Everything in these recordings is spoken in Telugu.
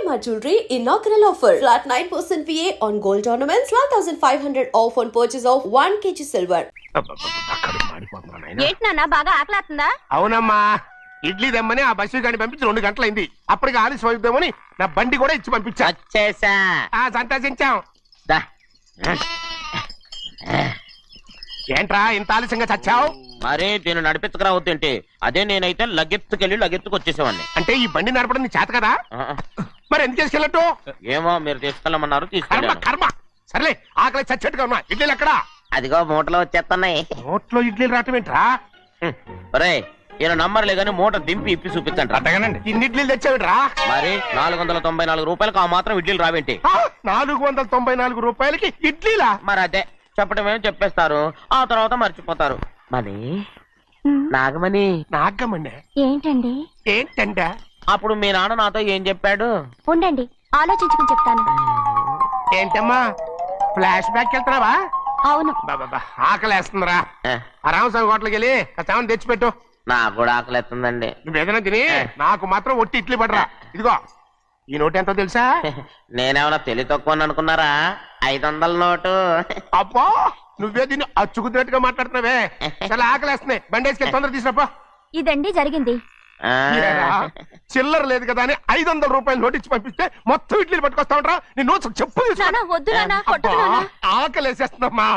EMR Jewelry inaugural offer. Flat 9% VA on gold ornaments, 12,500 off on purchase of 1 kg silver. ఏంటి నాన్న బాగా ఆకలాతుందా? అవునమ్మా, ఇడ్లీ దమ్మని ఆ బస్సు గాని పంపించి 2 గంటలైంది. అప్పటికి ఆలస్యం అవుతామని నా బండి కూడా ఇచ్చి పంపించా. వచ్చేసా. సంతోషించాం. ఏంట్రా ఇంత ఆలస్యంగా చచ్చావు? మరి దీన్ని నడిపెత్తుకురావద్దేంటి? అదే నేనైతే లగెత్తుకెళ్ళి లగెత్తుకు వచ్చేసేవాడిని. అంటే ఈ బండి నడపడం నీ చేత కదా? మరి ఎందుకు తీసుకెళ్ళట్టు? ఏమో మీరు తీసుకెళ్ళమన్నారు, కర్మ తీసుకెళ్ళాను. కర్మ. సర్లే, ఆకలి చచ్చేట్టుగా ఉన్నా. ఇడ్లీలు ఎక్కడా? అదిగో మూటలో వచ్చేస్తున్నాయి. నోట్లో ఇడ్లీలు రావటం ఏంట్రా? ఒరే, ఈయన నంబర్లే గాని మూట దింపి ఇప్పి చూపించండి. అట్టగానండి. ఇన్ని ఇడ్లీలు తెచ్చావిడ్రా? మరి 494 రూపాయలకు ఆ మాత్రం ఇడ్లీలు రావేంటి? 494 రూపాయలకి ఇడ్లీలా? మరి అదే చెప్పడమేమో చెప్పేస్తారు, ఆ తర్వాత మర్చిపోతారు. మరి నాగమణి నాగమ్మండి ఏంటండి? ఏంటంట? అప్పుడు మీ నాన్న నాతో ఏం చెప్పాడు? ఉండండి, ఆలోచించుకుని చెప్తాను. ఏంటమ్మా, ఫ్లాష్ బ్యాక్ వెళ్తున్నావా? అవును. బాబా ఆకలేస్తుందిరా. ఆ రామస్వామి హోటల్కి వెళ్ళి కాస్త తెచ్చిపెట్టు. నాకు కూడా ఆకలిస్తుందండి. నువ్వేదైనా తిని నాకు మాత్రం ఒట్టి ఇడ్లీ పడరా. ఇదిగో ఈ నోటు ఎంతో తెలుసా? నేనేమన్నా తెలివి తక్కువ అనుకున్నారా? 500 నోటు. అబ్బో, నువ్వే దీన్ని అచ్చుకుతున్నట్టుగా మాట్లాడుతున్నావే. చాలా ఆకలేస్తున్నాయి. బండేసుకెళ్ళి తొందర తీసినప్పా. ఇదండి జరిగింది. చిల్లర లేదు కదా అని 500 రూపాయలు నోటు ఇచ్చి పంపిస్తే మొత్తం ఇడ్లీలు పట్టుకొస్తా ఉంటా. నీ నోట్స్ చెప్పు. వద్దు నాన్న, కొట్టకు నాన్న. ఆకలేసేస్తుందమ్మా.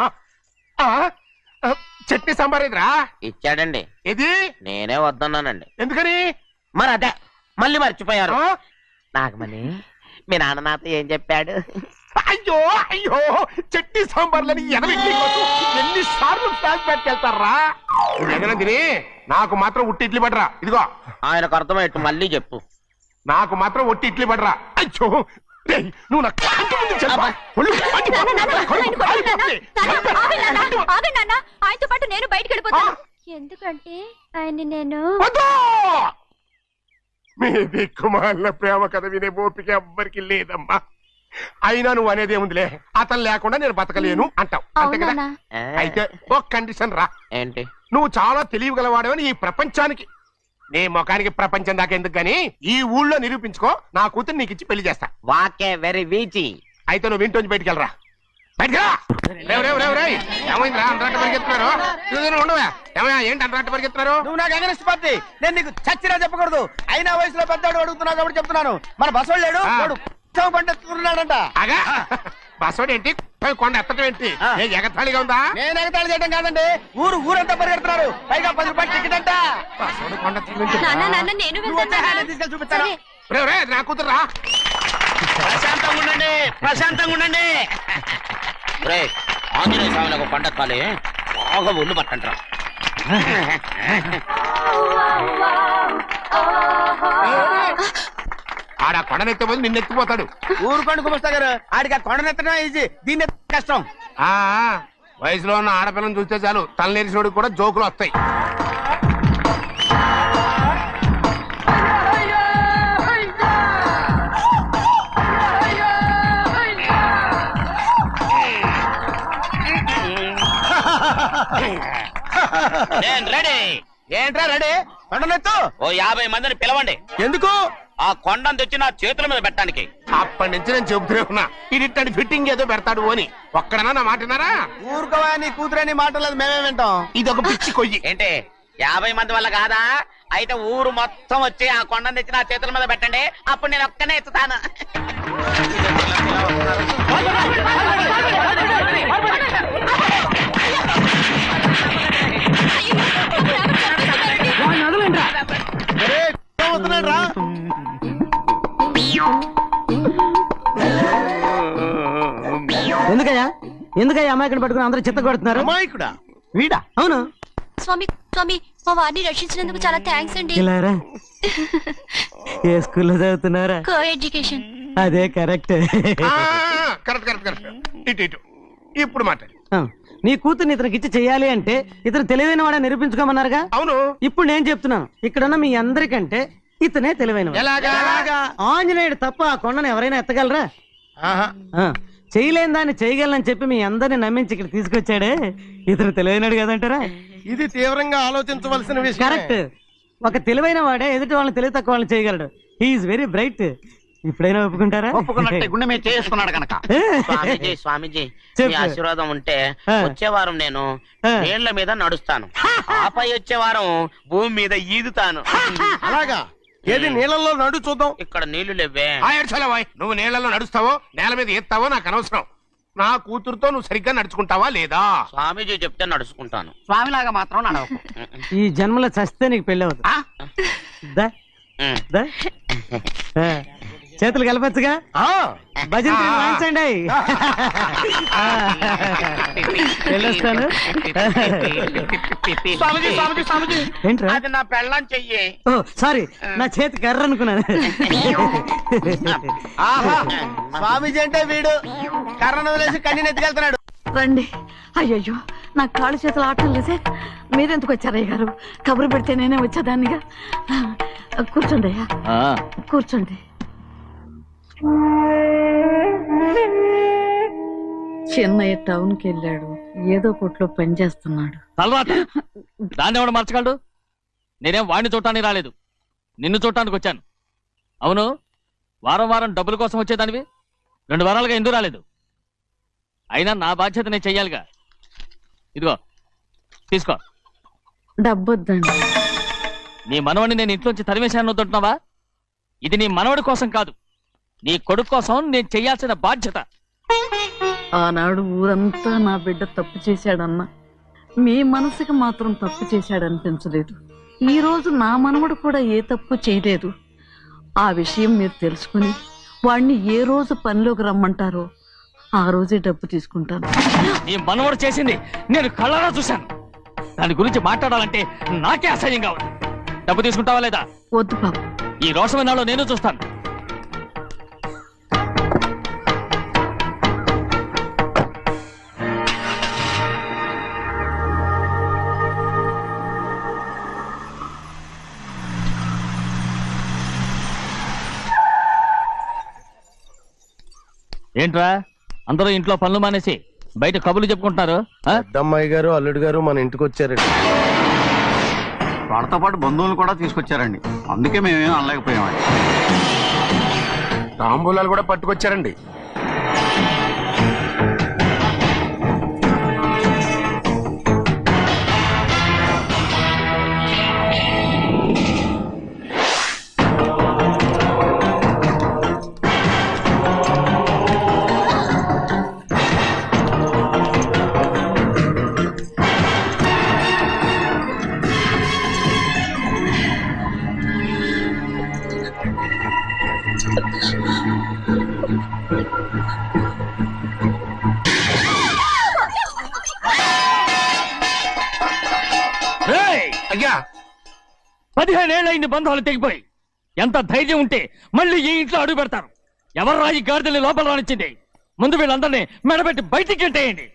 చట్నీ సాంబార్ ఇదిరా? ఇచ్చాడండి. ఇది నేనే వద్దన్నానండి. ఎందుకని? మరి అదే మళ్ళీ మర్చిపోయారు. నాగమణి, మీ నాన్న నాతో ఏం చెప్పాడు? అయ్యో అయ్యో, చట్నీ సాంబార్లని ఎన్ని సార్లు ఫ్లాష్ బ్యాక్ వెళ్తారా? నువ్వేదైనా తిని నాకు మాత్రం ఒట్టి ఇడ్లీ పడరా. ఇదిగో ఆయనకు అర్థమయ్యట్టు మళ్ళీ చెప్పు. నాకు మాత్రం ఒట్టి ఇడ్లీ పడరా. అయ్యో నువ్వు నా కంటి ముందు చెప్పు. ఆయనతో పాటు నేను బయటకు వెళ్ళిపోతాను. ఎందుకంటే ఆయన్ని నేను మీ దిక్కుమాల ప్రేమ కథ వినే ఓపిక ఎవ్వరికి లేదమ్మా. అయినా నువ్వు అనేది ఏముందిలే, అతను లేకుండా నేను బతకలేను అంటావు, అంతే కదా? అయితే ఒక కండిషన్ రా. ఏంటి? నువ్వు చాలా తెలియగలవాడవని ఈ ప్రపంచానికి, నీ ముఖానికి ప్రపంచం దాకా ఎందుకు గాని ఈ ఊళ్ళో నిరూపించుకో. నా కూతురు నీకు ఇచ్చి పెళ్లి చేస్తా. వాకే వెరీ వీచి. అయితే నువ్వు ఇంటి బయటికి వెళ్ళరా. బయటకు ఏమైందిరా? అంతరాట పరిగెత్తున్నారు. ఉండవా? ఏమయ్యా, ఏంటి అంతరాట పరిగెత్తున్నారు? నువ్వు నాకు అగనిస్ట్ పార్టీ. నేను నీకు చచ్చినా చెప్పకూడదు. అయినా వయసులో పెద్దవాడు అడుగుతున్నావు కాబట్టి చెప్తున్నాను. మన బసవాడు లేడు, వాడు పండుతున్నాడంట. అగా బసోడు ఏంటి, కొండ ఎత్తడం ఏంటి? ఎగతాళిగా ఉందా? నేను ఎగతాళి చేయడం కాదండి, ఊరంతా పరిగెడుతున్నారు. పైగా 10 రూపాయలు టికెట్ అంట. బసోడు కొండ తీసుకెళ్ళి చూపిస్తాను. నా కూతురు రా. ప్రశాంతంగా ఉండండి, ప్రశాంతంగా ఉండండి. ఆంజనేయ స్వామిలకు పండగ కాలే, బాగా ఒళ్ళు పట్టంటారా. ఆడ కొండనెత్తే పోతే నిన్నెత్తిపోతాడు. ఊరుకోండి కుమస్తా గారు, ఆడికి ఆ కొండనెత్తడం ఈజీ, దీన్ని కష్టం. వయసులో ఉన్న ఆడపిల్లని చూస్తే చాలు తలనేరిసినోడికి కూడా జోకులు వస్తాయి. ఏంట్రా రెడీ? కొండనెత్తు. ఓ 50 మందిని పిలవండి. ఎందుకు? ఆ కొండను తెచ్చి నా చేతుల మీద పెట్టడానికి. అప్పటి నుంచి నేను చెబుతూనే ఉన్నా, ఇది ఫిట్టింగ్ ఏదో పెడతాడు అని. ఒక్కడనా నా మాటనారా? ఊరుకోవా, నీ కూతురని మాటలేదు, మేమే వింటాం. ఇది ఒక పిచ్చి కొయ్యి. ఏంటి 50 మంది వల్ల కాదా? అయితే ఊరు మొత్తం వచ్చి ఆ కొండను తెచ్చి నా చేతుల మీద పెట్టండి, అప్పుడు నేను ఒక్కనే ఎత్తుతాను. ఎందుకయ్యా అమాయకుని పట్టుకుని అందరూ చిత్త కొడుతున్నారు? అమాయకుడా? వీడా? అవును. స్వామి స్వామి, మా వారిని రక్షించినందుకు చాలా థ్యాంక్స్ అండి. ఇలారా, ఏ స్కూల్లో చదువుతున్నారా? Co education. అదే కరెక్ట్. ఇటు ఇప్పుడు మాట్లాడు. నీ కూతుర్ని ఇతనికి ఇచ్చి చెయ్యాలి అంటే ఇతను తెలివైన వాడని నిరూపించుకోమన్నారుగా. అవును. ఇప్పుడు నేను చెప్తున్నాను, ఇక్కడున్న మీ అందరికంటే ఇతనే తెలివైన. ఆంజనేయుడు తప్ప ఆ కొండను ఎవరైనా ఎత్తగలరా? చేయలేని దాన్ని చేయగలనని చెప్పి మీ అందరిని నమ్మించి ఇక్కడ తీసుకొచ్చాడే, ఇతను తెలివైనడు కదంటారా? ఇది తీవ్రంగా ఆలోచించవలసిన విషయం. కరెక్ట్. ఒక తెలివైన వాడే ఎదుటి వాళ్ళని తెలివి తక్కువ వాళ్ళని చేయగలడు. He is very bright. ఇప్పుడైనా ఒప్పుకుంటారా? ఒప్పుకున్నట్టే గుండె మీద చేసుకున్నాడు కనుక. స్వామీజీ స్వామీజీ చెప్పు. మీ ఆశీర్వాదం ఉంటే ఆ. వచ్చే వారం నేను ఆ. నీళ్ల మీద నడుస్తాను, ఆపై వచ్చే వారం భూమి మీద ఈదుతాను. అలాగా? ఏది నీళ్ళల్లో నడు చూద్దాం. ఇక్కడ నీళ్లు లేవే. నువ్వు నీళ్ళలో నడుస్తావో నేల మీద ఎత్తావో నాకు అనవసరం. నా కూతురుతో నువ్వు సరిగ్గా నడుచుకుంటావా లేదా? స్వామీజీ చెప్తే నడుచుకుంటాను. స్వామిలాగా మాత్రం నడవకు. ఈ జన్మలో చస్తే నీకు పెళ్ళి అవుతుంది. దా, ఉమ్. దా. ఆ, చేతులు కలపచ్చుగా, భజన తీరు వాయించండి. వెళ్ళొస్తాను. స్వామీజీ స్వామీజీ స్వామీజీ ఏంట్రా? అది నా పెళ్ళం చెయ్యి. ఓ సారీ, నా చేతి కర్ర అనుకున్నాను. స్వామీజీ అంటే వీడు కర్రను వదిలేసి కన్నీని ఎత్తుకెళ్తున్నాడు. రండి. అయ్యయ్యో నాకు కాళ్ళు చేతులు ఆటం లేదే. మీరెందుకు వచ్చారయ్య గారు? కబురు పెడితే నేనే వచ్చేదాన్నిగా. కూర్చోండి అయ్యా, కూర్చోండి. చిన్నయ్య టౌన్కి వెళ్ళాడు, ఏదో కొట్లో పని చేస్తున్నాడు. తలరాత దాన్ని ఎవడు మార్చగలడు? నేనేం వాడిని చూడటానికి రాలేదు, నిన్ను చూడటానికి వచ్చాను. అవును, వారం వారం డబ్బుల కోసం వచ్చేదానివి 2 వారాలుగా ఎందుకు రాలేదు? అయినా నా బాధ్యత నేను చెయ్యాలిగా. ఇదిగో తీసుకో. డబ్బొద్దండి. నీ మనవడిని నేను ఇంట్లోంచి తరిమేశాను వద్దంటున్నావా? ఇది నీ మనవడి కోసం కాదు, నీ కొడుకు కోసం నేను చెయ్యాల్సిన బాధ్యత. ఆనాడు ఊరంతా నా బిడ్డ తప్పు చేశాడన్నా, మీ మనసుకి మాత్రం తప్పు చేశాడనిపించలేదు. ఈ రోజు నా మనవడు కూడా ఏ తప్పు చేయలేదు. ఆ విషయం మీరు తెలుసుకుని వాడిని ఏ రోజు పనిలోకి రమ్మంటారో ఆ రోజే డబ్బు తీసుకుంటాను. నీ మనవడు చేసింది నేను కళ్ళారా చూశాను. దాని గురించి మాట్లాడాలంటే నాకే అసహ్యంగా ఉంది. డబ్బు తీసుకుంటావా లేదా? వద్దు బాబు. ఈ రోషమైనాలో నేను చూస్తాను. ఏంట్రా అందరూ ఇంట్లో పనులు మానేసి బయట కబుర్లు చెప్పుకుంటున్నారు? పెద్దమ్మాయి గారు అల్లుడు గారు మన ఇంటికి వచ్చారండి. వాళ్ళతో పాటు బంధువులు కూడా తీసుకొచ్చారండి, అందుకే మేమేం అనలేకపోయామండి. తాంబూలాలు కూడా పట్టుకొచ్చారండి. అయ్యా 15 ఏళ్ళైంది బంధాలు తెగిపోయి. ఎంత ధైర్యం ఉంటే మళ్ళీ ఈ ఇంట్లో అడుగు పెడతారు? ఎవరు రాయి గాడిదల్ని లోపల రానిచ్చింది? ముందు వీళ్ళందరినీ మెడబెట్టి బయటికి గెంటేయండి.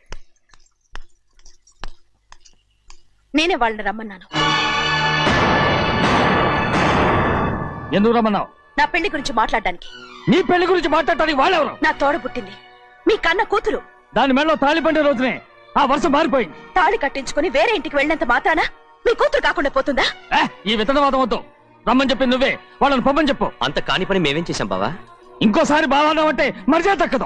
నేనే వాళ్ళని రమ్మన్నాను. ఎందుకు రమ్మన్నావు? నా పెళ్లి గురించి మాట్లాడడానికి. నీ పెళ్లి గురించి మాట్లాడటానికి వాళ్ళెవరు? నా తోడ పుట్టింది, మీ కన్న కూతురు. దాని మెడలో తాళి పండే రోజునే ఆ వర్షం మారిపోయింది. తాళి కట్టించుకుని వేరే ఇంటికి వెళ్ళినంత మాత్రాన మీ కూతురు కాకుండా పోతుందా? ఈ విత్తనవాదం వద్దు. రమ్మని చెప్పి నువ్వే వాళ్ళని పంపని చెప్పు. అంత కాని పని మేమేం చేశాం బావా? ఇంకోసారి బావాన్నావు అంటే మర్యాద తక్కదు.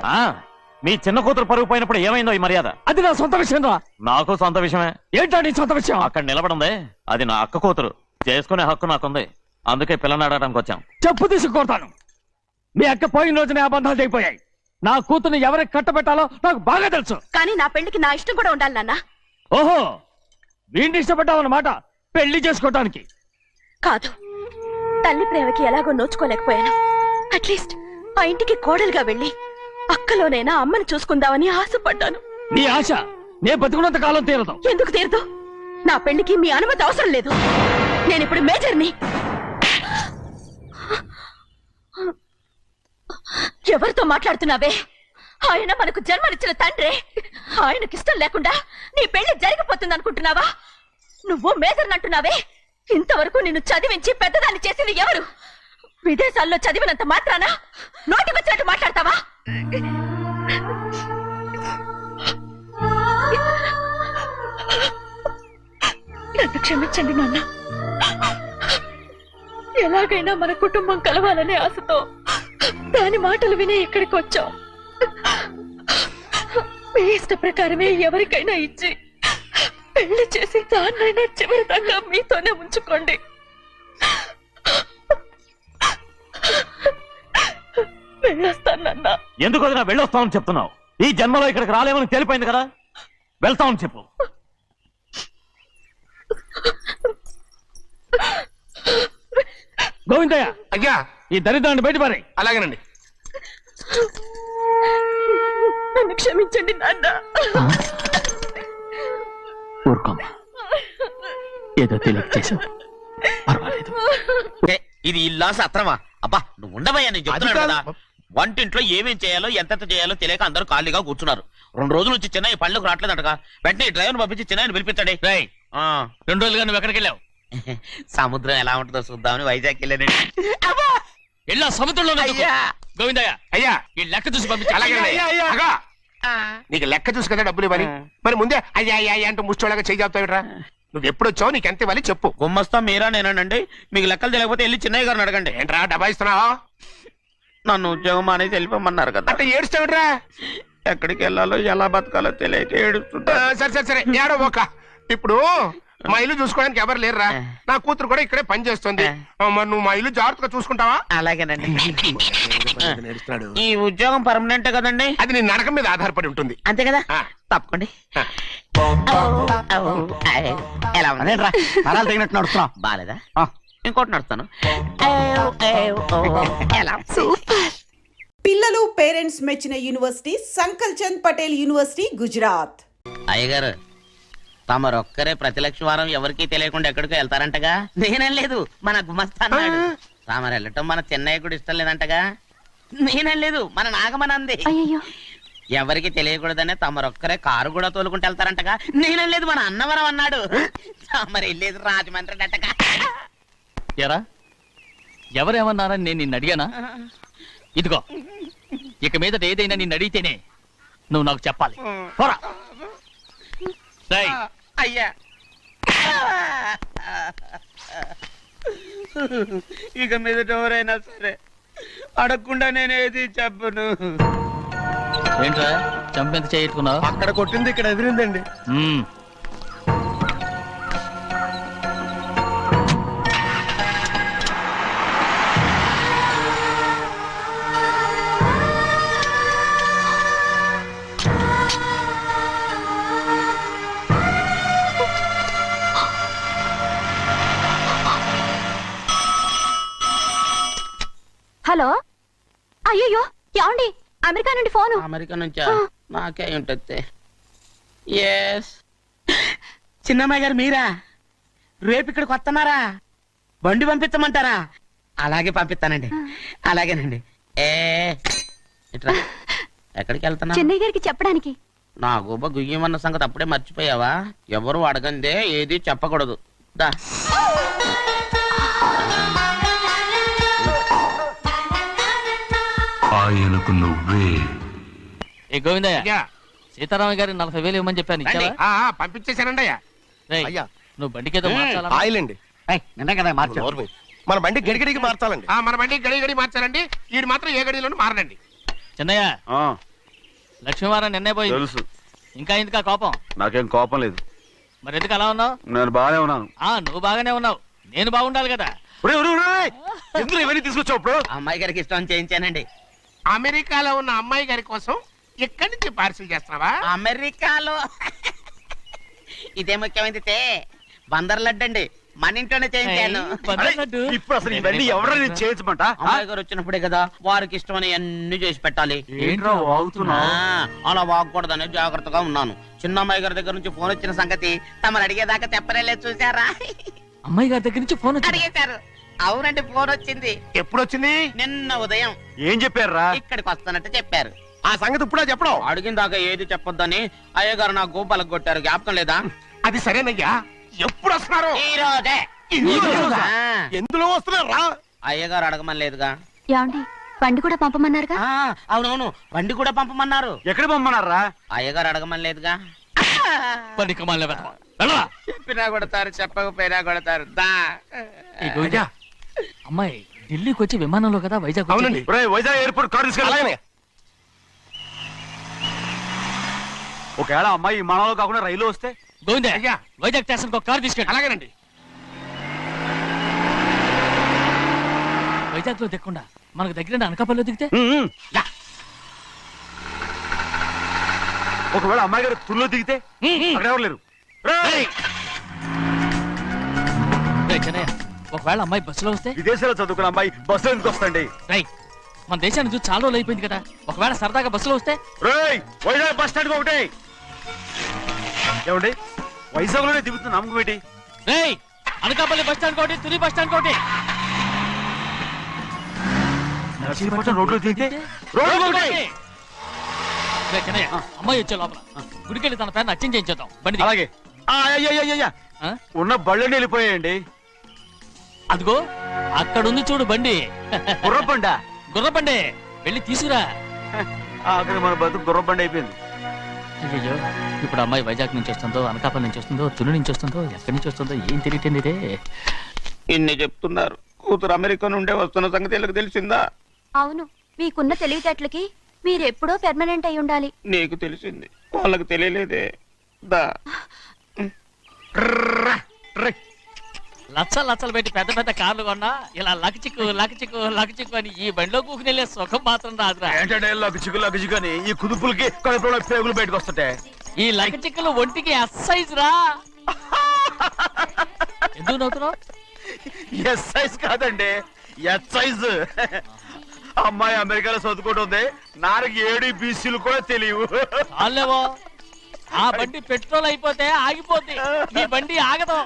మీ చిన్న కూతురు పరుగు పోయినప్పుడు ఏమైందో ఈ మర్యాద? అది నా సొంత విషయం రా. నాకు సొంత విషయమే. ఏంటో నీ సొంత విషయం? అక్కడ నిలబడింది అది నా అక్క కూతురు, చేసుకునే హక్కు నాకుంది. అందుకే పిల్లని అడగడానికి వచ్చాం. చెప్పు తీసుకొడతాను. మీ అక్క పోయిన రోజునే ఆ బంధాలు తెగిపోయాయి. నా కూతుర్ని ఎవరికి కట్టబెట్టాలో నాకు బాగా తెలుసు. కానీ నా పెళ్లికి నా ఇష్టం కూడా ఉండాలి నాన్న. ఓహో, వీడిని ఇష్టపడ్డావన్నమాట పెళ్లి చేసుకోవటానికి? కాదు, తల్లి ప్రేమకి ఎలాగో నోచుకోలేకపోయాను. అట్లీస్ట్ ఆ ఇంటికి కోడలుగా వెళ్ళి అక్కలోనైనా అమ్మని చూసుకుందామని ఆశపడ్డాను. నీ ఆశ నే బతుకున్నంత కాలం తీరదు. ఎందుకు తీరదు? నా పెళ్లికి మీ అనుమతి అవసరం లేదు. నేనిప్పుడు మేజర్ని. ఎవరితో మాట్లాడుతున్నావే? ఆయన మనకు జన్మనిచ్చిన తండ్రి. ఆయనకిష్టం లేకుండా నీ పెళ్లి జరిగిపోతుంది అనుకుంటున్నావా? నువ్వు మేజర్ అంటున్నావే. ఇంతవరకు నిన్ను చదివించి పెద్దదాన్ని చేసింది ఎవరు? విదేశాల్లో చదివినంత మాత్రాన నోటికొచ్చినట్టు మాట్లాడతావా? నన్ను క్షమించండి నాన్న. ఎలాగైనా మన కుటుంబం కలవాలనే ఆశతో దాని మాటలు వినే ఇక్కడికి వచ్చాం. మీ ఇష్ట ప్రకారమే ఎవరికైనా ఇచ్చి పెళ్లి చేసి దాన్నైనా చివరి దాకా మీతోనే ఉంచుకోండి. వెళ్ళొస్తానన్నా. ఎందుకు వదినా వెళ్ళొస్తామని చెప్తున్నావు? ఈ జన్మలో ఇక్కడికి రాలేమని తెలిపోయింది కదా, వెళ్తామని చెప్పు. గోవిందయ్య, అయ్యా ఈ దరిద్రాన్ని బయటపడి. అలాగేనండి. నన్ను క్షమించండి నాన్న. ఊరుకోమ్మా, ఏదో తెలియక చేసావు, పర్వాలేదు. ఇది ఇల్లా సత్రమా? అబ్బా నువ్వు ఉండవయ్యా, నేను చెప్తున్నాను కదా. వంటింట్లో ఏమేం చేయాలో ఎంతెంత చేయాలో తెలియక అందరూ ఖాళీగా కూర్చున్నారు. 2 రోజుల నుంచి చిన్న పళ్ళకు రావట్లేదంటగా. వెంటనే డ్రైవర్ పంపించి చిన్న పిలిపించండి. 2 రోజులుగా నువ్వు ఎక్కడికి వెళ్ళావు? సముద్రం ఎలా ఉంటుందో చూద్దామని వైజాగ్ వెళ్ళానండి. వెళ్ళా సముద్రంలో. గోవిందయ్య, అయ్యా ఈ లెక్క చూసి పంపించు. అలాగేనండి. అగా, నీకు లెక్క చూసి కదా డబ్బులు ఇవ్వాలి. మరి ముందే అయ్యా అయ్యా అయ్యా అంటూ ముష్టోళ్ళగా చేయి చెప్తావిట్రా. నువ్వు ఎప్పుడు వచ్చావు, నీకు ఎంత ఇవ్వాలి చెప్పు. గుమ్మస్తా మీరా నేనండి. మీకు లెక్కలు తెలియకపోతే వెళ్ళి చిన్నయ్య గారిని అడగండి. ఏంట్రా డబ్బా ఇస్తున్నావా? నన్ను ఉద్యోగం అనేది వెళ్ళిపోమన్నారు కదా. అంటే ఏడుస్తావిట్రా. ఎక్కడికి వెళ్ళాలో ఎలా బతకాలో తెలియక ఏడుస్తుంటా. సరే సరే సరే ఏడో ఒక. ఇప్పుడు మా ఇల్లు చూసుకోవడానికి ఎవరు లేరురా. నా కూతురు కూడా ఇక్కడే పని చేస్తుంది. మరి నువ్వు మా ఇల్లు జాగ్రత్తగా చూసుకుంటావా? అలాగేనండి. ఈ ఉద్యోగం పర్మనెంట్ కదండి? అది నీ నరకం మీద ఆధారపడి ఉంటుంది. అంతే కదా, తప్పకండి. ఎలా ఉంది? నరాలు తగినట్టు నడుస్తున్నావు. బాలేదా? ఇంకోటి నడుస్తాను. ఎలా? పిల్లలు పేరెంట్స్ మెచ్చిన యూనివర్సిటీ సంకల్ చంద్ పటేల్ యూనివర్సిటీ గుజరాత్. అయ్యగారు తమరొక్కరే ప్రతి లక్ష వారం ఎవరికీ తెలియకుండా ఎక్కడికో వెళ్తారంటగా. నేనేం లేదు, మన గుమస్తా అన్నాడు. తామరు వెళ్ళటం మన చెన్నయ్య కూడా ఇష్టం లేదంటగా. నేనేం లేదు, మన నాగమనంది. ఎవరికి తెలియకూడదనే తమరొక్కరే కారు కూడా తోలుకుంటూ వెళ్తారంటగా. నేనేం లేదు, మన అన్నవరం అన్నాడు. తమరు వెళ్ళేది రాజమండ్రి అంటగా. ఎరా, ఎవరేమన్నారని నేను నిన్ను అడిగానా? ఇదిగో, ఇక మీదట ఏదైనా నిన్ను అడిగితేనే నువ్వు నాకు చెప్పాలి. పోరా. రేయ్, అయ్యా ఇక మీదట ఎవరైనా సరే అడగకుండా నేనేది చెప్పను. ఏంట్రా చంపెంత చేయించుకున్నావు? అక్కడ కొట్టింది ఇక్కడ ఎదిరిందండి. హలో, అయ్యో ఏమండి, అమెరికా నుండి ఫోను. అమెరికా నుంచా? నాకే ఉంటుంది. ఎస్, చిన్నమ్మాయి గారు మీరా? రేపు ఇక్కడికి వస్తున్నారా? బండి పంపించమంటారా? అలాగే పంపిస్తానండి. అలాగేనండి. ఇట్రా. ఎక్కడికి వెళ్తున్నా? చెన్నై గారికి చెప్పడానికి. నా గుబ్బ గుయ్యమన్న సంగతి అప్పుడే మర్చిపోయావా? ఎవరు అడగందే ఏది చెప్పకూడదు. దా. ఆయనకు నువ్వే. ఏ గోవిందయ్య, సీతారామ గారి 40,000 ఇవ్వమని చెప్పాను, ఇచ్చావా? పంపించేశానండి అయ్యా. అయ్యా, నువ్వు బండికేదో మార్చాలా? ఆయిల్ అండి. నిన్న కదా మార్చారు. మన బండి గడిగడికి మార్చాలండి. మన బండి గడి గడి మార్చాలండి. వీడు మాత్రం ఏ గడిలోనూ మారనండి. చిన్నయ్య, లక్ష్మీవారం నిన్నే పోయింది. తెలుసు. ఇంకా ఎందుకా కోపం? నాకేం కోపం లేదు. మరి ఎందుకు అలా ఉన్నావు? నేను బాగానే ఉన్నాను. నువ్వు బాగానే ఉన్నావు, నేను బాగుండాలి కదా. ఎందుకు ఇవన్నీ తీసుకొచ్చావు? ఇప్పుడు అమ్మాయి గారికి ఇష్టం చేయించానండి. అమెరికాలో ఉన్న అమ్మాయి గారి కోసం ఎక్కడి నుంచి పార్సిల్ చేస్తున్నావా? అమెరికాలో ఇదే ముఖ్యమైనది. బందర్ లడ్డు అండి, మన ఇంట్లోనే చేయించాను. ఇప్పుడు అసలు ఇవన్నీ ఎవరైనా చేయించమంట? అమ్మాయి గారు వచ్చినప్పుడే కదా వారికి ఇష్టమని అన్ని చేసి పెట్టాలి. ఏంట్రా వాగుతున్నా? అలా వాగకూడదని జాగ్రత్తగా ఉన్నాను. చిన్న అమ్మాయి గారి దగ్గర నుంచి ఫోన్ వచ్చిన సంగతి తమరు అడిగేదాకా చెప్పలేదు. చూసారా? అమ్మాయి గారి దగ్గర నుంచి ఫోన్ అడిగేశారు. అవునండి, ఫోన్ వచ్చింది. ఎప్పుడు వచ్చింది? నిన్న ఉదయం. ఏం చెప్పారా? ఇక్కడికి వస్తానంటే చెప్పారు. ఆ సంగతి ఇప్పుడే చెప్పడం. అడిగిన దాకా ఏది చెప్పొద్దని అయ్యగారు నా గోపాలకు కొట్టారు. జ్ఞాపకం లేదా? అది సరేనయ్యా, ఎప్పుడు వస్తున్నారు? ఈ రోజే. ఎందులో వస్తున్నారా? అయ్యగారు అడగమని లేదుగా. ఏమండి, బండి కూడా పంపమన్నారుగా? అవునవును, బండి కూడా పంపమన్నారు. ఎక్కడ పంపమన్నారా? అయ్యగారు అడగమని లేదుగా. వెళ్ళరా. చెప్పినా కొడతారు, చెప్పకపోయినా కొడతారు. దా. అమ్మాయి ఢిల్లీకి వచ్చి విమానంలో కదా వైజాగ్ అవునండి. వైజాగ్ ఎయిర్పోర్ట్ కార్ తీసుకెళ్ళి ఒకవేళ అమ్మాయి విమానంలో కాకుండా రైలు వస్తే గోవిందే అయ్యా. వైజాగ్ స్టేషన్ ఒక కార్ తీసుకెళ్ళి అలాగేనండి. వైజాగ్ లో దిక్కుండా మనకు దగ్గర అనకాపల్లిలో దిగితే ఒకవేళ అమ్మాయి గారు తుల్లో దిగితే అక్కడ ఎవరు లేరు. రేయ్ చెన్నయ్య, ఒకవేళ అమ్మాయి బస్సులో వస్తే విదేశాల్లో చదువుకున్న అమ్మాయి బస్సులో ఎందుకు వస్తండి? రై మన దేశాన్ని చూసి చాలా రోజులు అయిపోయింది కదా, ఒకవేళ సరదాగా బస్సులో వస్తే వైజాగ్ బస్ స్టాండ్ ఒకటి ఏమండి వైజాగ్ లోనే దిగుతున్న నమ్మకం ఏంటి? రేయ్ అనకాపల్లి బస్ స్టాండ్ కోటి, తుని బస్ స్టాండ్ కోటి. నర్సీపట్నం రోడ్లో దిగితే రోడ్డు ఒకటి. రేయ్ చెన్నయ్య, అమ్మాయి వచ్చే లోపల గుడికెళ్ళి తన పేరుని అచ్చం చేయించేద్దాం బండి. అలాగే ఆ? ఉన్న బళ్ళని వెళ్ళిపోయాయండి. అదిగో అక్కడుంది చూడు బండి. గుర్రబండ గుర్రబండి వెళ్ళి తీసుకురా. అక్కడ మన బతుకు గుర్రబండ అయిపోయింది. అయ్యో ఇప్పుడు అమ్మాయి వైజాగ్ నుంచి వస్తుందో, అనకాపల్లి నుంచి వస్తుందో, తుని నుంచి వస్తుందో, ఎక్కడి నుంచి వస్తుందో ఏం తెలియటండి ఇదే. ఇన్ని చెప్తున్నారు, కూతురు అమెరికా నుండే వస్తున్న సంగతి వీళ్ళకి తెలిసిందా? అవును, మీకున్న తెలివితేటలకి మీరెప్పుడో పెర్మనెంట్ అయి ఉండాలి. నీకు తెలిసింది, వాళ్ళకి తెలియలేదే. దా లచ్చలు పెట్టి పెద్ద పెద్ద కార్లు కొన్నా ఇలా లకచిక్కు అని ఈ బండిలో కూకుని వెళ్ళే సుఖం మాత్రం రాదురా. ఏంటంటే లగచిక్కు అని ఈ కుదుపులకి కడుపులో పేగులు బయటకు వస్తుంటే ఈ లకచిక్కులు ఒంటికి ఎక్సైజ్ రా. ఎందుకు నవ్వుతున్నావు? ఎస్ సైజ్ కాదండి, ఎస్ సైజ్. అమ్మాయి అమెరికాలో చదువుకుంటుంది, నాకు 7 బీసీలు కూడా తెలియవు. చాలేవో, ఆ బండి పెట్రోల్ అయిపోతే ఆగిపోద్ది, ఈ బండి ఆగదు.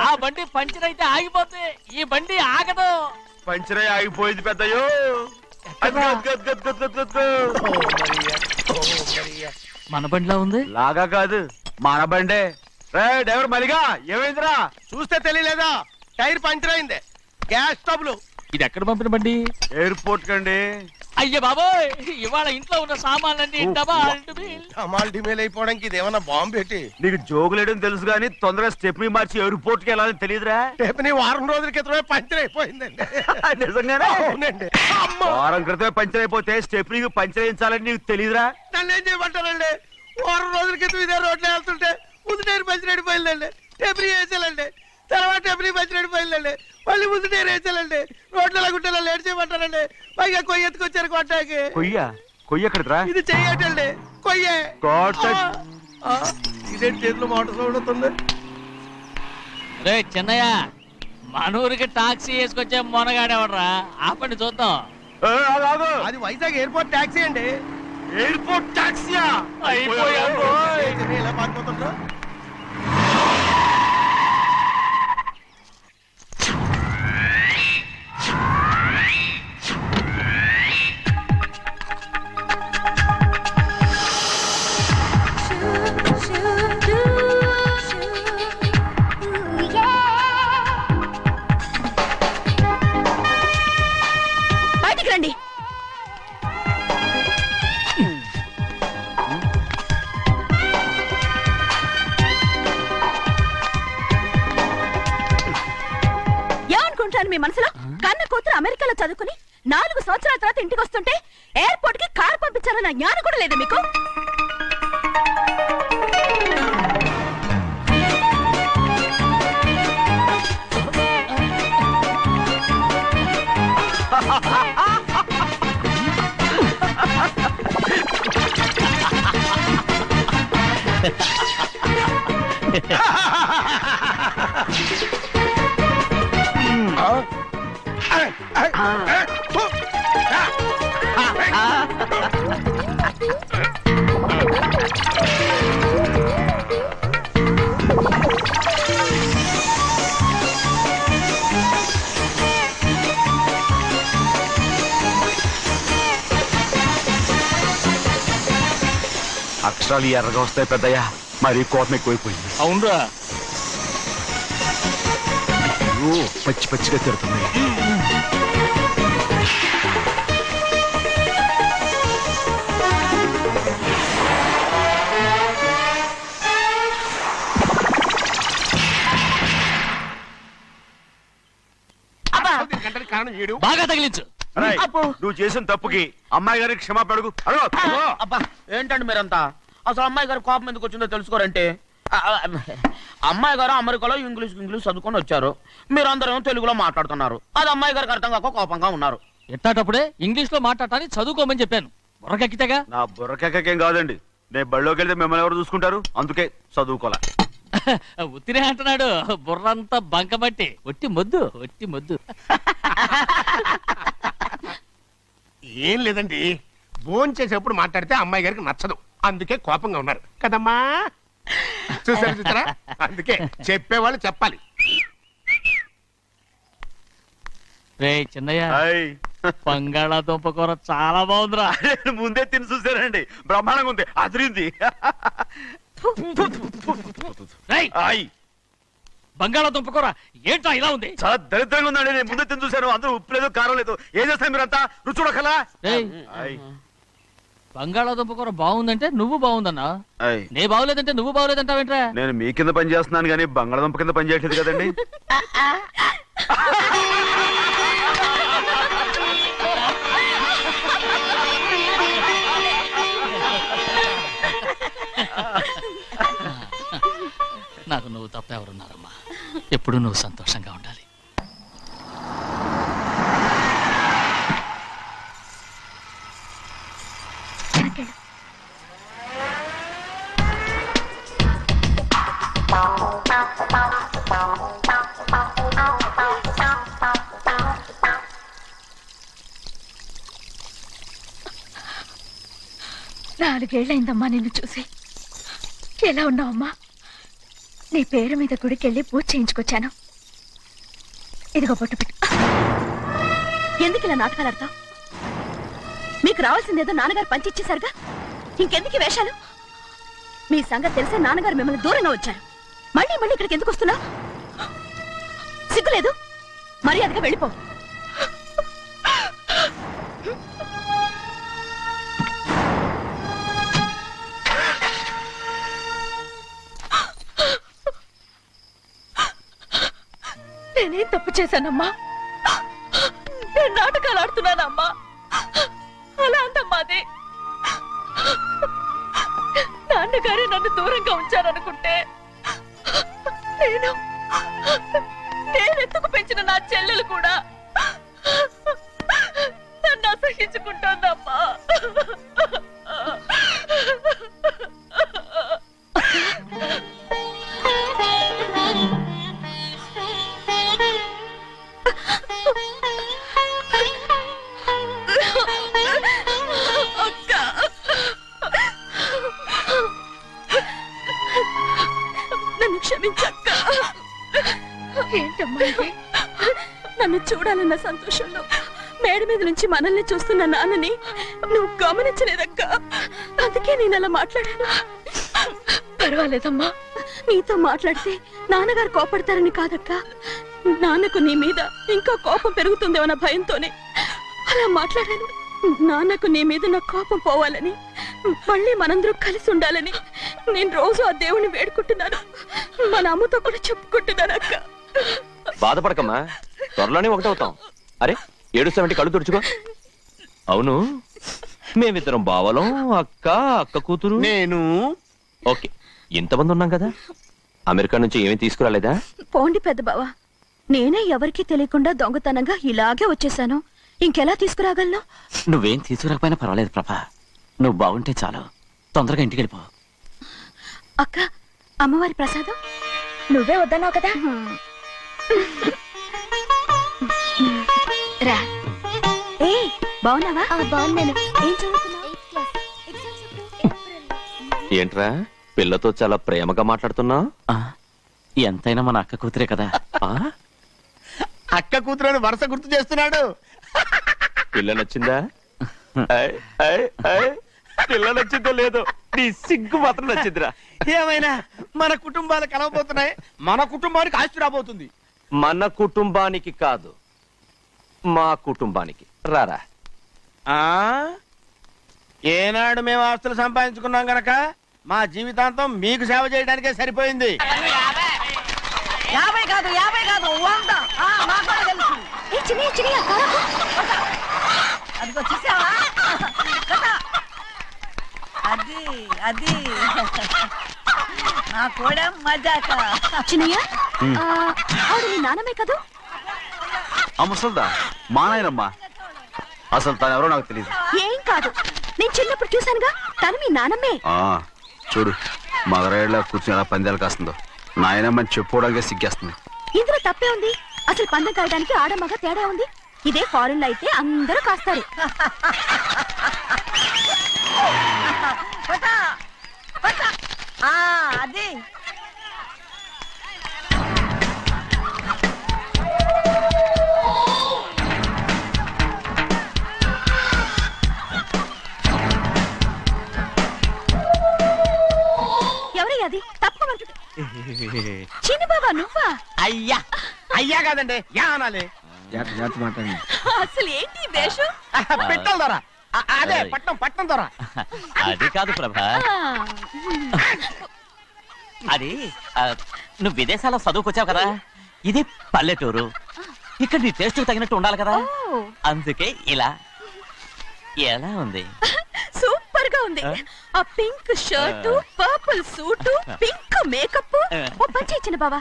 ఆ బండి పంచర్ అయితే ఆగిపోద్ది, ఈ బండి ఆగదు. పంచరే ఆగిపోయింది పెద్దయ్యో. మన బండిలా ఉంది. లాగా కాదు, మన బండే. డ్రైవర్ మలిగా ఏమైందిరా? చూస్తే తెలియలేదా? టైర్ పంచర్ అయింది. గ్యాస్ స్టవ్లు. ఇది ఎక్కడ పంపిన బండి? ఎయిర్పోర్ట్ కండి. అయ్య బాబోయ్, ఇవాళ ఇంట్లో ఉన్న సామాన్లన్నీ అమాల్ డిమేల్ అయిపోవడానికి ఇదేమన్నా బాంబు పెట్టి నీకు జోగులేయడం తెలుసు కానీ తొందరగా స్టెప్ని మార్చి ఎయిర్పోర్ట్ కి వెళ్ళాలని తెలియదురా? టేపని వారం రోజుల క్రితమే పంచర్ అయిపోయిందండి. నిజంగానే? అవునండి. వారం క్రితమే పంచర్ అయిపోతే స్టెప్ని పంచర్ వేయించాలని నీకు తెలియదురా? నన్ను ఏం చేయమంటారండి? వారం రోజుల క్రితం ఇదే రోడ్లో వెళ్తుంటే ముందు టైర్ పంచర్ అయిపోయిందండి. టెబ్రీ వేసాలండి, తర్వాత టెబ్రీ పంచర్ అయిపోయిందండి, మళ్ళీ ముందు టైర్ వేసాలండి. రోడ్లు ఎలాగుంటే లేట్ చేయమంటారండి. పైగా కొయ్య ఎత్తుకొచ్చారు కొట్టాకి. కొయ్య ఎక్కడిరా? ఇది చెయ్యటండి, కొయ్యే. ఇదే చేతిలో మోటార్ సౌండ్ అవుతుంది. రే చిన్నయ్య, మన ఊరికి టాక్సీ వేసుకొచ్చే మొనగాడేవడరా, ఆపండి చూద్దాం. అది వైజాగ్ ఎయిర్పోర్ట్ టాక్సీ అండి. ఎయిర్పోర్ట్ టాక్సీయా? ఇలా మారిపోతుండ్రు. బయటికి రండి. ఏమనుకుంటాను మీ మనసులో? కన్న కూతురు అమెరికాలో చదువుకుని 4 సంవత్సరాల తర్వాత ఇంటికి వస్తుంటే ఎయిర్పోర్ట్ కి కారు పంపించాలన్న జ్ఞానం కూడా లేదా మీకు? అక్షరాలు ఎర్రగా వస్తాయి పెద్దయ్యా, మరి కోపం ఎక్కువైపోయింది. అవునరా, పచ్చి పచ్చిగా తిడుతున్నాయి. కారణం ఈడు. బాగా తగిలించు. రేయ్, నువ్వు చేసిన తప్పుకి అమ్మాయి గారికి క్షమాపణ అడుగు. అడుగు. అబ్బా ఏంటండి మీరంతా అసలు అమ్మాయి గారు కోపం ఎందుకు వచ్చిందో తెలుసుకోరంటే అమ్మాయి గారు అమెరికాలో ఇంగ్లీష్ చదువుకొని వచ్చారు, మీరందరూ తెలుగులో మాట్లాడుతున్నారు. అది అమ్మాయి గారికి అర్థం కాక కోపంగా ఉన్నారు. ఎట్టాటప్పుడే ఇంగ్లీష్ లో మాట్లాడటానికి చదువుకోమని చెప్పాను. బుర్రకెక్కితేగా. నా బుర్రకెక్కకేం కాదండి, నేను బళ్ళోకి వెళ్తే మిమ్మల్ని ఎవరు చూసుకుంటారు, అందుకే చదువుకోలే. ఉత్తిరే అంటున్నాడు. బుర్రంతా బంకబట్టి ఒట్టి మొద్దు ఒట్టి మొద్దు. ఏం లేదండి, భోజనం చేసేప్పుడు మాట్లాడితే అమ్మాయి గారికి నచ్చదు, అందుకే కోపంగా ఉన్నారు కదమ్మా. చూసారా, అందుకే చెప్పేవాళ్ళు చెప్పాలి. రే చిన్నయ్య, హాయ్. బంగాళాదుంప కూర చాలా బాగుందిరా. నేను ముందే తిని చూసానండి, బ్రహ్మాండంగా ఉంది, అదిరింది. రేయ్, హాయ్. బంగాళాదుంప కూర ఏంట్రా ఇలా ఉంది? చాలా దరిద్రంగా ఉందండి, నేను ముందే తిని చూశాను, అందరూ ఉప్పు లేదు కారం లేదు. ఏం చేస్తారు మీరంతా, రుచి చూడకలా. రేయ్, హాయ్. బంగాళాదుంప కూర బాగుందంటే నువ్వు బాగుందన్నా, హాయ్. నే బాగులేదంటే నువ్వు బాగులేదంటావేంట్రా? నేను మీ కింద పని చేస్తున్నాను కానీ బంగాళదుంప కింద పని చేయట్లేదు కదండి. నాకు నువ్వు తప్ప ఎవరున్నారమ్మా? ఎప్పుడు నువ్వు సంతోషంగా ఉండాలి. నాలుగేళ్లైందమ్మా నిన్ను చూసి. ఎలా ఉన్నావమ్మా? నీ పేరు మీద గుడికెళ్ళి పూజ చేయించుకొచ్చాను. ఇదిగో బొట్టు పెట్టు. ఎందుకు ఇలా నాటకాలు ఆడతావు? మీకు రావాల్సిందేదో నాన్నగారు పంచిచ్చేశారుగా, ఇంకెందుకు వేషాలు? మీ సంగతి తెలిసే నాన్నగారు మిమ్మల్ని దూరంగా వచ్చారు. మళ్ళీ మళ్ళీ ఇక్కడికి ఎందుకు వస్తున్నావు? సిగ్గులేదు? మర్యాదగా వెళ్ళిపో. నేనేం తప్పు చేశానమ్మా? నేను నాటకాలు ఆడుతున్నానమ్మా. అలా అందమ్మా అది. నాన్నగారే నన్ను దూరంగా ఉంచారనుకుంటే నేనెత్తుకు పెంచిన నా చెల్లెలు కూడా నన్ను అసహించుకుంటోందమ్మా. నన్ను క్షమించక్క. ఏంటమ్మా ఇది? నన్ను చూడాలన్న సంతోషంలో మేడ మీద నుంచి మనల్ని చూస్తున్న నాన్నని నువ్వు గమనించలేదక్క. అందుకే నేను అలా మాట్లాడాను. పర్వాలేదమ్మా, నీతో మాట్లాడితే నాన్నగారు కోపడతారని కాదక్క. నాన్నకు నీ మీద ఇంకా కోపం పెరుగుతుందేమన్న భయంతోనే అలా మాట్లాడాను. నాన్నకు నీ మీద నా కోపం పోవాలని, మళ్ళీ మనందరూ కలిసి ఉండాలని నేను రోజు ఆ దేవుని వేడుకుంటున్నాను. మన అమ్మతో కూడా చెప్పుకుంటున్నాను అక్క. బాధపడకమ్మా, త్వరలోనే ఒకటవుతాం. అరే ఏడుస్తామంటే కళ్ళు తుడుచుకో. అవును, మేమిద్దరం బావలం, అక్క కూతురు, నేను. ఓకే, ఇంతమంది ఉన్నాం కదా. అమెరికా నుంచి ఏమీ తీసుకురాలేదా? పోండి పెద్ద బావా, నేనే ఎవరికీ తెలియకుండా దొంగతనంగా ఇలాగే వచ్చేసాను. ఇంకెలా తీసుకురాగలను? నువ్వేం తీసుకురాకపోయినా పర్వాలేదు ప్రభా, నువ్వు బాగుంటే చాలు. తొందరగా ఇంటికి వెళ్ళిపో. అక్క, అమ్మవారి ప్రసాదం నువ్వే వద్దన్నావు కదా. రా. ఏ బాగున్నావా? బాగున్నాను. ఏం చదువుతున్నావు? ఏంట్రా పిల్లతో చాలా ప్రేమగా మాట్లాడుతున్నావు? ఎంతైనా మన అక్క కూతురే కదా. అక్క కూతురని వరుస గుర్తు చేస్తున్నాడు. పిల్ల నచ్చిందా? పిల్ల నచ్చిందో లేదో, నీ సిగ్గు మాత్రం నచ్చిందిరా. ఏమైనా మన కుటుంబాలు కలవబోతున్నాయి, మన కుటుంబానికి ఆస్తి రాబోతుంది. మన కుటుంబానికి కాదు, మా కుటుంబానికి. రారా. ఏనాడు మేము ఆస్తులు సంపాదించుకున్నాం గనక మా జీవితాంతం మీకు సేవ చేయడానికే సరిపోయింది. 50 కాదు 100. చిన్నయ్య చిన్నయ్య అదిగో చూసావా అది అది నా కూడా మజాక చిన్నయ్య ఆవిడ నీ నాన్నమే కదూ ముసల్దా మా నాయనమ్మా అసలు తను ఎవరో నాకు తెలియదు. ఏం కాదు నేను చిన్నప్పుడు చూశానుగా తను మీ నాన్నమ్మే చూడు మగరాయిలా కూర్చుని ఎలా పందాలు కాస్తుందో నాయనమ్మని చెప్పుకోవడానికి సిగ్గేస్తుంది. ఇందులో తప్పే ఉంది. అసలు పందెం కాయడానికి ఆడమగ తేడా ఉంది. ఇదే ఫారెన్ లో అయితే అందరూ కాస్తారు. అది ఎవరయ్యది తప్పమంటు చిన్ని బాబా నువ్వా? అయ్యా అయ్యా కాదండి యా అనాలి. అసలు ఏంటి వేషం? పెట్టాలి దొర అదే పట్నం పట్నం దొర. అది కాదు ప్రభా, అది నువ్వు విదేశాల్లో చదువుకొచ్చావు కదా, ఇది పల్లెటూరు, ఇక్కడ నీ టేస్ట్ తగినట్టు ఉండాలి కదా, అందుకే ఇలా. ఎలా ఉంది? సూపర్ గా ఉంది. ఆ pink shirt, purple suit, pink makeup. ఓ పని ఇచ్చిన బావా,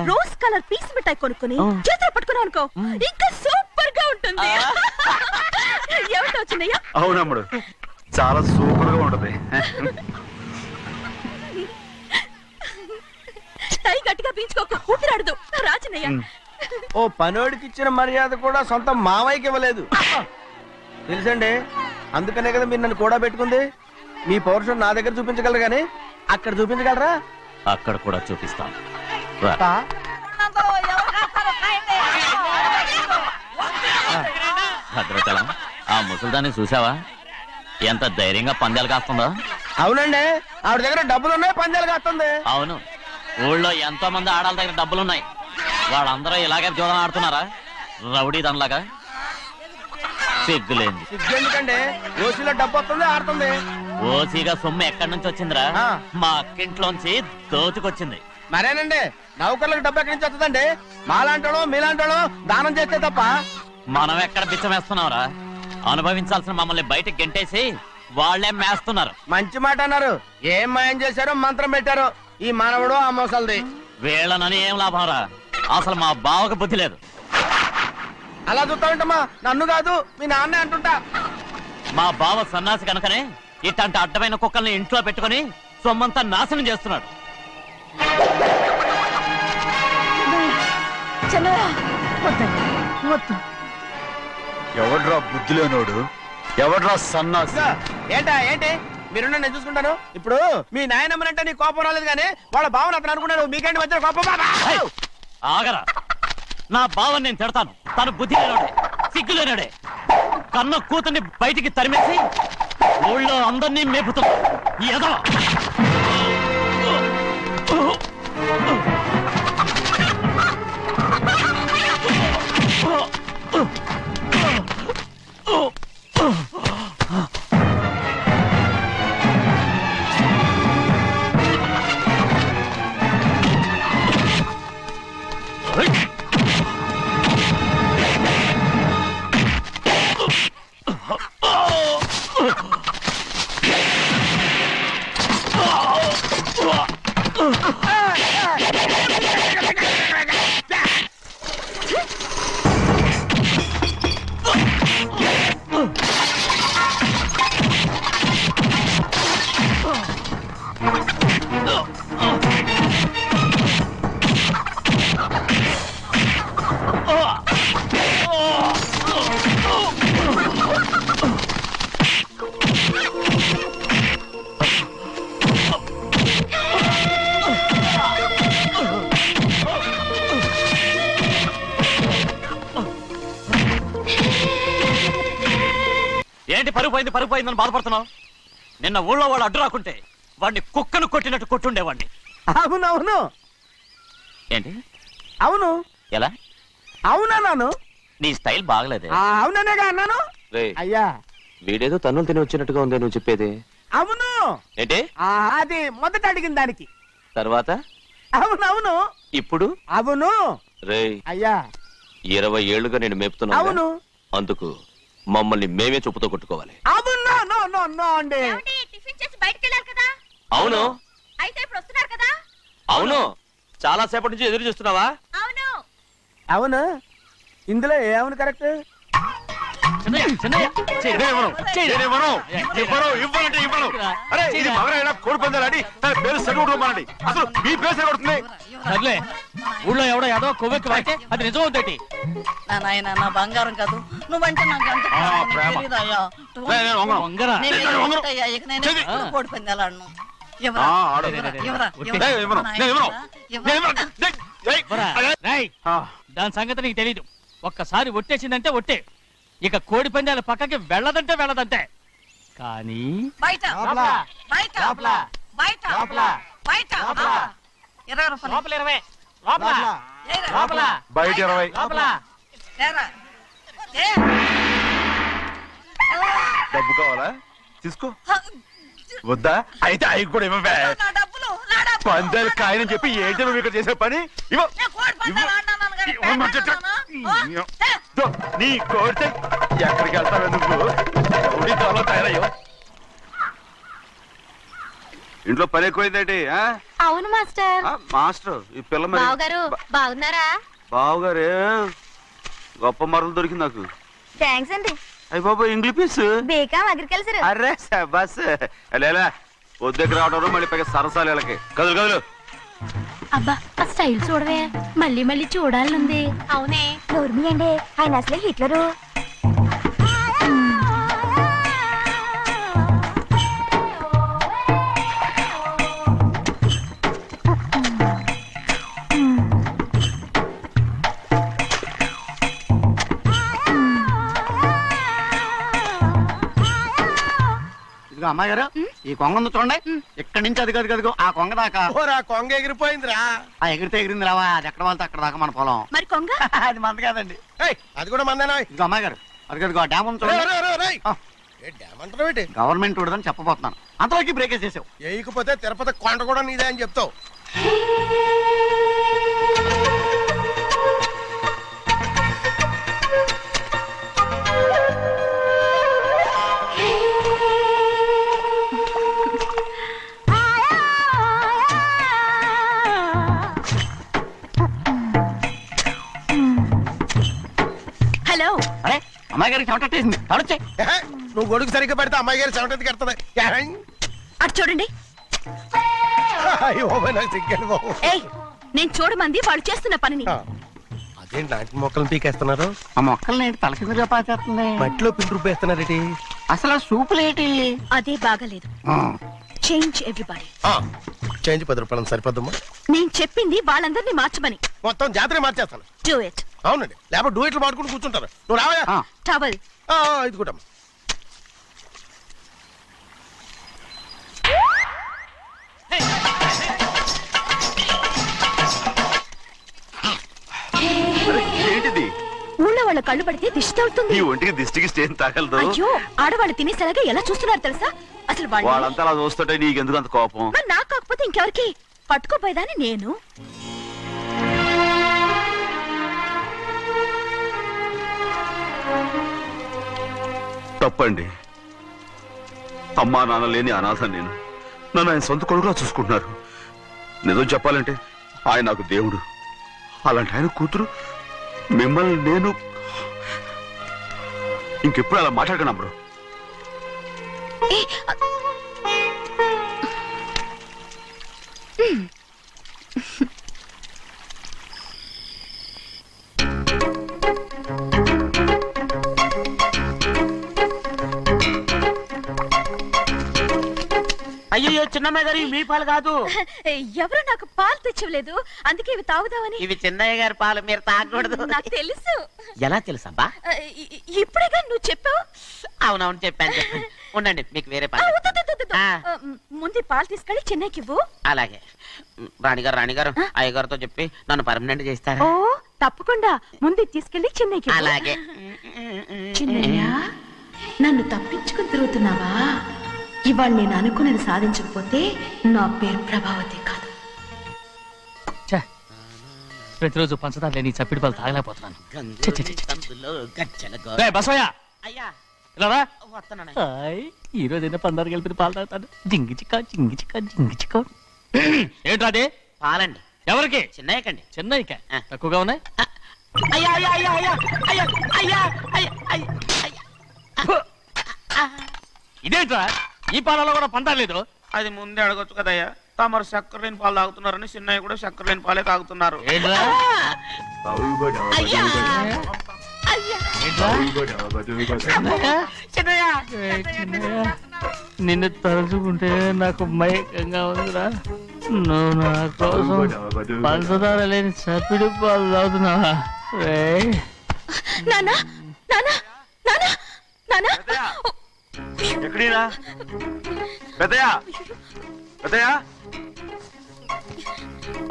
రోజ్ కలర్ పీస్ మిఠాయి కొనుక్కుని చేతిలో పట్టుకున్నావు అనుకో, ఇంకా సూపర్ గా ఉంటుంది. ఏమిటో చిన్నయ్య? అవునమ్ముడు చాలా సూపర్ గా ఉంటది. టై గట్టిగా పీంచుకోకు, ఊపిరాడదు. రా చిన్నయ్య. ఓ పనోడికి ఇచ్చిన మర్యాద కూడా సొంత మావయ్యకి ఇవ్వలేదు తెలుసండి. అందుకనే కదా మీరు నన్ను కూడా పెట్టుకుంది. మీ పౌరుషం నా దగ్గర చూపించగలరు కానీ అక్కడ చూపించగలరా? అక్కడ కూడా చూపిస్తాం. భద్రాచలం, ఆ ముసల్దాన్ని చూసావా? ఎంత ధైర్యంగా పందాలు కాస్తుందో. అవునండి, ఆవిడ దగ్గర డబ్బులు ఉన్నాయి, పందాలు కాస్తుంది. అవును, ఊళ్ళో ఎంతో మంది ఆడాల దగ్గర డబ్బులున్నాయి. వాళ్ళందరూ ఇలాగే జోదం ఆడుతున్నారా రౌడీ దానిలాగా? సిగ్గులేంది. సిగ్గెందుకండి, ఓసీలో డబ్బు వస్తుంది, ఆడుతుంది. ఓసీగా సొమ్ము ఎక్కడి నుంచి వచ్చిందిరా? మా అక్కింట్లోంచి దోచుకొచ్చింది. మరేనండి, నౌకర్లకు డబ్బు ఎక్కడి నుంచి వస్తుందండి? మాలాంటోళ్ళు మీలాంటోళ్ళు దానం చేస్తే తప్ప. మనం ఎక్కడ బిచ్చం వేస్తున్నావురా? అనుభవించాల్సిన మమ్మల్ని బయటకు గెంటేసి వాళ్లే మేస్తున్నారు. మంచి మాట అన్నారు. ఏం మాయం చేశారో మంత్రం పెట్టారో ఈ మానవుడు ఆ మోసల్ది. వీళ్ళనని ఏం లాభం రా? అసలు మా బావకు బుద్ధి లేదు. అలా చూస్తా ఉంటామా? నన్ను కాదు మీ నాన్నే అంటుంటా. మా బావ సన్నాసి కనుకనే ఇట్లాంటి అడ్డమైన కుక్కల్ని ఇంట్లో పెట్టుకుని సొమ్మంతా నాశనం చేస్తున్నాడు. ఎవడ్రా బుద్ధిలేనోడు? ఎవడ్రా సన్నాసి? ఏంటా ఏంటి? మీరు నేను చూసుకుంటాను. ఇప్పుడు మీ నాయనమ్మనంటే నీ కోపం రాలేదు కానీ వాళ్ళ బావని అతను అనుకున్నాడు. మీకేంటి మధ్య కోపం? ఆగరా, నా బావని నేను తిడతాను. తను బుద్ధి లేనాడే, సిగ్గు లేనాడే. కన్న కూతుర్ని బయటికి తరిమేసి ఊళ్ళో అందరినీ మేపుతున్నా. ఏదో ఏంటి పరుగు పోయిందని బాధపడుతున్నావు? నిన్న ఊళ్ళో వాడు అడ్డు రాకుంటే వాడిని కుక్కను కొట్టినట్టు కొట్టుండేవాడిని. అవునవును. ఏంటి? అవును. ఎలా? అవునన్నాను. నీ స్టైల్ బాగలేదే. అవుననేగా అన్నాను. అయ్యా వీడేదో తన్నులు తిని వచ్చినట్టుగా ఉంది నువ్వు చెప్పేది. అవును. ఏంటి? అది మొదట అడిగిన దానికి తర్వాత అవునవును. ఇప్పుడు అవును. రేయ్, అయ్యా 20 ఏళ్లుగా నేను మేపుతున్నా అవును అందుకు మమ్మల్ని మేమే చెప్పుతో కొట్టుకోవాలి. అవును నో నో నో అండి. టిఫిన్ చేసి బయటికి వెళ్ళారు కదా. అవును అయితే ఇప్పుడు వస్తున్నారు కదా. అవును చాలా సేపటి నుంచి ఎదురు చూస్తున్నావా? అవును. అవును ఇందులో ఏమవును కరెక్ట్? చిన్నయ్య, చిన్నయ్య, చెయ్యి. నేనేమను? ఇవ్వనంటే ఇవ్వను. అరే ఇది మగరైనా కోడి పందాలని తన పేరు సెలవుకోమనండి. అసలు మీ పేరు సెలవుతుంది. సర్లే ఊళ్ళో ఎవడో ఏదో కొవ్వెక్కి వాడితే అది నిజం అవుతాయి. నా నాయన నా బంగారం కాదు నువ్వంటే నాకు అంత ఆ, ప్రాణం, నీకు ప్రేమ. తెలీదయ్యా? నేను వంగను. వంగరా నేను నేను వంగను. ఎదుగుతాయ్యా, ఇక నేను చెయ్యి. ఎప్పుడు కోడి పందాలాడను. ఆ, ఆడు. నేను ఇవ్వను. నేను ఇవ్వను. నేను ఇవ్వను. ఏయ్, పోరా. అదే. రేయ్, ఆ, దాని సంగతి నీకు తెలీదు. ఒక్కసారి ఒట్టేసిందంటే ఒట్టే. ఇక కోడి పందాల పక్కకి వెళ్ళదంటే వెళ్ళదంటే. కానీ బయట లోపల. బయట లోపల. బయట లోపల. బయట లోపల. 20 రూపాయలు లోపల. ఏరా. లోపల. బయట 20. ఏరా. ఏ. డబ్బు కావాలా? తీసుకో. వద్దా? అయితే అవి కూడా ఇవ్వవే. నా డబ్బులు నా డబ్బులు. పందాలు కాయని చెప్పి ఏంటి నువ్వు ఇక్కడ చేసే పని? ఇవ్వ. నేను కోడి పందాలు ఆడినాను కానీ ఇవ్వమంటే పేకాడుతున్నానా? దో, నీ కోరితే ఎక్కడికి వెళ్తావే నువ్వు? రౌడీ తాలో తయారయ్యో. ఇంట్లో పని ఎక్కువైందేంటి? అవును మాస్టర్. మాస్టర్ ఈ పిల్ల మరి బావగారు బాగున్నారా? బావుగారే గొప్ప మరలు దొరికింది నాకు. థ్యాంక్స్ అండి. అయ్యి బాబు ఇంగ్లీష్ పీస్. బేకాం అగ్రికల్చర్. అరే బస్ లేలా వద్దకు రావడం మళ్ళీ పైగా సరసాలు వీళ్ళకి. కదులు కదులు. అబ్బా ఆ స్టైల్ చూడవే, మళ్ళీ మళ్ళీ చూడాలనుంది. అవునే నోర్మి అండి, ఆయన అసలే హిట్లరు. ఇదిగో అమ్మాయి గారు ఈ కొంగ ఉంది చూడండి. ఇక్కడి నుంచి అది కదిగో ఆ కొంగ దాకా. ఓరా కొంగ ఎగిరిపోయిందిరా. ఆ ఎగిరితే ఎగిరింది రావా, అది ఎక్కడ వాళ్ళతో అక్కడ దాకా మన పొలం. మరి కొంగ అది మంద కాదండి. ఏయ్, అది కూడా మందేనా? ఇదిగో అమ్మాయి గారు అదిగో ఆ డ్యామ్ ఉంది చూడండి. ఆ. డ్యామ్ అంటారు ఏంటి? గవర్నమెంట్ ఉండదని చెప్పబోతున్నాను, అంతలోకి బ్రేక్ వేసేసావు. వేయకపోతే తిరుపతి కొండ కూడా నీదే అని చెప్తావు. హలో. అరే అమ్మాయి గారికి చెమటేసింది, తడొచ్చే. ఏహే, నువ్వు గొడుగు సరిగ్గా పెడితే అమ్మాయి గారి సెవెంటీకి ఎడుతుంది. అటు చూడండి. అయ్యో నాకు సిగ్గాను బాబు. ఏయ్, నేను చూడమంది వాళ్ళు చేస్తున్న పనిని. అదేంటి లాంటి మొక్కలను పీకేస్తున్నారు? ఆ మొక్కల్ని ఏంటి తల కిందగా పాచేస్తుంది? మట్టిలో పిండి రూపేస్తున్నారేటి? అసలు ఆ సూపులేటి? అదే బాగలేదు. Change everybody. చేంజ్ 10 రూపాయలు సరిపోద్దమ్మా. నేను చెప్పింది వాళ్ళందరినీ మార్చమని. మొత్తం జాతర మార్చేస్తాను. Do it. అవునండి, లేకపోతే డూయిట్లు పాడుకుంటూ కూర్చుంటారు. నువ్వు రావా? టవల్. ఇది కూడా ఏంటిది? ఊళ్ళో వాళ్ళ కళ్ళు పడితే దిష్టి తగులుతుంది. ఈ ఒంటికి దిష్టికి స్టేన్ తగలదు. అయ్యో, ఆడవాళ్ళు తినేసేలాగా ఎలా చూస్తున్నారు తెలుసా? అసలు వాళ్ళు వాళ్ళంతా అలా చూస్తుంటే నీకెందుకు అంత కోపం? మరి నాకు కాకపోతే ఇంకెవరికి? పట్టుకోపోయేదాన్ని నేను. తప్పండి. అమ్మా నాన్న లేని అనాథ నేను. నన్ను ఆయన సొంత కొడుకులా చూసుకుంటున్నారు. నిజం చెప్పాలంటే ఆయన నాకు దేవుడు. అలాంటి ఆయన కూతురు మిమ్మల్ని నేను ఇంకెప్పుడు అలా మాట్లాడకండి అప్పుడు. అయ్యో చిన్నమ్మాయి గారు మీ పాలు కాదు. ఎవరు నాకు పాలు తెచ్చలేదు, అందుకే ఇవి తాగుదామని. ఇవి చిన్నయ్య గారి పాలు, మీరు తాగకూడదు. నాకు తెలుసు. ఎలా తెలుసబ్బా? ఇప్పుడేగా నువ్వు చెప్పావు. అవునవును చెప్పాను. ఉండండి, మీకు వేరే పాలు. ముందు పాలు తీసుకెళ్ళి చెన్నైకి ఇవ్వు. అలాగే. రాణిగారు అయ్యగారితో చెప్పి నన్ను పర్మనెంట్ చేస్తారా? ఓ తప్పకుండా, ముందు తీసుకెళ్ళి చెన్నైకి ఇవ్వు. అలాగే. చిన్నయ్య, నన్ను తప్పించుకుని తిరుగుతున్నావా? ఇవాళ నేను అనుకున్నది సాధించకపోతే నా పేరు ప్రభావతి కాదు. ప్రతిరోజు పంచదార లేని ఈ చప్పిడి పాలు తాగలేకపోతున్నాను. ఛీ, ఛీ, ఛీ, ఛీ. సందులో గజ్జల రేయ్, బసవయ్య అయ్యా ఇలా రా. వస్తున్నాను. హాయ్, ఈ రోజు అయినా పందారు కలిపి పాలు తాగుతాను. జింగి చిక్క జింగి చిక్క జింగి చిక్క. ఏంట్రా అది? పాలండి. ఎవరికి? చిన్నయ్యకండి. చెన్నైకా? ఆ. తక్కువగా ఉన్నాయి. అయ్యా అయ్యా అయ్యా అయ్యా అయ్యా అయ్యా అయ్యా అయ్యా అయ్యా. ఇదేంట్రా, ఈ పాలలో కూడా పందారు లేదు? అది ముందే అడగొచ్చు కదయ్యా. తమరు చక్కెర లేని పాలు తాగుతున్నారని చిన్నయ్య కూడా చక్కెర లేని పాలే తాగుతున్నారు. ఏంట్రా? అయ్యా ఏంట్రా? చిన్నయ్య ఏయ్, చిన్నయ్య, నిన్ను తలుచుకుంటే నాకు మైకంగా ఉందిరా. నువ్వు నా కోసం పంచదార లేని చప్పిడి పాలు తాగుతున్నావా? రేయ్. నానా నానా నానా నానా ఎక్కడీనా పెద్దయా పెద్దయా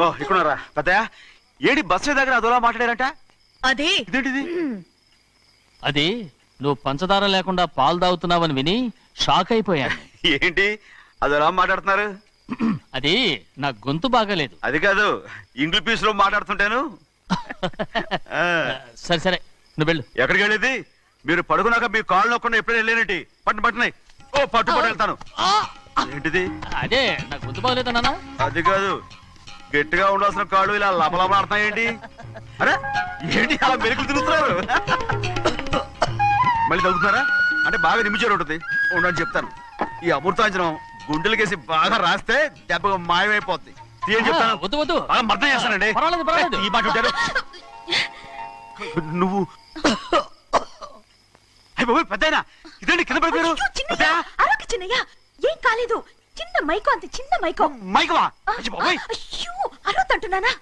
ఓ ఇక్కడున్నారా పెద్దయా? ఏడి బస్సు దగ్గర అదోలా మాట్లాడారంట. అది ఇదేంటిది? అది నువ్వు పంచదార లేకుండా పాలు తాగుతున్నావని విని షాక్ అయిపోయాను. ఏంటి అదోలా మాట్లాడుతున్నారు? అది నా గొంతు బాగాలేదు. అది కాదు, ఇంగ్లీష్ లో మాట్లాడుతుంటాను. ఆ, సరే సరే, నువ్వు వెళ్ళు. ఎక్కడికి వెళ్ళేది? మీరు పడుకున్నాక మీ కాళ్ళు నొక్కకుండా ఎప్పుడైనా వెళ్ళేనంటి? పట్టునాయి. ఓ పట్టు వెళ్తాను. ఏంటిది? అదే నా గొంతు బాగలేదు నాన్న. అది కాదు, గట్టిగా ఉండాల్సిన కాళ్ళు ఇలా లపలపడుతున్నాయేంటి? అరే ఏంటి అలా మెరుకులు తిరుగుతున్నారు? మళ్ళీ తగ్గుతున్నారా? అంటే బాగా నిమిషాలు ఉంటుంది. ఉండని చెప్తాను. ఈ అమృతాంజనం గుండెలకేసి బాగా రాస్తే దెబ్బగా మాయమైపోద్ది. ఏం చెప్తాను? వద్దు వద్దు, బాగా మర్దం చేస్తానండి. పర్వాలేదు పర్వాలేదు. ఈ మాట ఉంటారు నువ్వు. అయ్య బాబోయ్, పెద్దయినా ఇదేంటి కింద పడిపోయారు? చిన్నయ్య అరొక చిన్నయ్య, ఏం కాలేదు. చిన్న మైకో, అంత చిన్న మైకో. మైకవా? అయ్య బాబోయ్, అయ్యో అరవతంటున్నానా?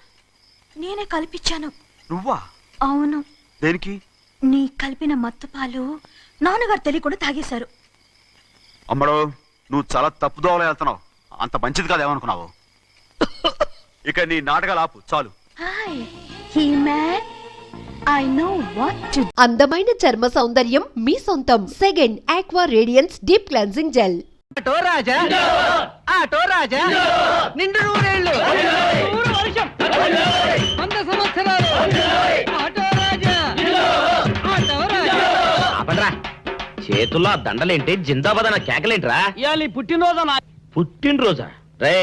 నేనే కల్పించాను. నువ్వా? అవును, దేనికి? నీ కలిపిన మత్తు పాలు నాన్నగారు తెలియకుండా తాగేశారు. అమ్మడో, నువ్వు చాలా తప్పుదోవలో వెళ్తున్నావు. అంత మంచిది కాదు ఏమనుకున్నావు? ఇక నీ నాటకాలు ఆపు చాలు. Hi he man, I know what to. అందమైన చర్మ సౌందర్యం మీ సొంతం. Second aqua radiance deep cleansing gel. Auto Raja, auto Raja, నిండు నూరేళ్ళు, నూరు వర్షం, 100 సంవత్సరాలు. Auto Raja, auto Raja. చేతుల్లో దండలేంటి? జిందాబాద్ అన్న కేకలేంట్రా? ఇవాళ నీ పుట్టినరోజు నా పుట్టినరోజా? రే,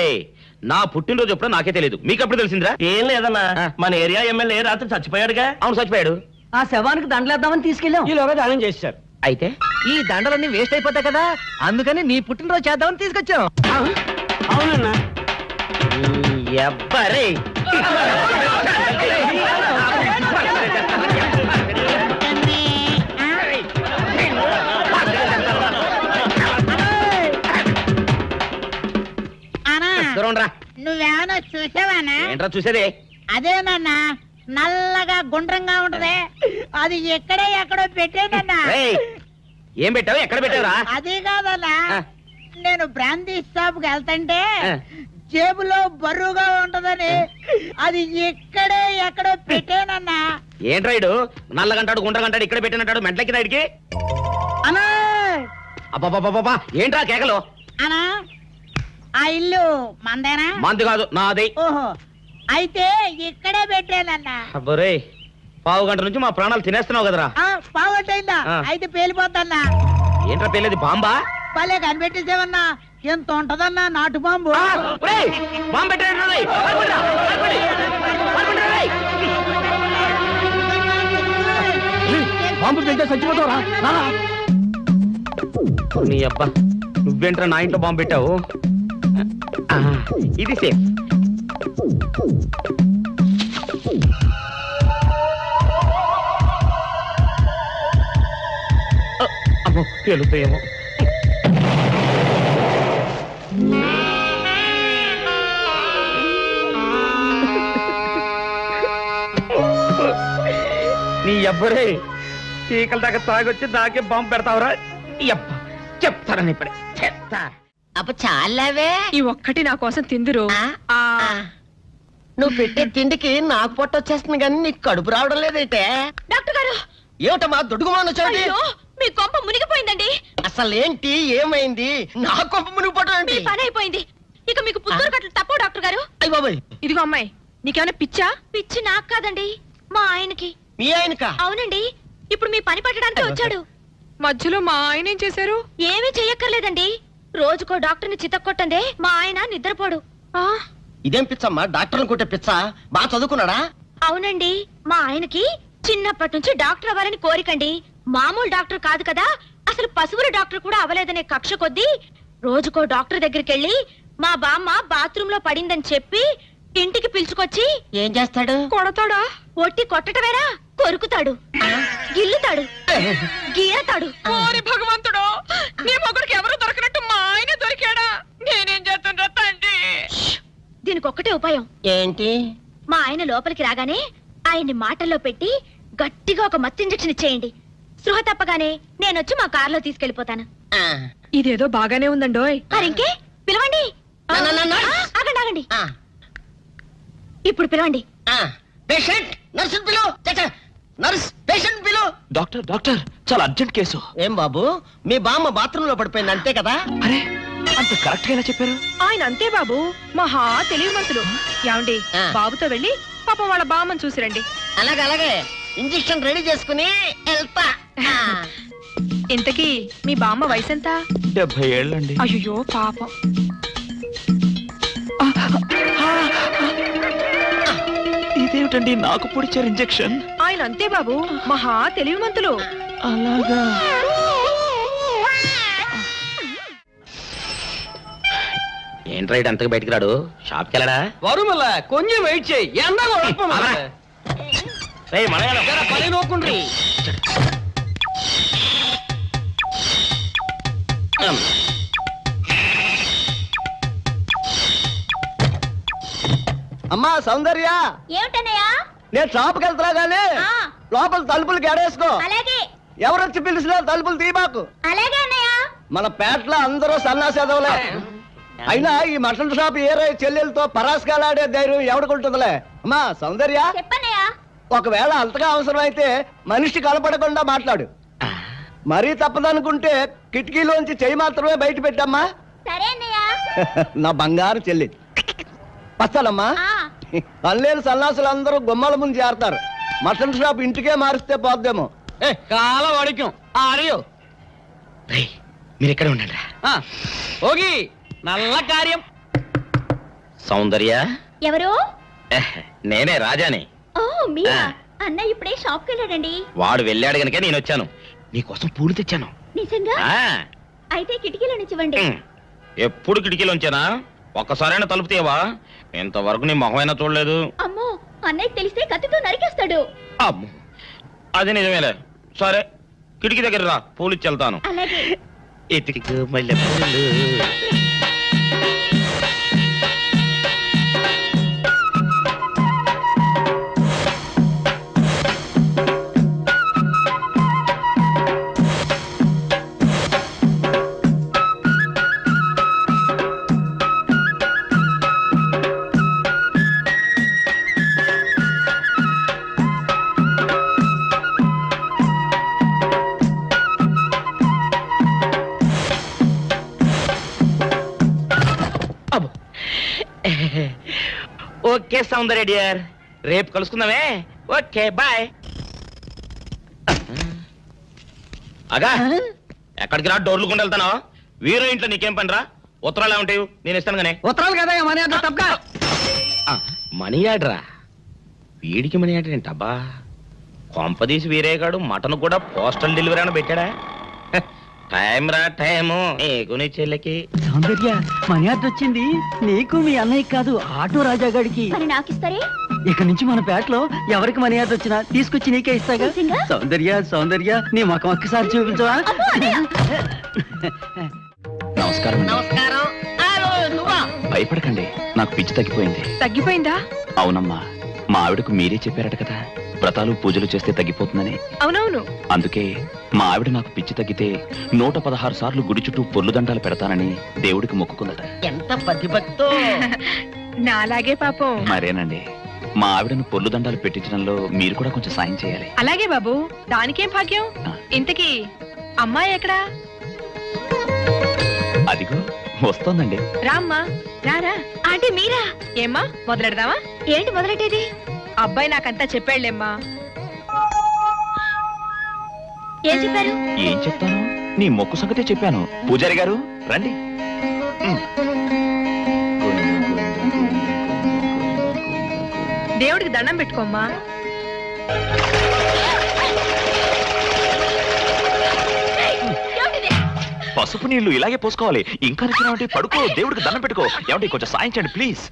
నా పుట్టినరోజు ఎప్పుడో నాకే తెలియదు. మీకు ఎప్పుడు తెలిసిందిరా? ఏం లేదన్నా, మన ఏరియా ఎమ్మెల్యే రాత్రి చచ్చిపోయాడుగా. అవును, చచ్చిపోయాడు. ఆ శవానికి దండలేద్దామని తీసుకెళ్ళాం. ఈలోగా దానం చేశారు. అయితే ఈ దండలన్నీ వేస్ట్ అయిపోతాయి కదా, అందుకని నీ పుట్టినరోజు చేద్దామని తీసుకొచ్చాం. అవునన్నా. ఎవ్వరే నువ్వేమన్నా చూసావానా? ఏంట్రా చూసేది? అదేనన్నా, నల్లగా గుండ్రంగా ఉంటది. అది ఎక్కడో పెట్టేనన్నా. రేయ్, ఏం పెట్టావు? ఎక్కడ పెట్టావురా? అది కాదన్నా, ఆ. నేను బ్రాందీ షాప్ కి వెళ్తుంటే ఆ. జేబులో బరువుగా ఉంటదని అది ఎక్కడో పెట్టేనన్నా. ఏంట్రా ఇడు నల్లగంటాడు గుండ్రగంటాడు ఇక్కడ పెట్టినట్టాడు మెంట్లకి నాయుడికి? అన్నా అబ్బాబాబాబా, ఏంట్రా కేకలు? అన్నా, ఆ ఇల్లు మందేనా? మంది కాదు, నాది. ఓహో, అయితే ఇక్కడే పెట్టానన్నా. అబ్బరే, పావు గంట నుంచి మా ప్రాణాలు తినేస్తున్నావు కదరా. పావట్టయిందా? ఆ. అయితే పేలిపోతాన్నా. ఏంట్రా పెళ్ళేది? బాంబా? భలే కనిపెట్టేసేవన్నా, ఎంత ఉంటదన్నా నాటు బాంబు. బాంబు పెట్టాడు. బాంబు తింటే చచ్చిపోతావురా. నీ అబ్బా, నువ్వేంట్రా నా ఇంట్లో బాంబు పెట్టావు? ఆ, ఇది సేఫ్. అమ్మో, పేలుతాయేమో. నీ అబ్బరే, చీకల దాకా తాగొచ్చి నాకే బాంబు పెడతావురా? చెప్తారని ఇప్పుడే చెప్తా. అప్పుడు చాలావే. ఈ ఒక్కటి నా కోసం తిందురు. నువ్వు పెట్టే తిండికి నాకు పొట్ట వచ్చేస్తుంది కానీ నీకు కడుపు రావడం లేదైతే. డాక్టర్ గారు, ఏమిటమ్మా దుడుగుమాను చోటి? అయ్యో, మీ కొంప మునిగిపోయిందండి. అసలు ఏంటి, ఏమైంది? నా కొంప మునిగిపోవడం మీ ఏంటి? పని అయిపోయింది. ఇక మీకు పుత్తూరు కట్టలు తప్పవు డాక్టర్ గారు. అయ్య బాబాయ్, ఇదిగో అమ్మాయి, నీకేమైనా పిచ్చా? పిచ్చి నాకు కాదండి, మా ఆయనకి. మీ ఆయనకా? అవునండి, ఇప్పుడు మీ పని పట్టడానికి వచ్చాడు. మధ్యలో మా ఆయన ఏం చేశారు? ఏమీ చెయ్యక్కర్లేదండి, రోజుకో డాక్టర్ని చితక్కొట్టందే మా ఆయన నిద్రపోడు. ఇదేం పిచ్చమ్మా, డాక్టర్ని కొట్టే పిచ్చ? బాగా చదువుకున్నాడా? అవునండి, మా ఆయనకి చిన్నప్పటి నుంచి డాక్టర్ అవ్వాలని కోరికండి. మామూలు డాక్టర్ కాదు కదా, అసలు పశువుల డాక్టర్ కూడా అవ్వలేదనే కక్ష కొద్దీ రోజుకో డాక్టర్ దగ్గరికి వెళ్ళి మా బామ్మ బాత్రూమ్ లో పడిందని చెప్పి ఇంటికి పిలుచుకొచ్చి ఏం చేస్తాడు? కొడతాడా? ఒట్టి కొట్టటమేరా, కొరుకుతాడు, గిల్లుతాడు, గీరతాడు. ఓరి భగవంతుడు, నీ మొగుడికి ఎవరు దొరకనట్టు మా ఆయన దొరికాడా? నేనేం చేస్తుండ్రా తండ్రి? దీనికి ఒక్కటే ఉపాయం. ఏంటి? మా ఆయన లోపలికి రాగానే ఆయన్ని మాటల్లో పెట్టి గట్టిగా ఒక మత్తు ఇంజెక్షన్ ఇచ్చేయండి. స్పృహ తప్పగానే నేనొచ్చి మా కారులో తీసుకెళ్లిపోతాను. ఇదేదో బాగానే ఉందండోయ్. మరింకే పిలవండి. ఆగండి ఆగండి, ఇప్పుడు పిలవండి. పేషెంట్ నర్సు పిలు. నర్స్ పేషెంట్ పిలు. డాక్టర్ డాక్టర్ చాలా అర్జెంట్ కేసు. ఏం బాబు, మీ బామ్మ బాత్రూమ్ లో పడిపోయింది అంతే కదా? అరే అంత కరెక్ట్ గా ఎలా చెప్పారు? ఆయన అంతే బాబు, మహా తెలివిమంతులు. ఏమండి, బాబుతో వెళ్ళి పాపం వాళ్ళ బామ్మని చూసిరండి. అలాగే అలాగే, ఇంజెక్షన్ రెడీ చేసుకుని వెళ్తా. ఇంతకీ మీ బామ్మ వయసు ఎంత? 70 ఏళ్ళండి. అయ్యో పాపం. ఇదేమిటండి నాకు పొడిచారు ఇంజెక్షన్? ఆయన అంతే బాబు, మహా తెలివిమంతులు. అలాగా. ఏంట్రా ఇటు అంతకు బయటికి రాడు? షాప్కి వెళ్ళడా? వరుమల కొంచెం వెయిట్ చేయి, పని నోకుండ్రి. అమ్మా సౌందర్య, ఏమిటన్నయ్యా? నేను షాప్కి వెళ్తున్నా గానీ లోపల తలుపులు గడేసుకో. అలాగే ఎవరొచ్చి పిలిచినా తలుపులు తీయబాకు. అలాగే అన్నయ్య. మన పేటలో అందరూ సన్నాసేదవులే. అయినా ఈ మటన్ షాప్ ఏరే చెల్లెలతో పరాస్కాలాడే ధైర్యం ఎవడుకుంటుందిలే. అమ్మా సౌందర్య, చెప్పన్నయ్యా. ఒకవేళ అంతగా అవసరం అయితే మనిషి కనపడకుండా మాట్లాడు. మరీ తప్పదనుకుంటే కిటికీలోంచి చెయ్యి మాత్రమే బయట పెట్టమ్మా. సరే అన్నయ్య. నా బంగారు చెల్లి. వస్తానమ్మా. అల్లేని సన్నాసులు అందరూ గుమ్మల ముందు చేరతారు. మటన్ షాప్ ఇంటికే మారిస్తే పోద్దేమో. కాల వడికం ఆడియో. మీరు ఎక్కడ ఉండండి. ఓగి నల్ల కార్యం. సౌందర్య, ఎవరు? నేనే రాజాని. ఓ మీరా? అన్నయ్య ఇప్పుడే షాప్కి వెళ్ళాడండి. వాడు వెళ్ళాడు గనుక నేను వచ్చాను. నీకోసం పూలు తెచ్చాను. నిజంగా? అయితే కిటికీలో నుంచి ఇవ్వండి. ఎప్పుడు కిటికీలోంచేనా? ఒక్కసారైనా తలుపు తీయవా? ఇంతవరకు నీ మొహమైనా చూడలేదు. అమ్మో, అన్నయ్య తెలిస్తే కత్తితో నరికేస్తాడు. అమ్మో, అది నిజమేలే. సరే, కిటికీ దగ్గర రా, పూలు ఇచ్చి వెళ్తాను. అలాగే. ఎతికి మల్లె పూలు. ఓకే సౌందర్య డియర్, రేపు కలుసుకుందామే. Okay bye. అగా ఎక్కడికి రా, డోర్లు కొండ వెళ్తానా? వీరో ఇంట్లో నీకేం పని రా? ఉత్తరాలు ఏమంటాయి? నేను ఇస్తాను గానే. ఉత్తరాలు కదా మనీ ఆర్డర్ తప్ప. మనీ ఆర్డరా? వీడికి మనీ ఆర్డర్ ఏంటబ్బా? కొంపదీసి వీరేగాడు మటన్ కూడా పోస్టల్ డెలివరీ అని పెట్టాడా? టైం రా టైము నీకు నీ చెల్లెకి. సౌందర్య, మనీ ఆర్డర్ వచ్చింది. నీకు మీ అన్నయ్య కాదు, ఆటో రాజా గారికి. మరి నాకిస్తారే? ఇక నుంచి మన పేటలో ఎవరికి మనీ ఆర్డర్ వచ్చినా తీసుకొచ్చి నీకే ఇస్తాగా. సౌందర్య సౌందర్య, నీ ముఖం ఒక్కసారి చూపించవా? నమస్కారం. నమస్కారం. భయపడకండి, నాకు పిచ్చి తగ్గిపోయింది. తగ్గిపోయిందా? అవునమ్మా, మా ఆవిడకు మీరే చెప్పారట కదా, వ్రతాలు పూజలు చేస్తే తగ్గిపోతుందని. అవునవును. అందుకే మా ఆవిడ నాకు పిచ్చి తగ్గితే 116 సార్లు గుడి చుట్టూ పొర్లు దండాలు పెడతానని దేవుడికి మొక్కుకుందట. ఎంత పతిభక్తో. నాలాగే పాపం. మరేనండి, మా ఆవిడను పొర్లు దండాలు పెట్టించడంలో మీరు కూడా కొంచెం సాయం చేయాలి. అలాగే బాబు, దానికేం భాగ్యం. ఇంతకీ అమ్మాయి ఎక్కడా? అదిగో వస్తోందండి. రామ్మా రారా. అంటే మీరా? ఏమ్మా మొదలెడదామా? ఏంటి మొదలెట్టేది? అబ్బాయి నాకంతా చెప్పాడులేమ్మా. ఏం చెప్పారు? ఏం చెప్తాను, నీ మొక్కు సంగతే చెప్పాను. పూజారి గారు రండి. దేవుడికి దండం పెట్టుకోమ్మా. పసుపు నీళ్లు ఇలాగే పోసుకోవాలి. ఇంకా నచ్చినావంటే పడుకో, దేవుడికి దండం పెట్టుకో. ఏమంటే కొంచెం సాయం చేయండి ప్లీజ్.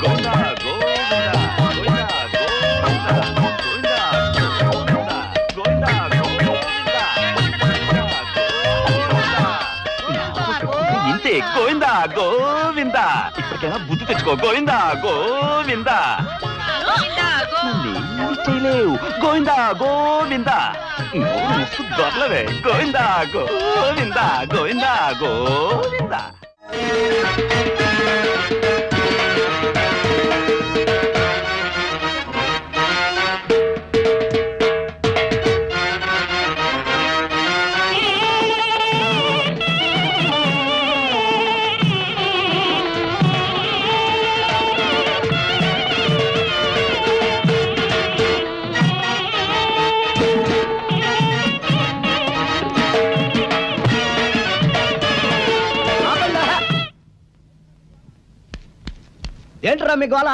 గోవిందా, గోవిందా, గోవిందా, గోవిందా, గోవిందా, గోవిందా, గోవిందా. ఇంతే, గోవిందా గోవిందా. ఇప్పటికైనా బుద్ధి తెచ్చుకో. గోవిందా గోవిందా. నన్నేమీ చేయలేవు. గోవిందా గోవిందా. దొరలవే. గోవిందా గోవిందా, గోవిందా గోవిందా. ఏంట్రా మీ గోళ?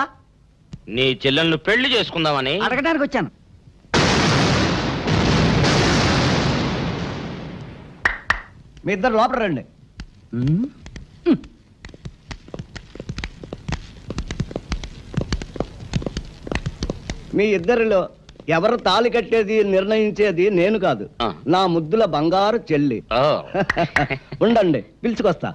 నీ చెల్లెలను పెళ్లి చేసుకుందామని అడగడానికి వచ్చాను. మీ ఇద్దరు లోపల రండి. మీ ఇద్దరిలో ఎవరు తాళి కట్టేది నిర్ణయించేది నేను కాదు, నా ముద్దుల బంగారు చెల్లి. ఉండండి, పిలుచుకొస్తా.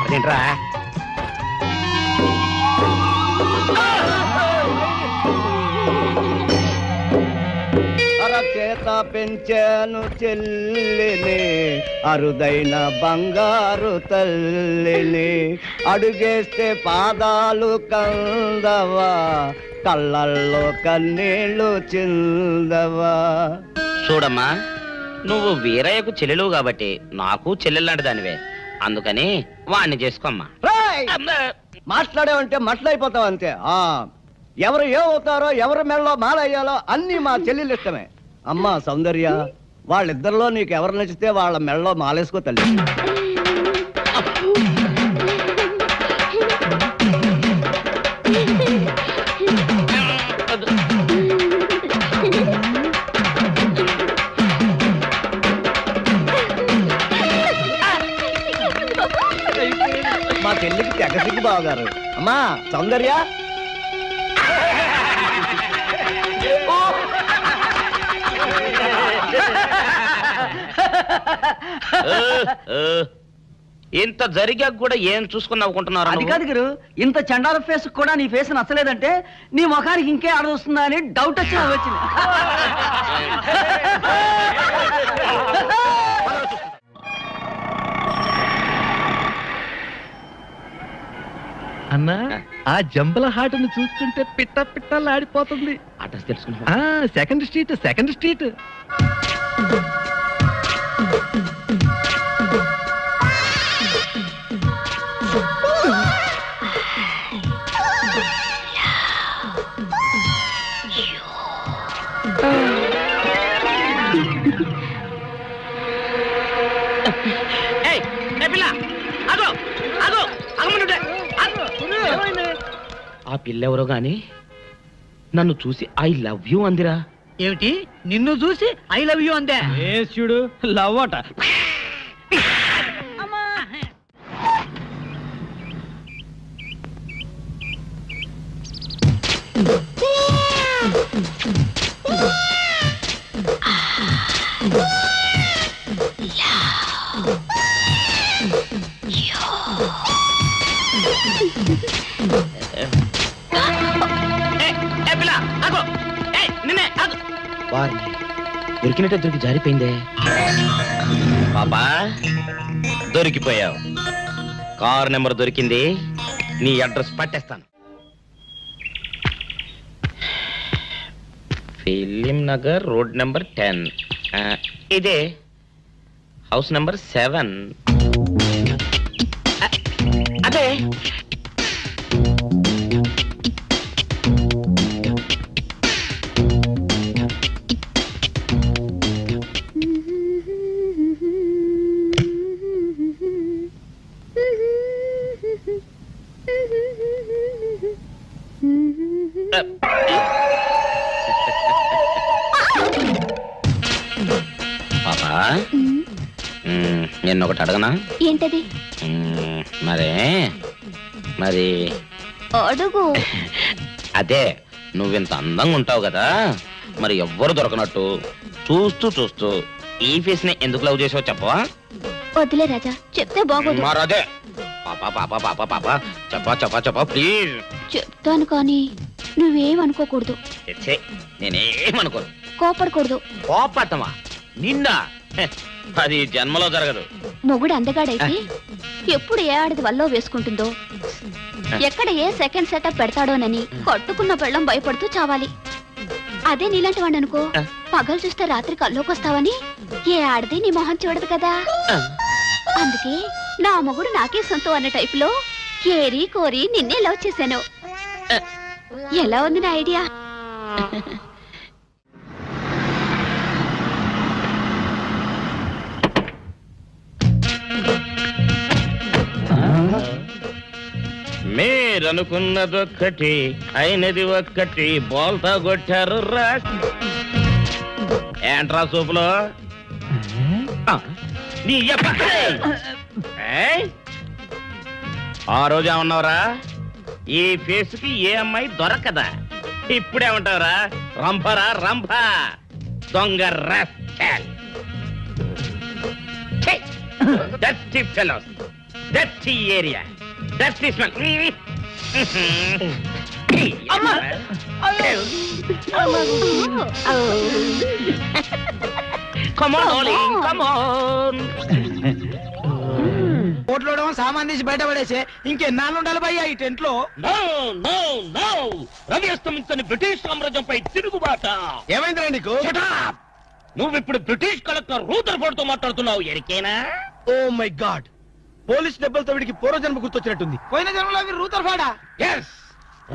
అదేంట్రా? అరచేత పెంచాను చెల్లిని, అరుదైన బంగారు తల్లిని. అడుగేస్తే పాదాలు కందవా, కళ్ళల్లో కన్నీళ్లు చిందవా. చూడమ్మా, నువ్వు వీరయ్యకు చెల్లెలు కాబట్టి నాకు చెల్లెల్లాంటి దానివే. అందుకని వాణ్ణి చేసుకోమ్మా. మాట్లాడేవంటే మట్లయిపోతావు అంతే. ఎవరు ఏమవుతారో, ఎవరి మెళ్ళలో మాలయ్యాలో అన్ని మా చెల్లెలు ఇష్టమే. అమ్మా సౌందర్య, వాళ్ళిద్దరిలో నీకు ఎవరు నచ్చితే వాళ్ళ మెళ్ళలో మాలేసుకో తల్లి. మా చెల్లికి తెగసిగ్గు బావగారు. అమ్మా సౌందర్య, ఇంత జరిగాక కూడా ఏం చూసుకుని నవ్వుకుంటున్నారు? అది కాదు గురు, ఇంత చండాల ఫేస్ కూడా నీ ఫేస్ నచ్చలేదంటే నీ ముఖానికి ఇంకే ఆడదొస్తుందా అని డౌట్ వచ్చి వచ్చింది. అన్నా, ఆ జంబల హాటను చూస్తుంటే పిట్ట పిట్టలాడిపోతుంది. అడ్రస్ తెలుసుకున్నా? Second street, second street. ఆ పిల్లెవరో గాని నన్ను చూసి ఐ లవ్ యూ అందిరా. ఏమిటి, నిన్ను చూసి ఐ లవ్ యూ అందే? చూడు, లవ్ అట. వారిని దొరికినట్టే దొరికి జారిపోయిందే. పాపా దొరికిపోయావు. కారు నెంబర్ దొరికింది, నీ అడ్రస్ పట్టేస్తాను. Film Nagar road number 10. ఇదే హౌస్ నెంబర్ 7. అదే పాపా నేను ఒకటి అడగనా? ఏంటది? మరి అడుగు. అదే నువ్వింత అందంగా ఉంటావు కదా, మరి ఎవ్వరు దొరకనట్టు చూస్తూ చూస్తూ ఈ ఫేస్ ని ఎందుకు లవ్ చేసావు చెప్పవా? వదిలే రాజా, చెప్తే బాగోదు. మరదే పాపా పాపా పాపా పాపా చెప్పా చెప్పా చెప్పా ప్లీజ్. చెప్తాను కానీ నువ్వేమనుకోకూడదు. నేనేమనుకోను. కోపడకూడదు. కోపడతామా? నిండా అది జన్మలో జరగదు. మొగుడు అందగాడైతే ఎప్పుడు ఏ ఆడది వల్లో వేసుకుంటుందో, ఎక్కడ ఏ సెకండ్ సెటప్ పెడతాడోనని కట్టుకున్న పెళ్ళం భయపడుతూ చావాలి. అదే నీలాంటి వాడు అనుకో, పగలు చూస్తే రాత్రి కల్లోకొస్తావని ఏ ఆడది నీ మొహం చూడదు కదా. అందుకే నా మొగుడు నాకే సొంతం అన్న టైపులో ఏరి కోరి నిన్నే లవ్ చేశాను. ఎలా ఉంది నా ఐడియా? మీరనుకున్నదొక్కటి అయినది ఒక్కటి, బోల్తా కొట్టారు రా. ఏంట్రా సూపులో నీ ఆ రోజు ఏమన్నావురా? ఈ ఫేస్ కి ఏ అమ్మాయి దొరకదా? ఇప్పుడేమంటావురా? రంభరా రంభ దొంగ rascal. Dirty fellows, dirty area, dirty smell. Come on, darling, come on. కోట్లో సామాన్ తీసి బయట పడేసే ఇంకెన్నాళ్ళు ఉండాలి భయ్యా ఈ టెంట్ లో? రవి అస్తమించని బ్రిటిష్ సామ్రాజ్యంపై తిరుగుబాట. ఏమైందిరా నీకు? నువ్విప్పుడు బ్రిటిష్ కలెక్టర్ రూదర్ఫోర్డ్ తో మాట్లాడుతున్నావు. ఎరికేనా? ఓ మై గాడ్, పోలీస్ దెబ్బలతో వీడికి పూర్వజన్మ గుర్తొచ్చినట్టుంది. పోయిన జన్మలో అవి రూతర్ఫాడా? ఎస్.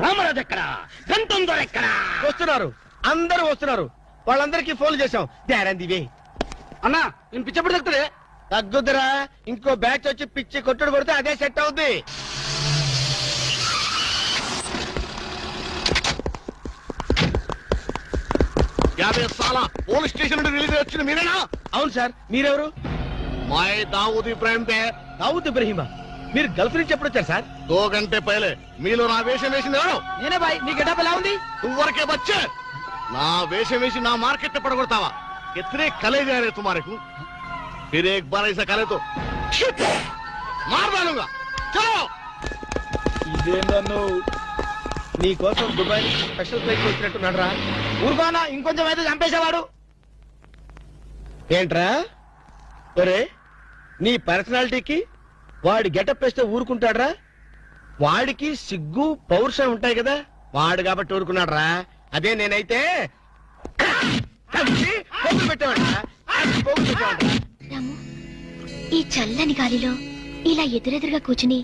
రామరాజు ఎక్కడా? గంటుందో ఎక్కడా? వస్తున్నారు, అందరూ వస్తున్నారు. వాళ్ళందరికీ ఫోన్ చేశాం. దివే అన్నా, నేను పిచ్చప్పుడు తగ్గుతాడే. తగ్గుద్దురా, ఇంకో బ్యాచ్ వచ్చి పిచ్చి కొట్టుడు కొడితే అదే సెట్ అవుద్ది. పోలీస్ స్టేషన్ నుండి రిలీజ్ వచ్చిన మీరేనా? అవును సార్. మీరెవరు? దావుద్ ఇబ్రాహిం. దావుద్ ఇబ్రాహిమా? మీరు గల్ఫ్ నుంచి ఎప్పుడు వచ్చారు సార్? 2 గంటే పైలే. మీలో నా వేషం వేసింది ఎవరు? నేనే బాయ్. మీ గెటప్ ఎలా ఉంది? నువ్వరకే బచ్చే. నా వేషం వేసి నా మార్కెట్ పడగొడతావా? ఎత్రే కలే जा रहे तुम्हारे को, फिर एक बार ऐसा करे तो मार डालूंगा. चलो. ఇదేందన్ను నీ కోసం దుబాయ్ స్పెషల్ ఫ్లైట్ వచ్చినట్టు నడరా. ఊరుకోనా, ఇంకొంచెం అయితే చంపేసేవాడు. ఏంట్రా ఒరే, నీ పర్సనాలిటీకి వాడి గెటప్ వేస్తే ఊరుకుంటాడ్రా? వాడికి సిగ్గు పౌరుషం ఉంటాయి కదా, వాడు కాబట్టి ఊరుకున్నాడు రా. అదే నేనైతే రాము, ఈ చల్లని గాలిలో ఇలా ఎదురెదురుగా కూర్చుని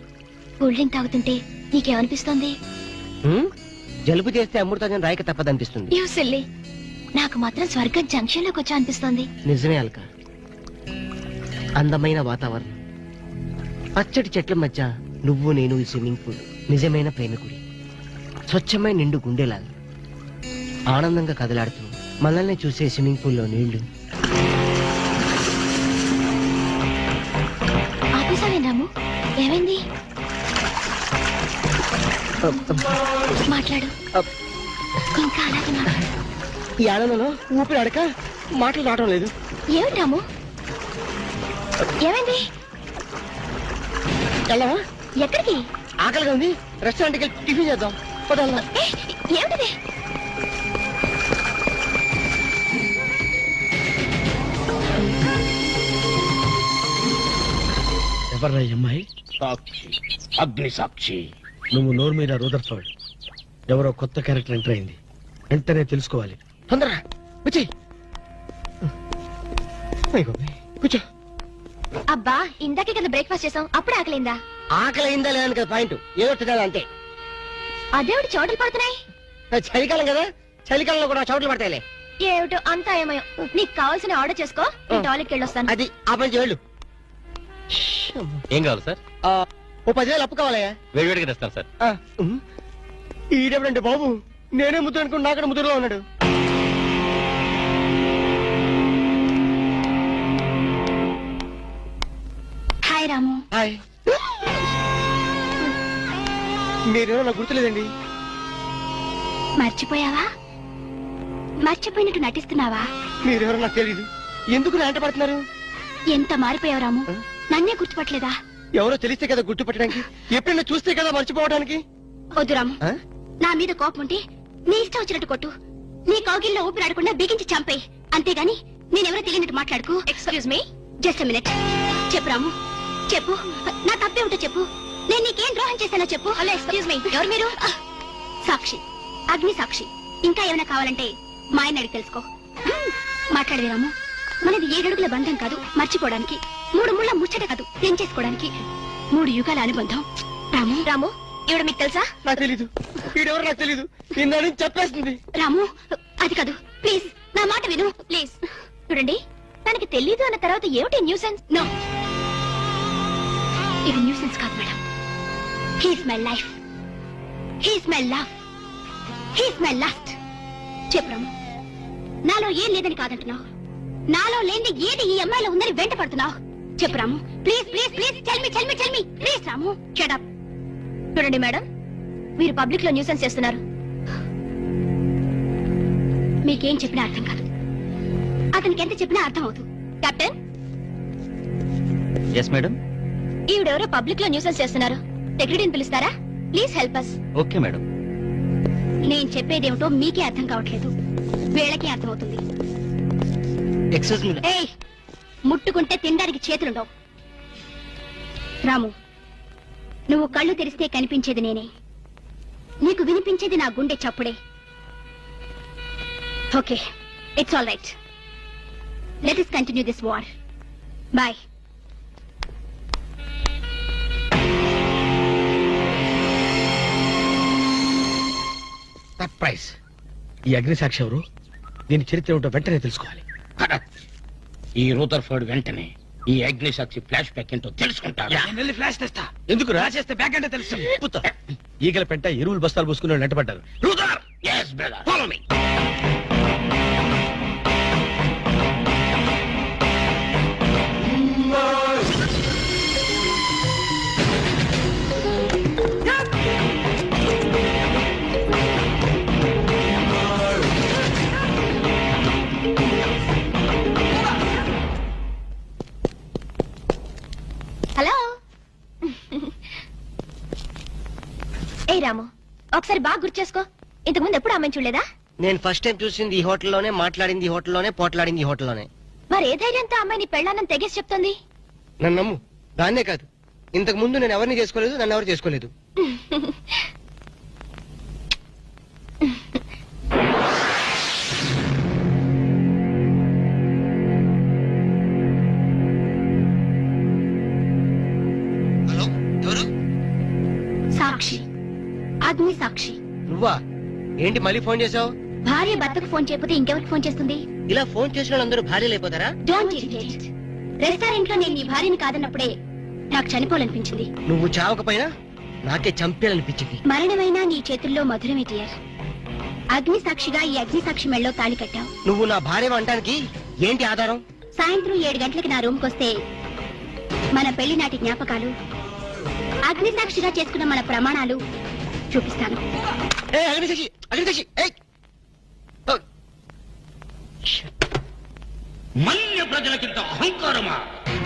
కూల్ డ్రింక్ తాగుతుంటే నీకేమనిపిస్తోంది? జలుబు చేస్తే అమృతంగా రాయక తప్పదనిపిస్తుంది. యూ సిల్లీ, నాకు మాత్రం స్వర్గం జంక్షన్ లోకి వచ్చా అనిపిస్తోంది. నిజమే అల్క, అందమైన వాతావరణం, పచ్చటి చెట్ల మధ్య నువ్వు నేను, ఈ స్విమ్మింగ్ పూల్ నిజమైన ప్రేమికుడి, స్వచ్ఛమైన నిండు గుండెలాగా ఆనందంగా కదలాడుతూ మనల్ని చూసే స్విమ్మింగ్ పూల్లో నీళ్లు. ఆపేసావే రాము, ఏమైంది? మాట్లాడు, ఇంకా అలాగే మాట్లాడు. ఈ ఆనందంలో ఊపిరి అడక మాటలు రావడం లేదు. ఏమిటి రాము, ఏమైంది? వెళ్ళవా? ఎక్కడికి? ఆకలిగా ఉంది, రెస్టారెంట్కి వెళ్ళి టిఫిన్ చేద్దాం. ఏమిటిది? ఎవర్రా ఈ అమ్మాయి? సాక్షి, అగ్ని సాక్షి. నువ్వు నోరు మీద రూదర్ఫర్డ్. ఎవరో కొత్త క్యారెక్టర్ ఎంటర్ అయింది. వెంటనే తెలుసుకోవాలి. తొందరగా వచ్చి కూర్చో. అబ్బా ఇందాకే కదా బ్రేక్ఫాస్ట్ చేసాం, అప్పుడు ఆకలిందా? ఆకలి అయిందా లేదని కదా పాయింట్, ఏదో తినాలి అంతే. అదేవిడు చోటలు పడుతున్నాయి. చలికాలం కదా, చలికాలంలో కూడా చోట్లు పడతాయిలే. ఏమిటో అంతా ఏమయో. నీకు కావాల్సిన ఆర్డర్ చేసుకో, నేను టాయిలెట్కి వెళ్ళొస్తాను. అది ఆ పని చేయాలి. ఏం కావాలి సార్? ఓ 10,000 అప్పు కావాలయ్యా. వేడివేడిగా తెస్తాను సార్. ఈడెవడండి బాబు, నేనే ముద్దు అనుకుని నాకడ ముద్దులో ఉన్నాడు. హాయ్ రాము. హాయ్. మీరేమో నాకు గుర్తులేదండి. మర్చిపోయావా? మర్చిపోయినట్టు నటిస్తున్నావా? మీరెవరో నాకు తెలియదు. ఎందుకు నా వెంట పడుతున్నారు? ఎంత మారిపోయావు రాము, నన్నే గుర్తుపట్టలేదా? ఎవరో తెలిస్తే కదా గుర్తుపట్టడానికి, ఎప్పుడైనా చూస్తే కదా మర్చిపోవడానికి. వద్దు రాము, నా మీద కోపం ఉంటే నీ ఇష్టం వచ్చినట్టు కొట్టు, నీ కౌగిల్లో ఊపిరాడకుండా బిగించి చంపేయి. అంతేగాని నేనెవరో తెలియనట్టు మాట్లాడుకు. Excuse me, just minute. చెప్పు రాము, చెప్పు. నా తప్పే ఉంటే చెప్పు. నేను నీకేం ద్రోహం చేశానో చెప్పు. హలో, ఎక్స్క్యూజ్ మీ, ఎవరు మీరు? సాక్షి, అగ్ని సాక్షి. ఇంకా ఏమైనా కావాలంటే మా ఆయన అడిగి తెలుసుకో. మాట్లాడేది రాము, మనది 7 అడుగుల బంధం కాదు మర్చిపోవడానికి, 3 ముళ్ళ ముచ్చట కాదు తెంచేసుకోవడానికి, 3 యుగాల అనుబంధం. రాము, రాము ఇవిడ మీకు తెలుసా? నాకు తెలీదు. వీడెవరు నాకు తెలీదు. నిన్న చెప్పేస్తుంది. రాము అది కాదు, ప్లీజ్ నా మాట విను ప్లీజ్. చూడండి, తనకి తెలీదు అన్న తర్వాత ఏమిటి న్యూసెన్స్? నో, ఇది న్యూసెన్స్ కాదు madam. He's my life, he's my love, he's my last. చెప్పు రాము, నాలో ఏం లేదని కాదంటున్నావు, నాలో లేని ఏది ఈ అమ్మాయిలో ఉందని వెంట పడుతున్నావు. చెప్పు Ramu, please please please tell me please. Ramu shut up. చూడండి మేడం, మీరు పబ్లిక్ లో న్యూసెన్స్ చేస్తున్నారు. మీకేం చెప్పినా అర్థం కాదు, అతనికి ఎంత చెప్పినా అర్థం అవుతుంది. కెప్టెన్. Yes madam. ఈవిడెవరో పబ్లిక్ లో న్యూసెన్స్ చేస్తున్నారు. సెక్రటరీని పిలుస్తారా? Please help us. Okay madam. నేను చెప్పేదేమిటో మీకే అర్థం కావట్లేదు, వీళ్ళకే అర్థం అవుతుంది. Excuse me. ఏయ్, ముట్టుకుంటే తినడానికి చేతులుండవు. రాము, నువ్వు కళ్ళు తెరిస్తే కనిపించేది నేనే, నీకు వినిపించేది నా గుండె చప్పుడే. Okay, it's all right. Let us continue this war. Bye. Surprise. ఈ అగ్నిసాక్షి ఎవరు? దీని చరిత్ర ఏమిటో వెంటనే తెలుసుకోవాలి. ఈ రూదర్ఫర్డ్ వెంటనే ఈ అగ్ని సాక్షి ఫ్లాష్ బ్యాక్ ఏంటో తెలుసుకుంటాడు. ఫ్లాష్ తెస్తా. ఎందుకు రాసేస్తే బ్యాక్ అంటే తెలుసు. ఈగల పెంట ఎరువులు బస్తాలు పోసుకుని నెట్టబడ్డారు. రూదర్, yes brother, follow me. Hello. ఏ రాము, ఒకసారి బాగా గుర్తు చేసుకో, ఇంతకు ముందు ఎప్పుడు అమ్మాయి చూడలేదా? నేను ఫస్ట్ టైం చూసింది ఈ హోటల్లోనే, మాట్లాడింది ఈ హోటల్లోనే, పోట్లాడింది ఈ హోటల్లోనే. మరి ఏ ధైర్యంతో అమ్మాయి నీ పెళ్ళానని తెగేసి చెప్తుంది? నన్ను నమ్ము, దాన్నే కాదు, ఇంతకు ముందు నేను ఎవరిని చేసుకోలేదు, నన్ను ఎవరు చేసుకోలేదు. హలో, ఎవరు? సాక్షి, అగ్ని సాక్షి. నువ్వా? ఏంటి మళ్ళీ ఫోన్ చేసావు? భార్య భర్తకు ఫోన్ చేయకపోతే ఇంకెవరికి ఫోన్ చేస్తుంది? ఇలా ఫోన్ చేసిన వాళ్ళందరూ భార్యలు అయిపోతారా? Don't irritate. రెస్టారెంట్ లో నేను నీ భార్యని కాదన్నప్పుడే నాకు చనిపోవాలనిపించింది. నువ్వు చావకపోయినా నాకే చంపేయాలనిపించింది. మరణమైనా నీ చేతుల్లో మధురమే డియర్. అగ్ని సాక్షిగా ఈ అగ్ని సాక్షి మెళ్ళో తాళి కట్టావు. నువ్వు నా భార్య అనడానికి ఏంటి ఆధారం? సాయంత్రం 7 గంటలకి నా రూమ్ కొస్తే మన పెళ్లి నాటి జ్ఞాపకాలు, అగ్ని సాక్షిగా చేసుకున్న మన ప్రమాణాలు చూపిస్తాను. మన్య ప్రజలకింత అహంకారమా?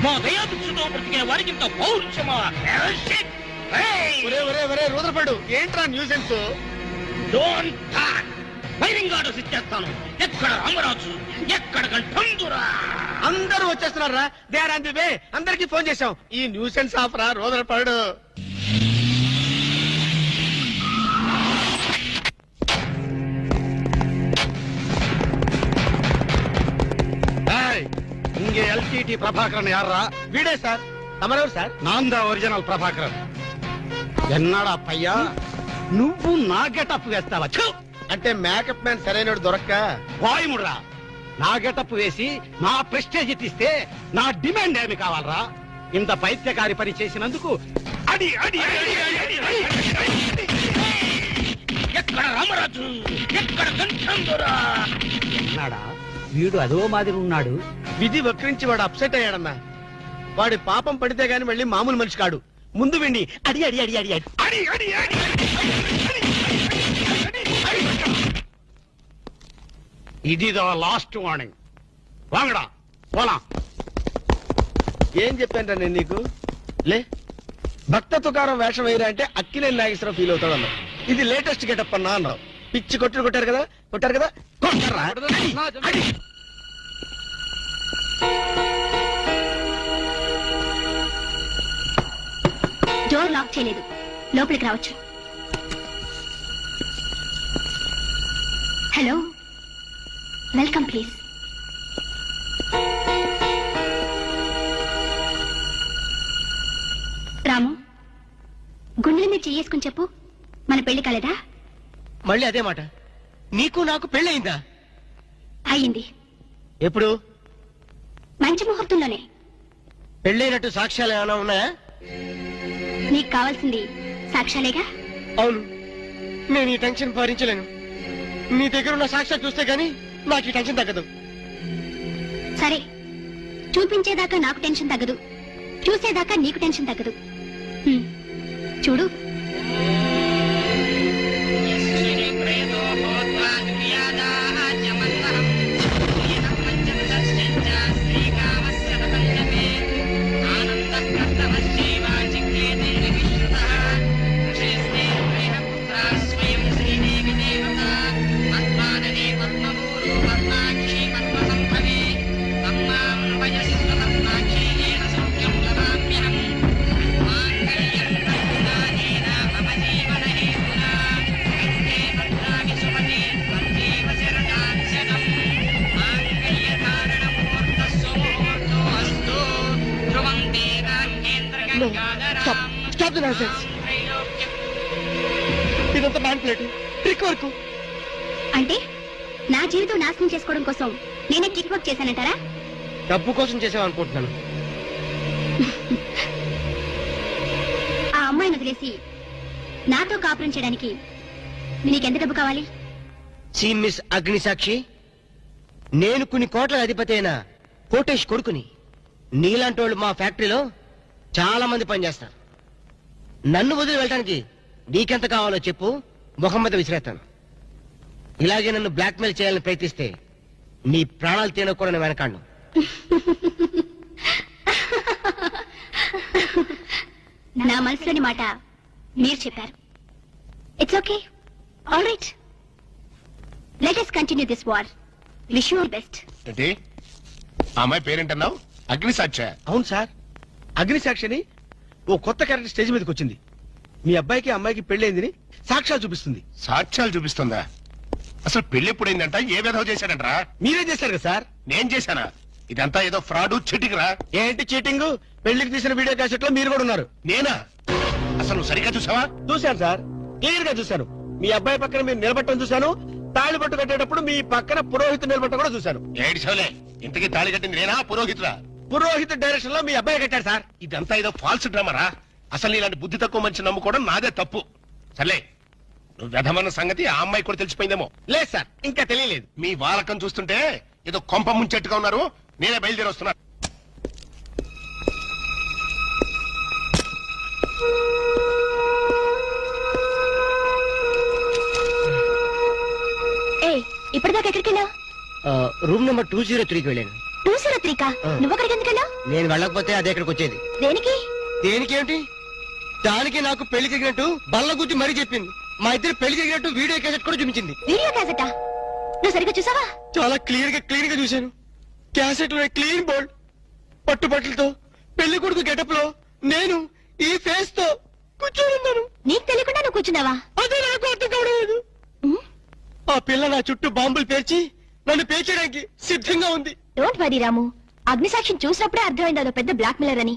మా దయాభిక్షతో బ్రతికిన వారికింత పౌరుషమా? రూదర్ఫర్డ్, ఏంట్రా nuisance? Don't talk. Firing orders ఇచ్చేస్తాను. ఎక్కడ రామరాజు, ఎక్కడ గంఠందురా. అందరూ వచ్చేస్తున్నారా? They are on the way. అందరికి ఫోన్ చేశాం. ఈ న్యూసెన్స్ ఆఫ్ రా రోజుల పడు. ఇంకే ఎల్టీటీ ప్రభాకరన్ యార్రా? వీడే సార్. తమరెవరు సార్? నాందా ఒరిజినల్ ప్రభాకరన్. ఎన్నాడా పయ్యా నువ్వు నా గెటప్ వేస్తావా? ఛు! అంటే మేకప్ మ్యాన్ సరైన దొరక్క వాయుముడ్రా, నా గెటప్ వేసి నా ప్రెస్టేజ్ తీస్తే నా డిమాండ్ ఏమి కావాలరా? ఇంత పైత్యకారి పని చేసినందుకు అడి అడి అడి, అడి, అడి, అడి, అడి. ఎక్కడ రామరాజు, ఎక్కడ గంధంధురా? ఎన్నాడా వీడు అదో మాదిరి ఉన్నాడు. విధి వక్రించి వాడు అప్సెట్ అయ్యాడన్నా. వాడి పాపం పడితే గాని మళ్ళీ మామూలు మనిషి కాడు. ముందు విండి అడి అడి అడి అడి అడి అడి అడి అడి, ఇది లాస్ట్ వార్నింగ్. వాంగడా పోలా. ఏం చెప్పాను నేను నీకు? లే, భక్త తుకారం వేషం వేయరా అంటే అక్కినేని నాగేశ్వరరావు ఫీల్ అవుతాడు అన్నావు. ఇది లేటెస్ట్ గెటప్ అన్నా అన్నావు. పిచ్చి కొట్టారు కదా కొట్టారా? అడి. డోర్ లాక్ చేయలేదు, లోపలికి రావచ్చు. Hello, welcome please. రాము, గుండెల మీద చెయ్యేసుకుని చెప్పు, మన పెళ్లి కాలేదా? మళ్ళీ అదే మాట. నీకు నాకు పెళ్ళయిందా? అయ్యింది. ఎప్పుడు? మంచి ముహూర్తంలోనే. పెళ్ళైనట్టు సాక్ష్యాలు ఏమైనా ఉన్నాయా? నీకు కావాల్సింది సాక్ష్యాలేగా. అవును, నేను ఈ టెన్షన్ భరించలేను. నీ దగ్గర ఉన్న సాక్ష్యాలు చూస్తే గానీ నాకు ఈ టెన్షన్ తగ్గదు. సరే, చూపించేదాకా నాకు టెన్షన్ తగ్గదు, చూసేదాకా నీకు టెన్షన్ తగ్గదు. చూడు. ఇదంతా మ్యానిపులేట్, ట్రిక్ వర్క్. అంటే నా జీవితం నాశనం చేసుకోవడం కోసం నేనే ట్రిక్ వర్క్ చేశానంటారా? డబ్బు కోసం చేసావనుకుంటున్నాను. ఆ అమ్మాయిని వదిలేసి నాతో కాపురం చేయడానికి నీకెంత డబ్బు కావాలి? మిస్ అగ్నిసాక్షి, నేను కొన్ని కోట్ల అధిపతి అయిన కోటేష్ కొడుకుని. నీలాంటి వాళ్ళు మా ఫ్యాక్టరీలో చాలా మంది పనిచేస్తారు. నన్ను వదిలి వెళ్ళడానికి నీకెంత కావాలో చెప్పు, ముఖం మీద విసిరేస్తాను. ఇలాగే నన్ను బ్లాక్మెయిల్ చేయాలని ప్రయత్నిస్తే నీ ప్రాణాలు తినకూడని వెనకాడు. నా మనసులోని మాట మీరు చెప్పారు. It's okay, all right. Let us continue this war. Wish you all best. ఏంటి అమ్మాయి పేరేంటన్నావు? అగ్నిసాక్ష? అవును సార్, అగ్నిసాక్షిని ఓ కొత్త క్యారెక్టర్ స్టేజ్ మీదకి వచ్చింది. మీ అబ్బాయికి అమ్మాయికి పెళ్ళైందని సాక్ష్యాలు చూపిస్తుంది. సాక్ష్యాలు చూపిస్తుందా? అసలు పెళ్లి ఎప్పుడైందంట? ఏ విధవ చేశాడంటరా? మీరే చేశారు కదా సార్? నేను చేశానా? ఇదంతా ఏదో ఫ్రాడ్ చీటింగ్ రా. ఏంటి చీటింగ్? పెళ్లికి తీసిన వీడియో క్యాసెట్ లో మీరు కూడా ఉన్నారు. నేనా? అసలు నువ్వు సరిగ్గా చూసావా? చూశాను సార్, క్లియర్ గా చూశాను. మీ అబ్బాయి పక్కన మీరు నిలబట్టడం చూశాను. తాళి పట్టు కట్టేటప్పుడు మీ పక్కన పురోహితుడు నిలబట్టడం కూడా చూశాను. ఏడిసోలే, ఇంతకీ తాళి కట్టింది నేనా పురోహితురా? పురోహిత డైరెక్షన్ లో మీ అబ్బాయి కట్టాడు సార్. ఇదంతా ఏదో ఫాల్స్ డ్రామారా. అసలు ఇలాంటి బుద్ధి తక్కువ మనిషి నమ్ముకోవడం నాదే తప్పు. సర్లే, నువ్వు వ్యధమన్న సంగతి ఆ అమ్మాయి కూడా తెలిసిపోయిందేమో. లేదు సార్, ఇంకా తెలియలేదు. మీ వాలకం చూస్తుంటే ఏదో కొంప ముంచెట్టుగా ఉన్నారు. నేనే బయలుదేరి వస్తున్నా. ఇప్పటిదాకా ఎక్కడికి వెళ్ళావు? రూమ్ నెంబర్ 203కి వెళ్ళాను. 203కా? నువ్వు అక్కడికి ఎందుకు వెళ్ళావు? నేను వెళ్ళకపోతే అదే ఇక్కడికి వచ్చేది. దేనికి? దేనికేమిటి? దానికి నాకు పెళ్లి జరిగినట్టు బల్ల గుద్ది మరీ చెప్పింది. మా ఇద్దరు పెళ్లి జరిగినట్టు వీడియో క్యాసెట్ కూడా చూపించింది. వీడియో క్యాసెటా? నువ్వు సరిగ్గా చూసావా? చాలా క్లియర్ గా చూశాను. క్యాసెట్ లో క్లీన్ బోల్డ్ పట్టుబట్టలతో పెళ్లి కొడుకు గెటప్ లో నేను ఈ ఫేస్ తో కూర్చొని ఉన్నాను. నీకు తెలియకుండా నువ్వు కూర్చున్నావా? అదే నాకు అర్థం కావడం. ఆ పిల్ల నా చుట్టూ బాంబులు పేర్చి నన్ను పేర్చడానికి సిద్ధంగా ఉంది. డోంట్ వరీ రాము, అగ్నిసాక్షిని చూసినప్పుడే అర్థమైంది అదో పెద్ద బ్లాక్ మిల్లర్ అని.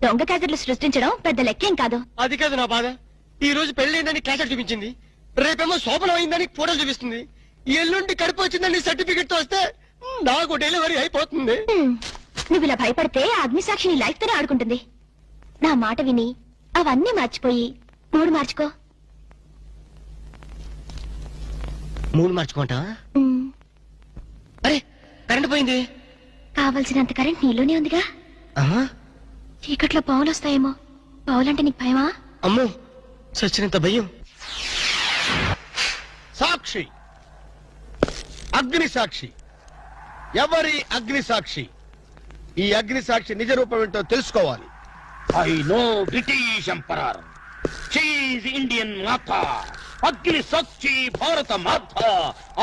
దొంగ క్యాసెట్లు సృష్టించడం పెద్ద లెక్కేం కాదు. అది కాదు నా బాధ. ఈ రోజు పెళ్లి క్యాసెట్ చూపించింది, రేపేమో శోభనం అయిందని ఫోటోలు చూపిస్తుంది, ఎల్లుండి కడుపు వచ్చిందని సర్టిఫికెట్ తో వస్తే నాకు డెలివరీ అయిపోతుంది. నువ్వు ఇలా భయపడితే ఆ అగ్నిసాక్షిని లైఫ్ తోనే ఆడుకుంటుంది. నా మాట విని అవన్నీ మర్చిపోయి మూడు మార్చుకో. మూడు మార్చుకుంటావా? అరే కరెంట్ పోయింది. కావలసినంత కరెంట్ నీలోనే ఉందిగా. చీకట్లో పావులు వస్తాయేమో. పావులంటే నీకు భయమా? అమ్మో చచ్చినంత భయం. సాక్షి, అగ్ని సాక్షి. ఎవరి అగ్ని సాక్షి? ఈ అగ్ని సాక్షి నిజ రూపం ఏంటో తెలుసుకోవాలి. I know British emperor, she is Indian మాత, అగ్ని సాక్షి భారత మాత.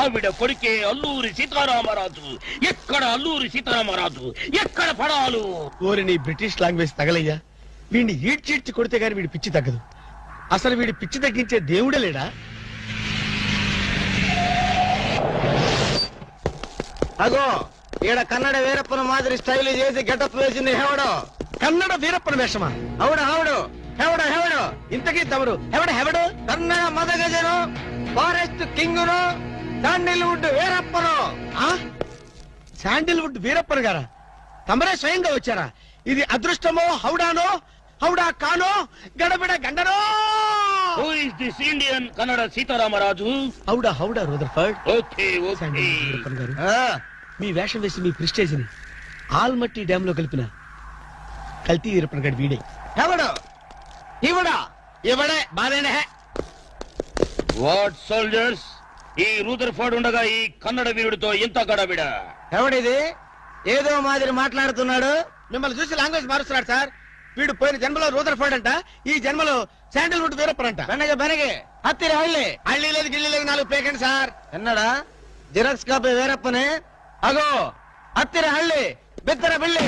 ఆవిడ కొడుకే అల్లూరి సీతారామరాజు. ఎక్కడ అల్లూరి సీతారామరాజు, ఎక్కడ పడాలు? ఓరి నీ బ్రిటిష్ లాంగ్వేజ్ తగలయ్యా. వీడిని ఈడ్చిడ్చి కొడితే గాని వీడి పిచ్చి తగ్గదు. అసలు వీడి పిచ్చి తగ్గించే దేవుడే లేడా? అగో ఈడ కన్నడ వీరప్పన మాదిరి స్టైల్ చేసి గెటప్ వేసింది హెవడో. కన్నడ వీరప్పన వేషమా? అవుడు అవుడు, హెవడో హెవడో. ఇంతకీ తమరు హెవడు? కన్నడ మదగజను, ఫారెస్ట్ కింగును, శాండిల్వుడ్ వీరప్పను. శాండిల్వుడ్ వీరప్పన్ గారా? తమరే స్వయంగా వచ్చారా? ఇది అదృష్టమో హౌడానో, హౌడా కానో, గడబిడ గండనో? Who is this Indian Kannada Sitaramaraju? హౌడా హౌడా Rutherford. Okay okay. Sandalwood Veerappan garu, మీ వేషం వేసి మీ ప్రిస్టేజ్ ని ఆల్మట్టి డ్యామ్ లో కలిపిన కల్తీ వీరప్పన్ గారు వీడే. హెవడో ఇవడా ఇవడే బాధేనే. వాట్ సోల్జర్స్, ఈ రూదర్ఫోర్డ్ ఉండగా ఈ కన్నడ వీరుడితో ఇంత గడబిడ? ఎవడిది ఏదో మాదిరి మాట్లాడుతున్నాడు? మిమ్మల్ని చూసి లాంగ్వేజ్ మారుస్తున్నాడు సార్. వీడు పోయిన జన్మలో రూదర్ఫోర్డ్ అంట, ఈ జన్మలో శాండిల్వుడ్ వీరప్పన్ అంట. బెనగే హత్తిరి హళ్ళి. హళ్ళీ లేదు గిల్లి లేదు, 4 పేకండి సార్. ఎన్నడా జిరాక్స్ కాపీ వీరప్పనే. అగో హత్తిరి హళ్ళి, బిత్తర బిల్లి.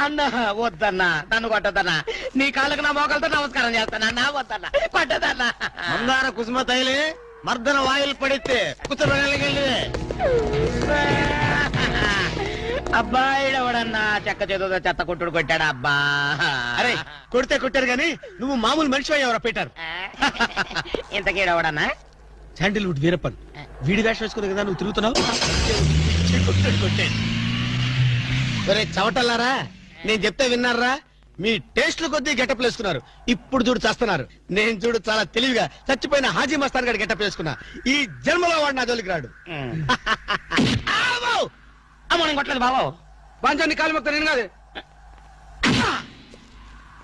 అన్న వద్దన్నా, నన్ను కొట్టదన్నా. నీ కాళ్ళకు నా మోకాలతో నమస్కారం చేస్తానా. నా వద్దన్నా, పట్టదన్నా. మందార కుసుమ తైలి మర్దన వాయులు పడితే కుతురగలిగే. అబ్బాయిడవడన్నా చెక్క చేతుతో చెత్త కొట్టుడు కొట్టాడా? అబ్బా అరే కొడితే కొట్టారు గాని నువ్వు మామూలు మనిషి ఎవరో పెట్టారు. ఇంతకీడవడన్నా శాండిల్వుడ్ వీరప్పన్. వీడి వేషం వేసుకుని కదా నువ్వు తిరుగుతున్నావు. ఒరే చవటల్లారా, నేను చెప్తే విన్నారా? మీ టేస్ట్లు కొద్దీ గెటప్ వేసుకున్నారు. ఇప్పుడు చూడు చేస్తున్నారు. నేను చూడు చాలా తెలివిగా చచ్చిపోయిన హాజీ మస్తాన్ గారి గెటప్ వేసుకున్నా. ఈ జన్మలో వాడు నా జోలికి రాడు. అమ్మ నేను కొట్టలేదు బాబు. పంచాన్ని కాలు మొక్క నేను కాదు.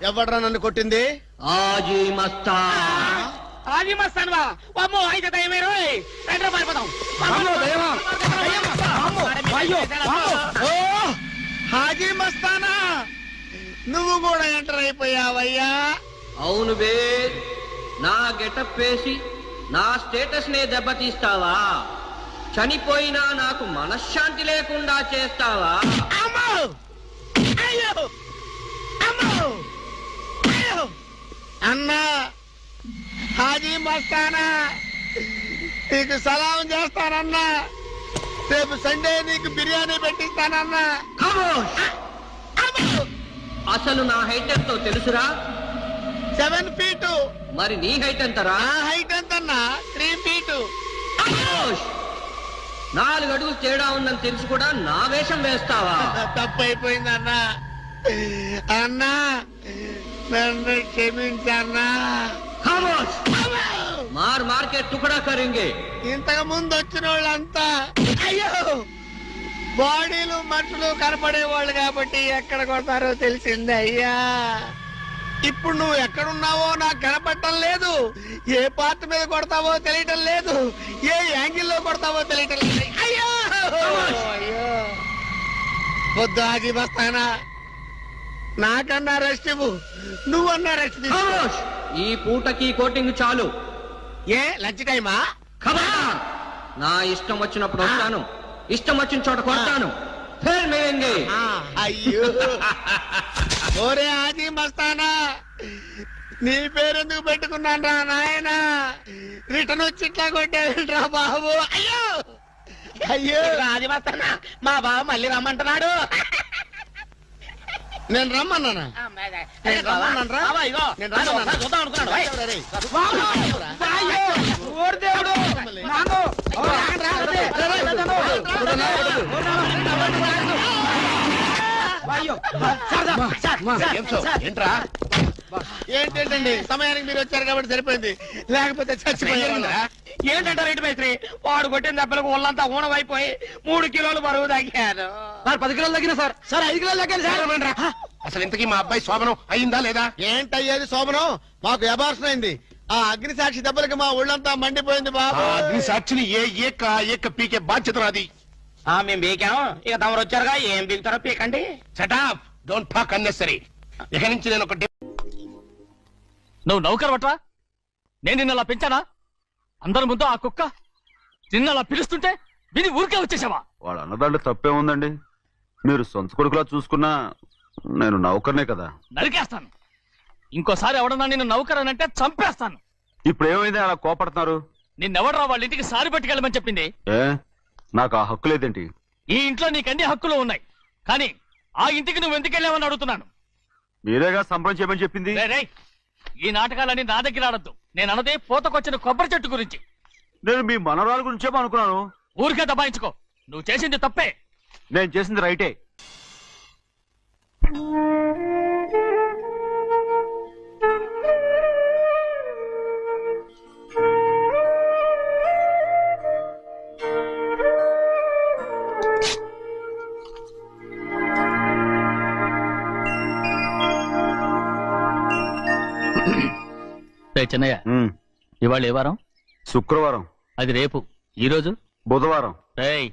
ఎవడ్రా నన్ను కొట్టింది? హాజీ మస్తాన్. హాజీ మస్తాన్ బా. అమ్మో అయితే దయమే రోయ్. రండి పారిపోదాం. ఓ హాజీ మస్తానా, నువ్వు కూడా ఎంటర్ అయిపోయావయ్యా. అవును బే, నా గెటప్ వేసి నా స్టేటస్ నే దెబ్బతీస్తావా? చనిపోయినా నాకు మనశ్శాంతి లేకుండా చేస్తావా? అమ్మో అయ్యో అమ్మో అయ్యో. అన్నా హాజీ మస్తానా, నీకు సలాం చేస్తానన్నా. రేపు సండే నీకు బిర్యానీ పెట్టిస్తానన్నా. అసలు నా హైట్ ఎంతో తెలుసురా? 7 feet. మరి నీ హైట్ ఎంతరా? నా హైట్ ఎంతన్నా? 3 feet. 4 అడుగులు తేడా ఉందని తెలిసి కూడా నా వేషం వేస్తావా? తప్పైపోయిందన్నా. అన్నా నన్ను క్షమించన్నా. మార్ మార్కెట్ టుకడా కరింగే. ఇంతకు ముందు వచ్చిన వాళ్ళంతా అయ్యో బాడీలు మనుషులు కనపడే వాళ్ళు కాబట్టి ఎక్కడ కొడతారో తెలిసింది అయ్యా. ఇప్పుడు నువ్వు ఎక్కడున్నావో నాకు కనపడటం లేదు. ఏ పార్ట్ మీద కొడతావో తెలియటం లేదు. ఏ యాంగిల్లో కొడతావో తెలియటం లేదు. అయ్యో అయ్యో వద్దు హాజీ మస్తానా, నాకన్నా రెస్ట్ ఇవ్వు. నువ్వన్నా రెస్ట్ తీసుకో. ఈ పూటకి కోటింగ్ చాలు. ఏ లంచ్ టైమా? ఖబర్దార్! నా ఇష్టం వచ్చినప్పుడు వస్తాను, ఇష్టం వచ్చిన చోట కొడతాను. ఫిర్ మిలేంగే. అయ్యో ఓరే ఆజీ మస్తానా, నీ పేరెందుకు పెట్టుకున్నాను రా నాయన? రిటర్న్ వచ్చి ఇట్లా కొట్టేరా బాబు. అయ్యో అయ్యో రాజు వస్తానా, మా బావ మళ్ళీ రమ్మంటున్నాడు. నేను రమ్మన్నానా? నేను రమ్మన్నాను రా. నేను రమ్మన్నానా? చూద్దాం అనుకున్నాడు. అయ్యో ఓరి దేవుడు నాను. ఏంట్రా ఏంటండి సమయానికి మీరు వచ్చారు కాబట్టి సరిపోయింది, లేకపోతే చచ్చిపోయారు. ఏంటంటారు ఏంటి మైత్రి? వాడు కొట్టిన దెబ్బలకు ఒళ్ళంతా ఊనమైపోయి 3 కిలోలు బరువు తగ్గాను. 10 కిలోలు తగ్గిన సార్. 5 కిలోలు తగ్గాను సార్. అసలు ఇంతకీ మా అబ్బాయి శోభనం అయిందా లేదా? ఏంటయ్యేది శోభనం? మాకు అబార్షన్ అయింది. ఆ అగ్ని సాక్షి దెబ్బలకి మా ఒళ్ళంతా మండిపోయింది బాబు. అగ్ని సాక్షిని ఏక పీకే బాధ్యత నాది. మేము బీకాం, ఇక తమరు వచ్చారుగా, ఏం బీకుతారో పీకండి. Shut up, don't talk unnecessary. ఇక నుంచి నేను ఒక నువ్వు నౌకర్ పట్రా? నేను నిన్న అలా పెంచానా? అందరి ముందు ఆ కుక్క నిన్న అలా పిలుస్తుంటే విని ఊరికే వచ్చేసావా? వాడు అన్నదాంట్లో తప్పే ఉందండి. మీరు సొంత కొడుకులా చూసుకున్నా నేను నౌకర్నే కదా. నరికేస్తాను. ఇంకోసారి ఎవడన్నా నిన్ను నౌకర్ అని అంటే చంపేస్తాను. ఇప్పుడు ఏమైంది అలా కోపడుతున్నారు? నిన్నెవడరా వాళ్ళ ఇంటికి సారి పట్టుకెళ్ళమని చెప్పింది? ఏ నాకు ఆ హక్కు లేదేంటి? ఈ ఇంట్లో నీకు అన్ని హక్కులు ఉన్నాయి, కానీ ఆ ఇంటికి నువ్వు ఎందుకు వెళ్ళావని అడుగుతున్నాను. మీరేగా సంబరం చేయమని చెప్పింది. రేయ్, ఈ నాటకాలన్నీ నా దగ్గర ఆడద్దు. నేను అన్నదే పూతకొచ్చిన కొబ్బరి చెట్టు గురించి. నేను మీ మనవరాల గురించేమో అనుకున్నాను. ఊరికే దబాయించుకో. నువ్వు చేసింది తప్పే. నేను చేసింది రైటే. చిన్నయ్య, ఇవాళ ఏ వారం? శుక్రవారం. అది రేపు. ఈ రోజు బుధవారం. రేయ్,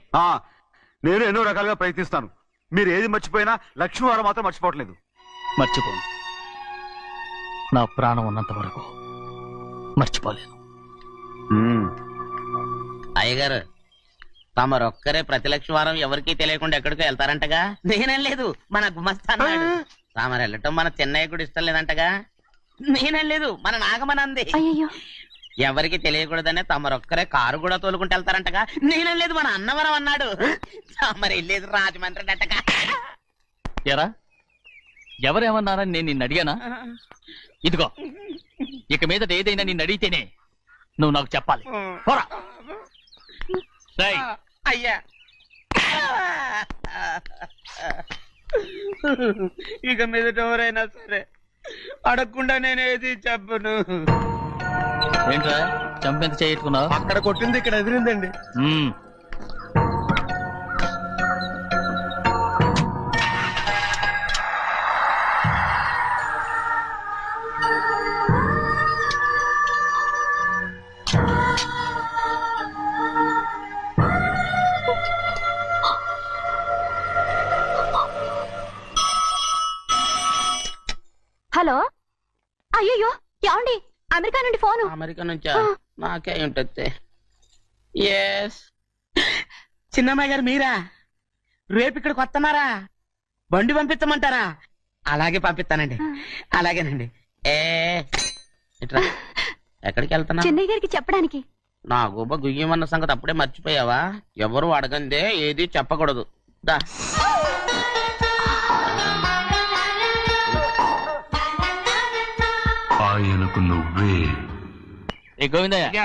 నేను ఎన్నో రకాలుగా ప్రయత్నిస్తాను. మీరు ఏది మర్చిపోయినా లక్ష్మీవారం మాత్రం మర్చిపోవట్లేదు. మర్చిపోను. నా ప్రాణం ఉన్నంత వరకు మర్చిపోలేను. అయ్యగారు, తమరొక్కరే ప్రతి లక్షవారం ఎవరికీ తెలియకుండా ఎక్కడికో వెళ్తారంటగా? నేనేం లేదు, మన గుమస్తా అన్నాడు. తామరు వెళ్ళటం మన చెన్నయ్య కూడా ఇష్టం లేదంటగా? నేనేం లేదు, మన నాగమనంది. ఎవరికి తెలియకూడదనే తమరొక్కరే కారు కూడా తోలుకుంటూ వెళ్తారంటగా? నేనేం లేదు, మన అన్నవరం అన్నాడు. తమరు వెళ్ళేది రాజమండ్రి అంటగా? ఎరా, ఎవరేమన్నారని నేను నిన్ను అడిగానా? ఇదిగో, ఇక మీదట ఏదైనా నిన్ను అడిగితేనే నువ్వు నాకు చెప్పాలి. పోరా. అయ్యా, ఇక మీదట ఎవరైనా సరే అడగకుండా నేనేది చెప్పను. ఏంట్రా చంపెంత చేయించుకున్నావు? అక్కడ కొట్టింది ఇక్కడ ఎదిరిందండి. హలో, అయ్యో ఏమండి? అమెరికా నుండి ఫోను. అమెరికా నుంచా? నాకే ఉంటుంది. చిన్నమ్మాయి గారు మీరా? రేపు ఇక్కడికి వస్తున్నారా? బండి పంపిస్తామంటారా? అలాగే పంపిస్తానండి. అలాగేనండి. ఇట్రా. ఎక్కడికి వెళ్తున్నా? చెన్నై గారికి చెప్పడానికి. నా గుబ్బ గుయ్యమన్న సంగతి అప్పుడే మర్చిపోయావా? ఎవరు అడగందే ఏది చెప్పకూడదు. దా. ఆయనకు నువ్వే. ఏ గోవిందయ్య,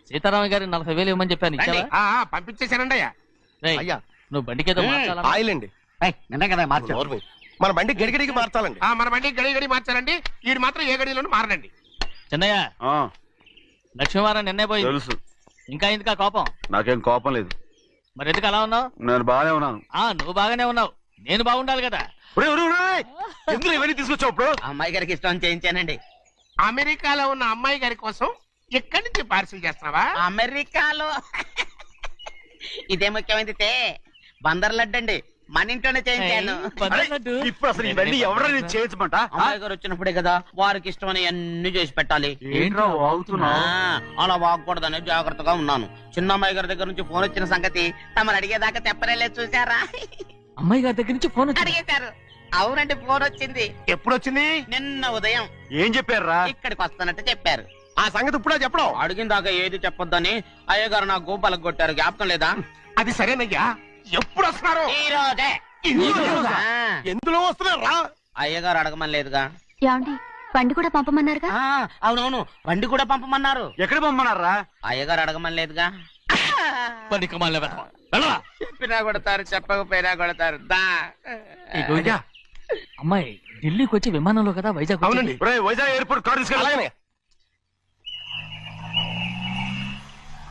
సీతారామ గారి 40,000 ఇవ్వమని చెప్పాను, ఇచ్చావా? పంపించేశానండి అయ్యా. అయ్యా, నువ్వు బండికేదో మార్చాలా? ఆయిల్ అండి. నిన్న కదా మార్చారు. మన బండి గడిగడికి మార్చాలండి. మన బండి గడిగడి మార్చాలండి. వీడు మాత్రం ఏ గడిలోనూ మారనండి. చిన్నయ్య, లక్ష్మీవారం నిన్నే పోయి తెలుసు. ఇంకా ఎందుకా కోపం? నాకేం కోపం లేదు. మరి ఎందుకు అలా ఉన్నావు? నేను బాగానే ఉన్నాను. నువ్వు బాగానే ఉన్నావు, నేను బాగుండాలి కదా. ఎందుకు ఇవన్నీ తీసుకొచ్చావు? ఇప్పుడు అమ్మాయి గారికి ఇష్టం చేయించానండి. అమెరికాలో ఉన్న అమ్మాయి గారి కోసం ఎక్కడి నుంచి పార్సిల్ చేస్తున్నావా? అమెరికాలో ఇదే ముఖ్యమైనది. బందర్ లడ్డు అండి, మన ఇంట్లోనే చేయించాను. ఇప్పుడు అసలు ఇవన్నీ ఎవరైనా చేయొచ్చమంట? అమ్మాయి గారు వచ్చినప్పుడే కదా వారికి ఇష్టమని అన్ని చేసి పెట్టాలి. ఏంట్రా వాగుతున్నా? అలా వాగకూడదని జాగ్రత్తగా ఉన్నాను. చిన్న అమ్మాయి గారి దగ్గర నుంచి ఫోన్ వచ్చిన సంగతి తమరు అడిగేదాకా చెప్పలేదు, చూసారా? అమ్మాయి గారి దగ్గర నుంచి ఫోన్ అడిగేశారు. అవునండి, ఫోన్ వచ్చింది. ఎప్పుడు వచ్చింది? నిన్న ఉదయం. ఏం చెప్పారా? ఇక్కడికి వస్తానంటే చెప్పారు. ఆ సంగతి ఇప్పుడే చెప్పడం. అడిగిన దాకా ఏది చెప్పొద్దని అయ్యగారు నా గోపాలకు కొట్టారు. జ్ఞాపకం లేదా? అది సరేనయ్యా, ఎప్పుడు వస్తున్నారు? ఈ రోజే. ఎందులో వస్తున్నారా? అయ్యగారు అడగమని లేదుగా. ఏమండి బండి కూడా పంపమన్నారుగా? అవునవును, బండి కూడా పంపమన్నారు. ఎక్కడ పంపమన్నారా? అయ్యగారు అడగమని లేదుగా. వెళ్ళవా? చెప్పినా కొడతారు, చెప్పకపోయినా కొడతారు. దా. అమ్మాయి ఢిల్లీకి వచ్చి విమానంలో కదా వైజాగ్ అవునండి. వైజాగ్ ఎయిర్పోర్ట్ కార్ తీసుకెళ్ళి.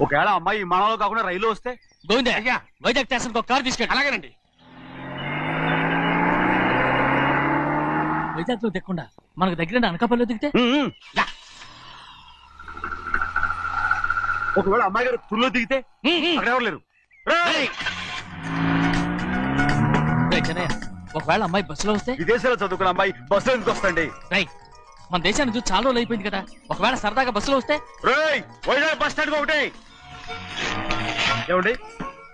ఒకవేళ అమ్మాయి విమానంలో కాకుండా రైలు వస్తే? గోవిందే, వైజాగ్ స్టేషన్ ఒక కార్ తీసుకెళ్ళి. అలాగేనండి. వైజాగ్ లో దిక్కుండా మనకు దగ్గర అనకాపల్లిలో దిగితే ఒకవేళ అమ్మాయి గారు తుల్లో దిగితే అక్కడ ఎవరు లేరు. ఒకవేళ అమ్మాయి బస్సులో వస్తే? విదేశాల్లో చదువుకున్న అమ్మాయి బస్సులో ఎందుకు వస్తండి? మన దేశాన్ని చూసి చాలా రోజులు అయిపోయింది కదా, ఒకవేళ సరదాగా బస్సులో వస్తే? వైజాగ్ బస్ స్టాండ్ ఒకటి. ఏమండి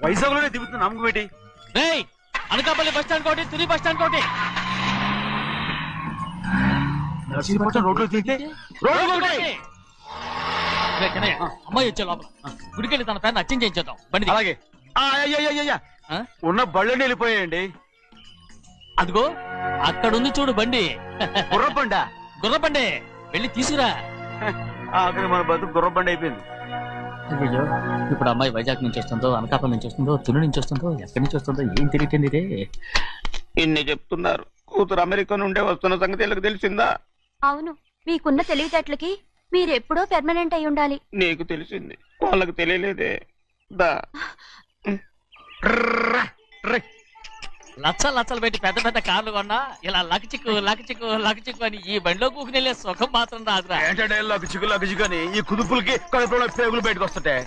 వైజాగ్ లోనే దిగుతున్న నమ్మకం ఏంటి? అనకాపల్లి బస్ స్టాండ్ కోటి, తుని బస్ స్టాండ్ కోటి. నర్సీపట్నం రోడ్లో దిగితే రోడ్డు ఒకటి. అమ్మాయి వచ్చే లోపల గుడికెళ్ళి తన పేరుని అచ్చం చేయించేద్దాం బండి. అలాగే. ఉన్న బళ్ళని వెళ్ళిపోయాయండి. అదిగో అక్కడుంది చూడు బండి. గుర్రబండ. గుర్రబండి, వెళ్ళి తీసుకురా. ఆఖరి మన బతుకు గుర్రబండి అయిపోయింది. అయ్యో, ఇప్పుడు అమ్మాయి వైజాగ్ నుంచి వస్తుందో, అనకాపల్లి నుంచి వస్తుందో, తుని నుంచి వస్తుందో, ఎక్కడి నుంచి వస్తుందో ఏం తెలియటండి ఇదే. ఇన్ని చెప్తున్నారు, కూతురు అమెరికా నుండే వస్తున్న సంగతి వీళ్ళకి తెలిసిందా? అవును, మీకున్న తెలివితేటలకి మీరెప్పుడో పెర్మనెంట్ అయి ఉండాలి. నీకు తెలిసింది, వాళ్ళకి తెలియలేదే. దా. లచ్చలు పెట్టి పెద్ద పెద్ద కార్లు కొన్నా ఇలా లకచిక్కు లకచిక్కు లకచిక్కు అని ఈ బండిలో కూకుని వెళ్ళే సుఖం మాత్రం రాదురా. ఏంటంటే లకచిక్కు అని ఈ కుదుపులకి కడుపులో పేగులు బయటకు వస్తుంటాయి.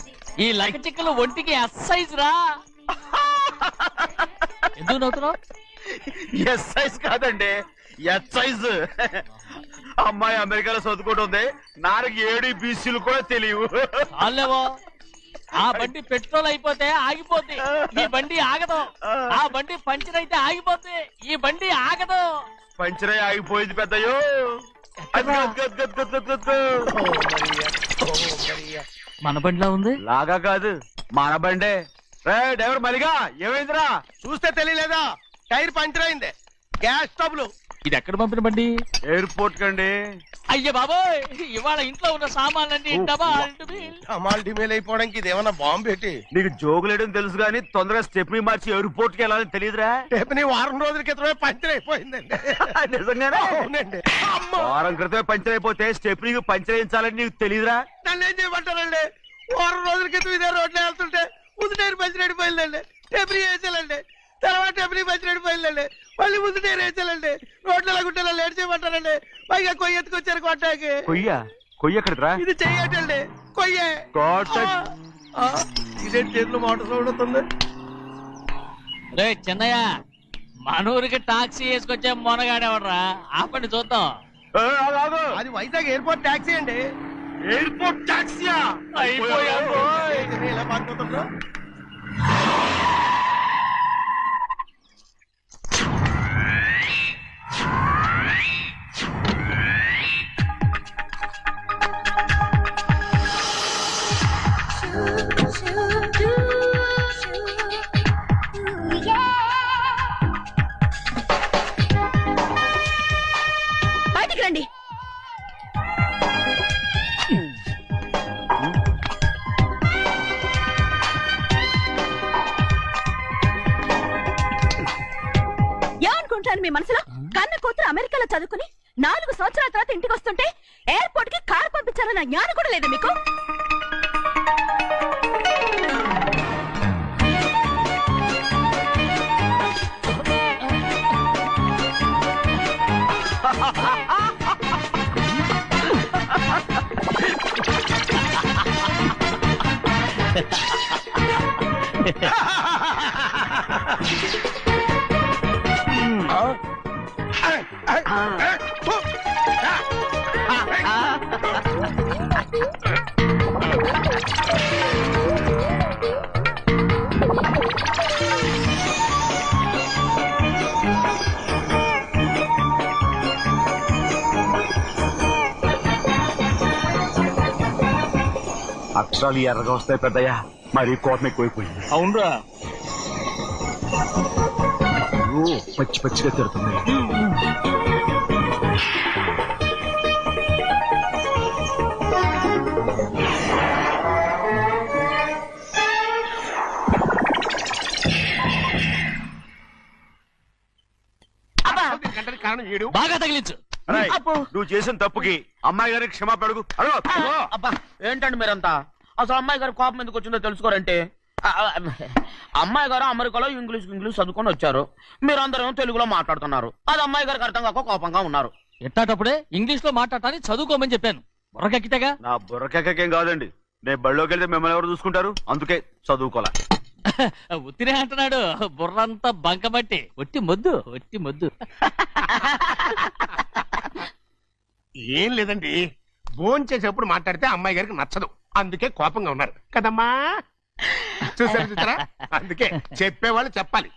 ఈ లకచిక్కులు ఒంటికి ఎక్సైజ్ రా. ఎందుకు నవ్వుతున్నావు? ఎక్సైజ్ కాదండి, ఎక్సైజ్. అమ్మాయి అమెరికాలో చదువుకుంటుంది, నాకు 7 BCలు కూడా తెలియవు. చాలేవో, ఆ బండి పెట్రోల్ అయిపోతే ఆగిపోద్ది, ఈ బండి ఆగదు. ఆ బండి పంచర్ అయితే ఆగిపోద్ది, ఈ బండి ఆగదు. పంచరే ఆగిపోయింది పెద్దయ్యో. మన బండిలా ఉంది. లాగా కాదు, మన బండే. డ్రైవర్ మలిగా ఏమైందిరా? చూస్తే తెలియలేదా? టైర్ పంచర్ అయింది. గ్యాస్ స్టవ్లు. ఇది ఎక్కడ పంపిన బండి? ఎయిర్పోర్ట్ కండి. అయ్య బాబోయ్, ఇవాళ ఇంట్లో ఉన్న సామాన్లన్నీ అమాల్ డిమేల్ అయిపోవడానికి ఇది ఏమన్నా బాంబు పెట్టి? నీకు జోగులేయడం తెలుసు కానీ తొందరగా స్టెప్ని మార్చి ఎయిర్పోర్ట్ కి వెళ్ళాలని తెలియదురా? స్టెప్ని వారం రోజుల క్రితమే పంచర్ అయిపోయిందండి. నిజంగానే? అవునండి. వారం క్రితమే పంచర్ అయిపోతే స్టెప్నీకి పంచర్ వేయించాలని నీకు తెలియదురా? నన్ను ఏం చేయమంటారండి? వారం రోజుల క్రితం ఇదే రోడ్లు వెళ్తుంటే ముందు టైర్ పంచర్ అయిపోయిందండి. స్టెప్ని వేసాలండి, తర్వాత స్టెప్ని పంచర్ అయిపోయిందండి, మళ్ళీ ముందు టైర్ వేసాలండి. రోడ్లు ఎలా గుట్టేలా లేట్ చేయమంటారండి? పైగా కొయ్య ఎత్తుకొచ్చారు కొట్టాకి. కొయ్య ఎక్కడిరా? ఇది చెయ్యటండి, కొయ్యే. ఇదే చేతులు మోటార్ సౌండ్ అవుతుంది. రే చిన్నయ్య, మనూరికి టాక్సీ వేసుకొచ్చే మొనగాడేవడరా, ఆపండి చూద్దాం. అది వైజాగ్ ఎయిర్పోర్ట్ టాక్సీ అండి. ఎయిర్పోర్ట్ టాక్సీయా? ఇలా పారిపోతుందా? బయటికి రండి. ఏమనుకుంటాను మీ మనసులో? కన్న కూతురు అమెరికాలో చదువుకుని 4 సంవత్సరాల తర్వాత ఇంటికి వస్తుంటే ఎయిర్పోర్ట్ కి కారు పంపించాలన్న జ్ఞానం కూడా లేదా మీకు? అక్షరాలు ఎర్రగా వస్తాయి పెద్దయ్యా, మరి కోపం ఎక్కువైపోయింది. అవునరా, పచ్చి పచ్చిగా తిడుతుంది. కారణం ఏడు బాగా తగిలించు. నువ్వు చేసిన తప్పుకి అమ్మాయి గారికి క్షమాపణ అడుగు. అబ్బా ఏంటండి మీరంతా? అసలు అమ్మాయి గారు కోపం ఎందుకు వచ్చిందో తెలుసుకోరంటే, అమ్మాయి గారు అమెరికాలో ఇంగ్లీష్ చదువుకొని వచ్చారు, మీరందరూ తెలుగులో మాట్లాడుతున్నారు. అది అమ్మాయి గారికి అర్థం కాక కోపంగా ఉన్నారు. ఎట్టాటప్పుడే ఇంగ్లీష్ లో మాట్లాడటానికి చదువుకోమని చెప్పాను. బుర్రకెక్కితేగా. నా బుర్రకేకేం కాదండి, నేను బళ్ళోకి వెళ్తే మిమ్మల్ని ఎవరు చూసుకుంటారు, అందుకే చదువుకోలే. ఉత్తినే అంటున్నాడు, బుర్రంతా బంకబట్టి. ఒట్టి మొద్దు. ఏం లేదండి, భోజనం చేసేప్పుడు మాట్లాడితే అమ్మాయి గారికి నచ్చదు, అందుకే కోపంగా ఉన్నారు కదమ్మా. చూసారా, అందుకే చెప్పేవాళ్ళు చెప్పాలి.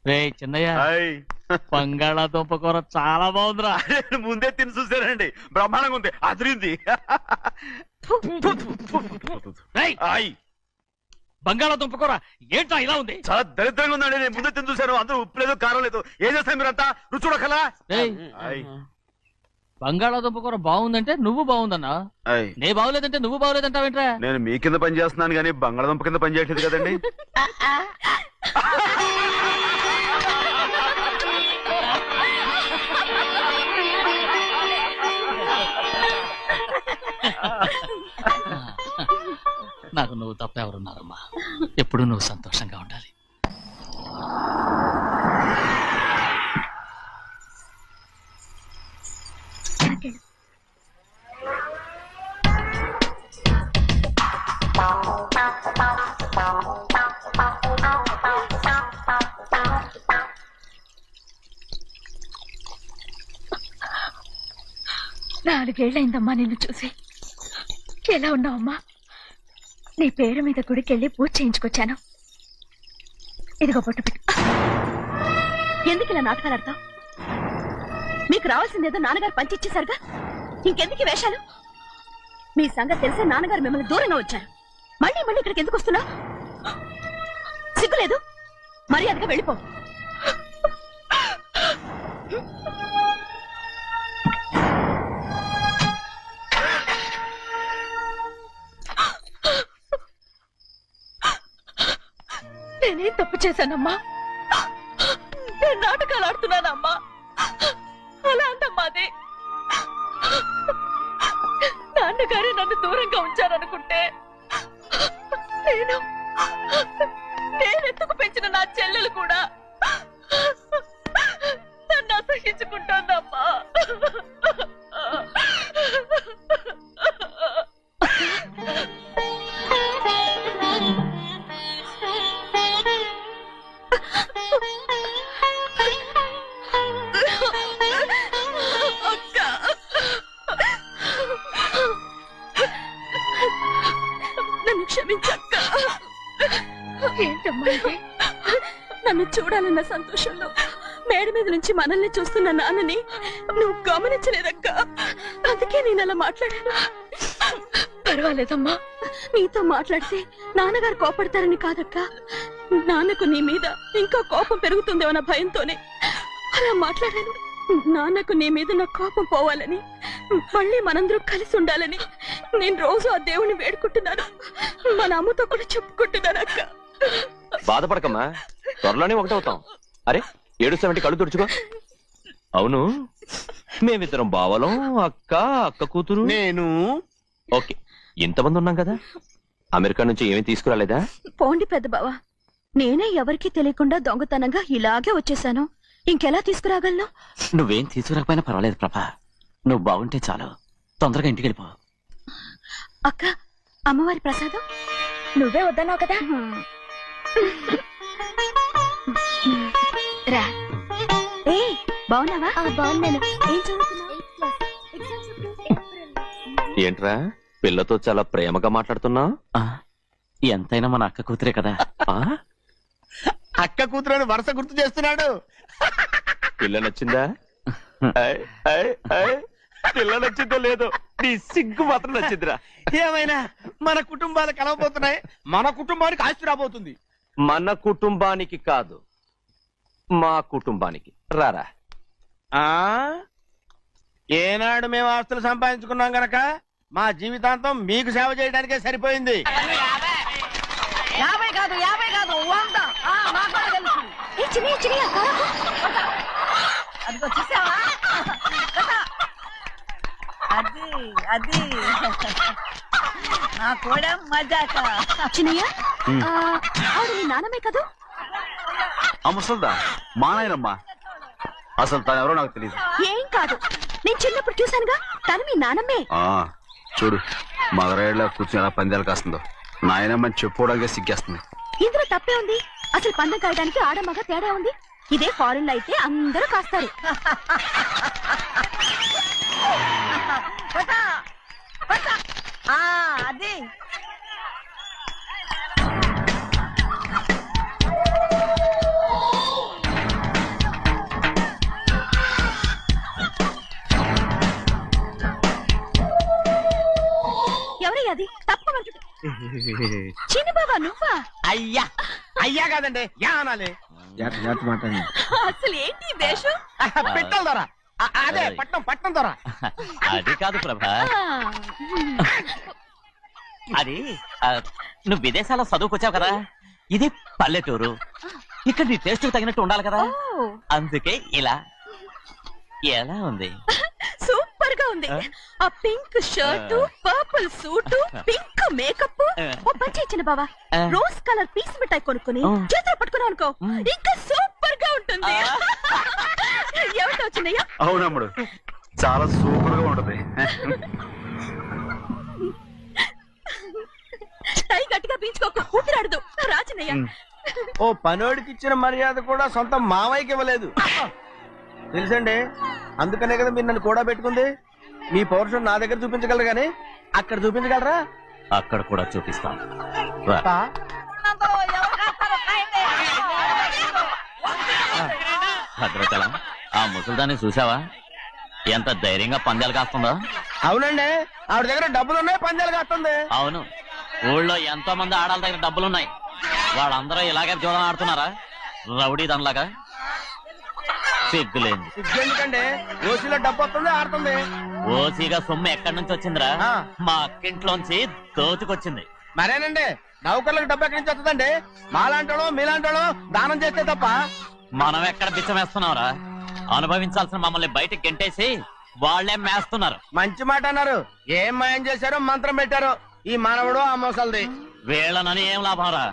రే చిన్నయ్య, బంగాళాదుంప కూర చాలా బాగుందిరా. ముందే తిని చూసానండి, బ్రహ్మాండంగా ఉంది, అదిరింది. బంగాళాదుంప కూర ఏంటా ఇలా ఉంది? చాలా దరిద్రంగా ఉందండి, నేను ముందే తిని చూశాను. అందరూ ఉప్పు లేదు, కారం లేదు. ఏం చేస్తాను మీరంతా? రుచి చూడకలా. బంగాళాదుంప కూర బాగుందంటే నువ్వు బాగుందన్నా, నే బాగులేదంటే నువ్వు బాగులేదంటావేంట్రా? నేను మీ కింద పని చేస్తున్నాను కానీ బంగాళదుంప కింద పని చేయట్లేదు కదండి. నాకు నువ్వు తప్ప ఎవరున్నారమ్మా? ఎప్పుడు నువ్వు సంతోషంగా ఉండాలి. నాలుగేళ్లైందమ్మా నిన్ను చూసి. ఎలా ఉన్నావమ్మా? నీ పేరు మీద గుడికెళ్ళి పూజ చేయించుకొచ్చాను. ఇదిగో పొట్టు పెట్టు. ఎందుకు ఇలా నాటకాలు ఆడతావు? మీకు రావాల్సిందేదో నాన్నగారు పంచిచ్చేశారుగా, ఇంకెందుకు ఈ వేషాలు? మీ సంగతి తెలిసే నాన్నగారు మిమ్మల్ని దూరంగా వచ్చారు. మళ్ళీ ఇక్కడికి ఎందుకు వస్తున్నావు? సిగ్గులేదు? మర్యాదగా వెళ్ళిపో. నేనేం తప్పు చేశానమ్మా? నేను నాటకాలు ఆడుతున్నానమ్మా. అలా అందమ్మాది. నాన్నగారే నన్ను దూరంగా ఉంచారనుకుంటే నేనెత్తుకు పెంచిన నా చెల్లెలు కూడా నన్ను అసహించుకుంటోందమ్మా. నన్ను క్షమించక్క. ఏంటమ్మా ఇది? నన్ను చూడాలన్న సంతోషంలో మేడ మీద నుంచి మనల్ని చూస్తున్న నాన్నని నువ్వు గమనించలేదక్క. అందుకే నేను అలా మాట్లాడాను. పర్వాలేదమ్మా, నీతో మాట్లాడితే నాన్నగారు కోపడతారని కాదక్క. నాన్నకు నీ మీద ఇంకా కోపం పెరుగుతుందేమన్న భయంతోనే అలా మాట్లాడాను. నాన్నకు నీ మీద నా కోపం పోవాలని, మళ్ళీ మనందరూ కలిసి ఉండాలని నేను రోజు ఆ దేవుని వేడుకుంటున్నాను. మన అమ్మతో కూడా చెప్పుకుంటున్నాను అక్క. బాధపడకమ్మా, త్వరలోనే ఒకటవుతాం. అరే ఏడుస్తామంటే కళ్ళు తుడుచుకో. అవును, మేమిద్దరం బావలం, అక్క కూతురు, నేను. ఓకే, ఇంతమంది ఉన్నాం కదా. అమెరికా నుంచి ఏమీ తీసుకురాలేదా? పోండి పెద్ద బావ, నేనే ఎవరికీ తెలియకుండా దొంగతనంగా ఇలాగే వచ్చేసాను. ఇంకెలా తీసుకురాగలను? నువ్వేం తీసుకురాకపోయినా పర్వాలేదు ప్రభా, నువ్వు బాగుంటే చాలు. తొందరగా ఇంటికి వెళ్ళిపో. అక్క, అమ్మవారి ప్రసాదం నువ్వే వద్దన్నావు కదా. రా. ఏ బాగున్నావా? బాగున్నాను. ఏం చదువుతున్నావు? ఏంట్రా పిల్లతో చాలా ప్రేమగా మాట్లాడుతున్నావు? ఎంతైనా మన అక్క కూతురే కదా. అక్క కూతురని వరుస గుర్తు చేస్తున్నాడు. పిల్ల నచ్చిందా? పిల్ల నచ్చిందో లేదో నీ సిగ్గు మాత్రం నచ్చిందిరా. ఏమైనా మన కుటుంబాలు కలవబోతున్నాయి, మన కుటుంబానికి ఆస్తి రాబోతుంది. మన కుటుంబానికి కాదు, మా కుటుంబానికి. రారా. ఏనాడు మేము ఆస్తులు సంపాదించుకున్నాం గనక మా జీవితాంతం మీకు సేవ చేయడానికే సరిపోయింది. 50 కాదు 100. నాకు కూడా తెలుసు. అదిగో చూసావా? అది నా కూడా మజాక. చిన్నయ్య ఆవిడ నీ నాన్నమే కదూ? ఆ ముసల్దా మా నాయనమ్మా. అసలు తను ఎవరో నాకు తెలియదు. ఏం కాదు, నేను చిన్నప్పుడు చూశానుగా, తను మీ నాన్నమ్మే. చూడు మదరేళ్ళ కూర్చుని ఎలా పందాలు కాస్తుందో. నాయనమ్మని చెప్పుకోవడానికి సిగ్గేస్తుంది. ఇందులో తప్పే ఉంది? అసలు పందెం కాయడానికి ఆడమగ తేడా ఉంది. ఇదే ఫారెన్ లో అయితే అందరూ కాస్తారు. అది ఎవరయ్యా అది? తప్పమంటుంది. చిన్న బాబా నువ్వా? అయ్యా అయ్యా కాదండి, యా అనాలి. అసలు ఏంటి వేషం? పెట్టాలి దొర. అదే పట్నం దొర. అది కాదు ప్రభా, అది నువ్వు విదేశాల్లో చదువుకొచ్చావు కదా, ఇది పల్లెటూరు. ఇక్కడ నీ టేస్ట్ తగినట్టు ఉండాలి కదా, అందుకే ఇలా. ఎలా ఉంది? సూపర్ గా ఉంది. ఆ pink shirt, purple suit, pink makeup. ఓ పని చిన్న బాబా, రోజ్ కలర్ పీస్ మిఠాయి కొనుక్కుని చేతిలో పట్టుకున్నావు అనుకో, ఇంకా సూపర్ గా ఉంటుంది. ఎవరితో వచ్చిందయ్యా? అవునమ్ముడు, చాలా సూపర్ గా ఉంటది. టై గట్టిగా పీంచుకోక ఊపిరాడదు. రాజనయ్య, ఓ పనోడికి ఇచ్చిన మర్యాద కూడా సొంత మావయ్యకి ఇవ్వలేదు తెలుసండి. అందుకనే కదా మీరు నన్ను కూడా పెట్టుకుంది. మీ పౌరుషం నా దగ్గర చూపించగలరు గానీ అక్కడ చూపించగలరా? అక్కడ కూడా చూపిస్తాను. భద్రాచలం, ఆ ముసల్దాన్ని చూసావా? ఎంత ధైర్యంగా పందాలు కాస్తుందో. అవునండి, ఆవిడ దగ్గర డబ్బులు ఉన్నాయి, పందాలు కాస్తుంది. అవును, ఊళ్ళో ఎంతో మంది ఆడాళ్ళ దగ్గర డబ్బులున్నాయి. వాళ్ళందరూ ఇలాగే జోదం ఆడుతున్నారా? రౌడీ దానిలాగా. సిగ్గులేదు. ఎందుకంటే ఓసీలో డబ్బు వస్తుంది, ఆడుతుంది. ఓసీగా సొమ్ము ఎక్కడి నుంచి వచ్చిందిరా? మా అక్కింట్లోంచి దోచుకొచ్చింది. మరేనండి, నౌకర్లకు డబ్బు ఎక్కడి నుంచి వస్తుందండి? మాలాంటోళ్ళు మీలాంటోళ్ళు దానం చేస్తే తప్ప. మనం ఎక్కడ బిచ్చం వేస్తున్నావురా? అనుభవించాల్సిన మమ్మల్ని బయటికి గెంటేసి వాళ్లే మేస్తున్నారు. మంచి మాట అన్నారు. ఏం మాయం చేశారో మంత్రం పెట్టారో ఈ మానవుడు ఆ మోసల్ది. వీళ్ళనని ఏం లాభం రా?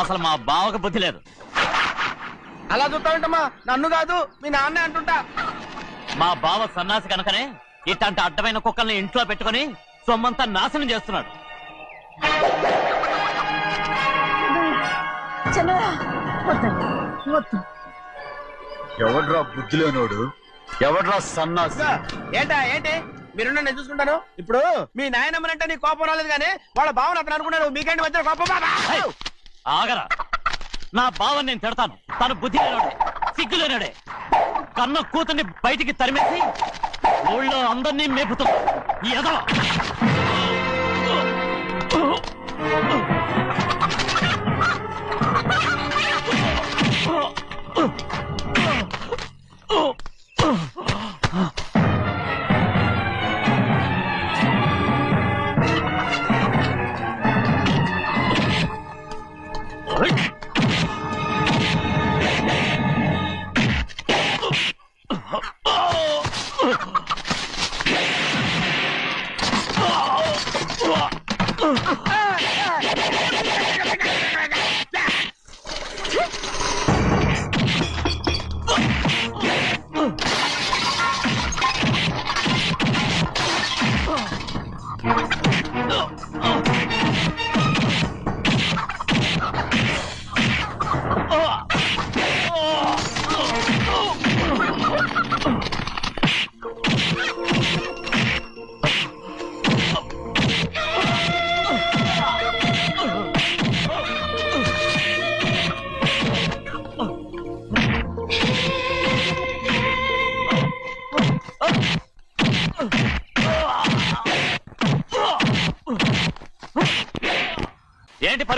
అసలు మా బావకు బుద్ధి లేదు. అలా చూస్తా ఉంటామా? నన్ను కాదు మీ నాన్నే అంటుంటా. మా బావ సన్నాసి కనుకనే ఇట్లాంటి అడ్డమైన కుక్కల్ని ఇంట్లో పెట్టుకుని సొమ్మంతా నాశనం చేస్తున్నాడు. ఎవడ్రా బుద్ధి లేనోడు? ఎవడ్రా సన్నాసి? ఏంటి మీరు నేను చూసుకుంటాను. ఇప్పుడు మీ నాయనమ్మనంటే నీ కోపం రాలేదు కానీ వాళ్ళ భావన అతను అనుకున్నాడు. మీకేంటి మధ్య కోపం? ఆగరా, నా బావని నేను తిడతాను. తను బుద్ధి లేనాడే, సిగ్గు లేనాడే. కన్న కూతుర్ని బయటికి తరిమేసి ఊళ్ళో అందరినీ మేపుతున్నా. ఎదవ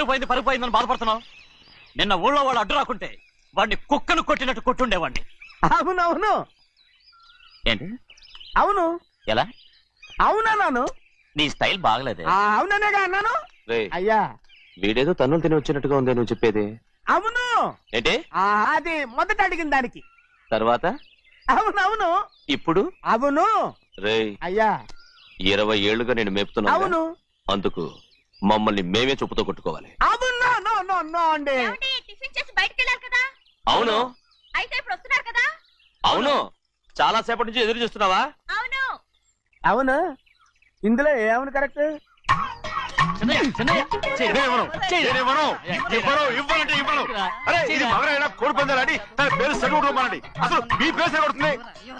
పరుగు పోయిందని బాధపడుతున్నావు? నిన్న ఊళ్ళో వాళ్ళు అడ్డు రాకుంటే వాడిని కుక్కను కొట్టినట్టు కొట్టుండేవాడిని. అవునవును. ఏంటి? అవును. ఎలా? అవునన్నాను. నీ స్టైల్ బాగలేదే. అవుననేగా అన్నాను. అయ్యా వీడేదో తన్నులు తిని వచ్చినట్టుగా ఉంది నువ్వు చెప్పేది. అవును. ఏంటి? అది మొదట అడిగిన దానికి. తర్వాత? అవునవును. ఇప్పుడు? అవును. రేయ్, అయ్యా 20 ఏళ్లుగా నేను మేపుతున్నా. అవును. అందుకు మమ్మల్ని మేమే చెప్పుతో కొట్టుకోవాలి. అవును. నో అండి. టిఫిన్ చేసి బయటికి వెళ్ళారు కదా? అవును. అయితే ఇప్పుడు వస్తున్నారు కదా? అవును. చాలా సేపటి నుంచి ఎదురు చూస్తున్నావా? అవును. అవును. ఇందులో ఏమని కరెక్ట్?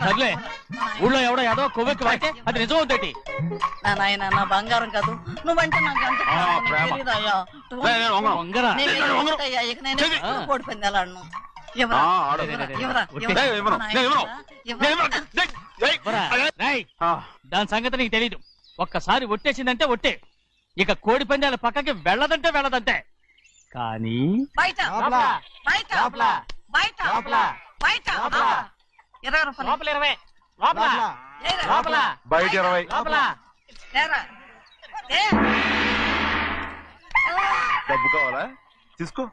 సర్లే, ఊళ్ళో ఎవడో ఏదో కొవ్వెక్కి వాడితే అది నిజం అవుతాయి. నా నాయన నా బంగారం కాదు, నువ్వంటే నాకు ఎంత ప్రేమ. తెలీదయ్యా. వంగరా. నేను వెళ్ళిపోతాయ్యా, ఇక నేను ఎప్పుడు కోడి పందాలాడను. ఎవరా? ఎవరా? రేయ్, దాని సంగతి నీకు తెలీదు. ఒక్కసారి ఒట్టేసిందంటే ఒట్టే. ఇక కోడి పందాల పక్కకి వెళ్ళదంటే వెళ్ళదంటే. కానీ బయట బయట బయట బయట 20 రూపాయలు. లోపల 20. లోపల బయట 20. ఏరా. డబ్బు కావాలా? తీసుకో.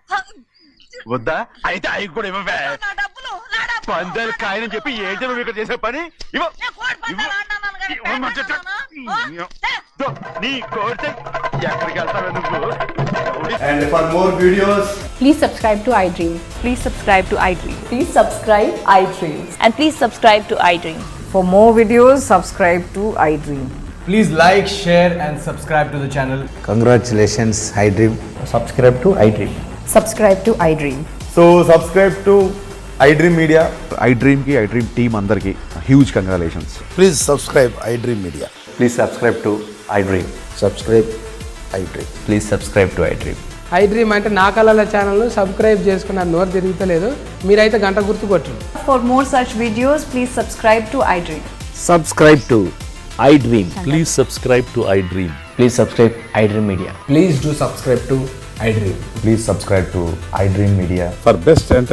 వద్దా? అయితే అవి కూడా ఇవ్వవే. నా డబ్బులు, నా డబ్బులు. పందాలు కాయని చెప్పి ఏంటి నువ్వు ఇక్కడ చేసే పని? ఇవ్వ. నేను కోడి పందాలు ఆడినాను కానీ ఇవ్వమంటే పెట్టాను. నీ కోరితే ఎక్కడికి వెళ్తావు నువ్వు? And for more videos, Please subscribe to iDream. Please subscribe to iDream. Please subscribe iDream. And please subscribe to iDream. For more videos, subscribe to iDream. please like, share and subscribe to the channel. Congratulations, iDream. Subscribe to iDream. Subscribe to iDream. So subscribe to iDream Media. iDream ki iDream team andarki huge congratulations. Please subscribe iDream Media. Please subscribe to iDream. Subscribe iDream. Please subscribe to iDream. iDream అంటే నా కళల ఛానల్ సబ్స్క్రైబ్ చేసుకున్న నోరు తిరుగుతలేదు. మీరైతే గంట గుర్తు కొట్టండి. For more such videos, please subscribe to iDream. Subscribe to iDream. Please subscribe to iDream. Please subscribe iDream Media. Please do subscribe to iDream. Please subscribe to iDream Media. For best entertainment.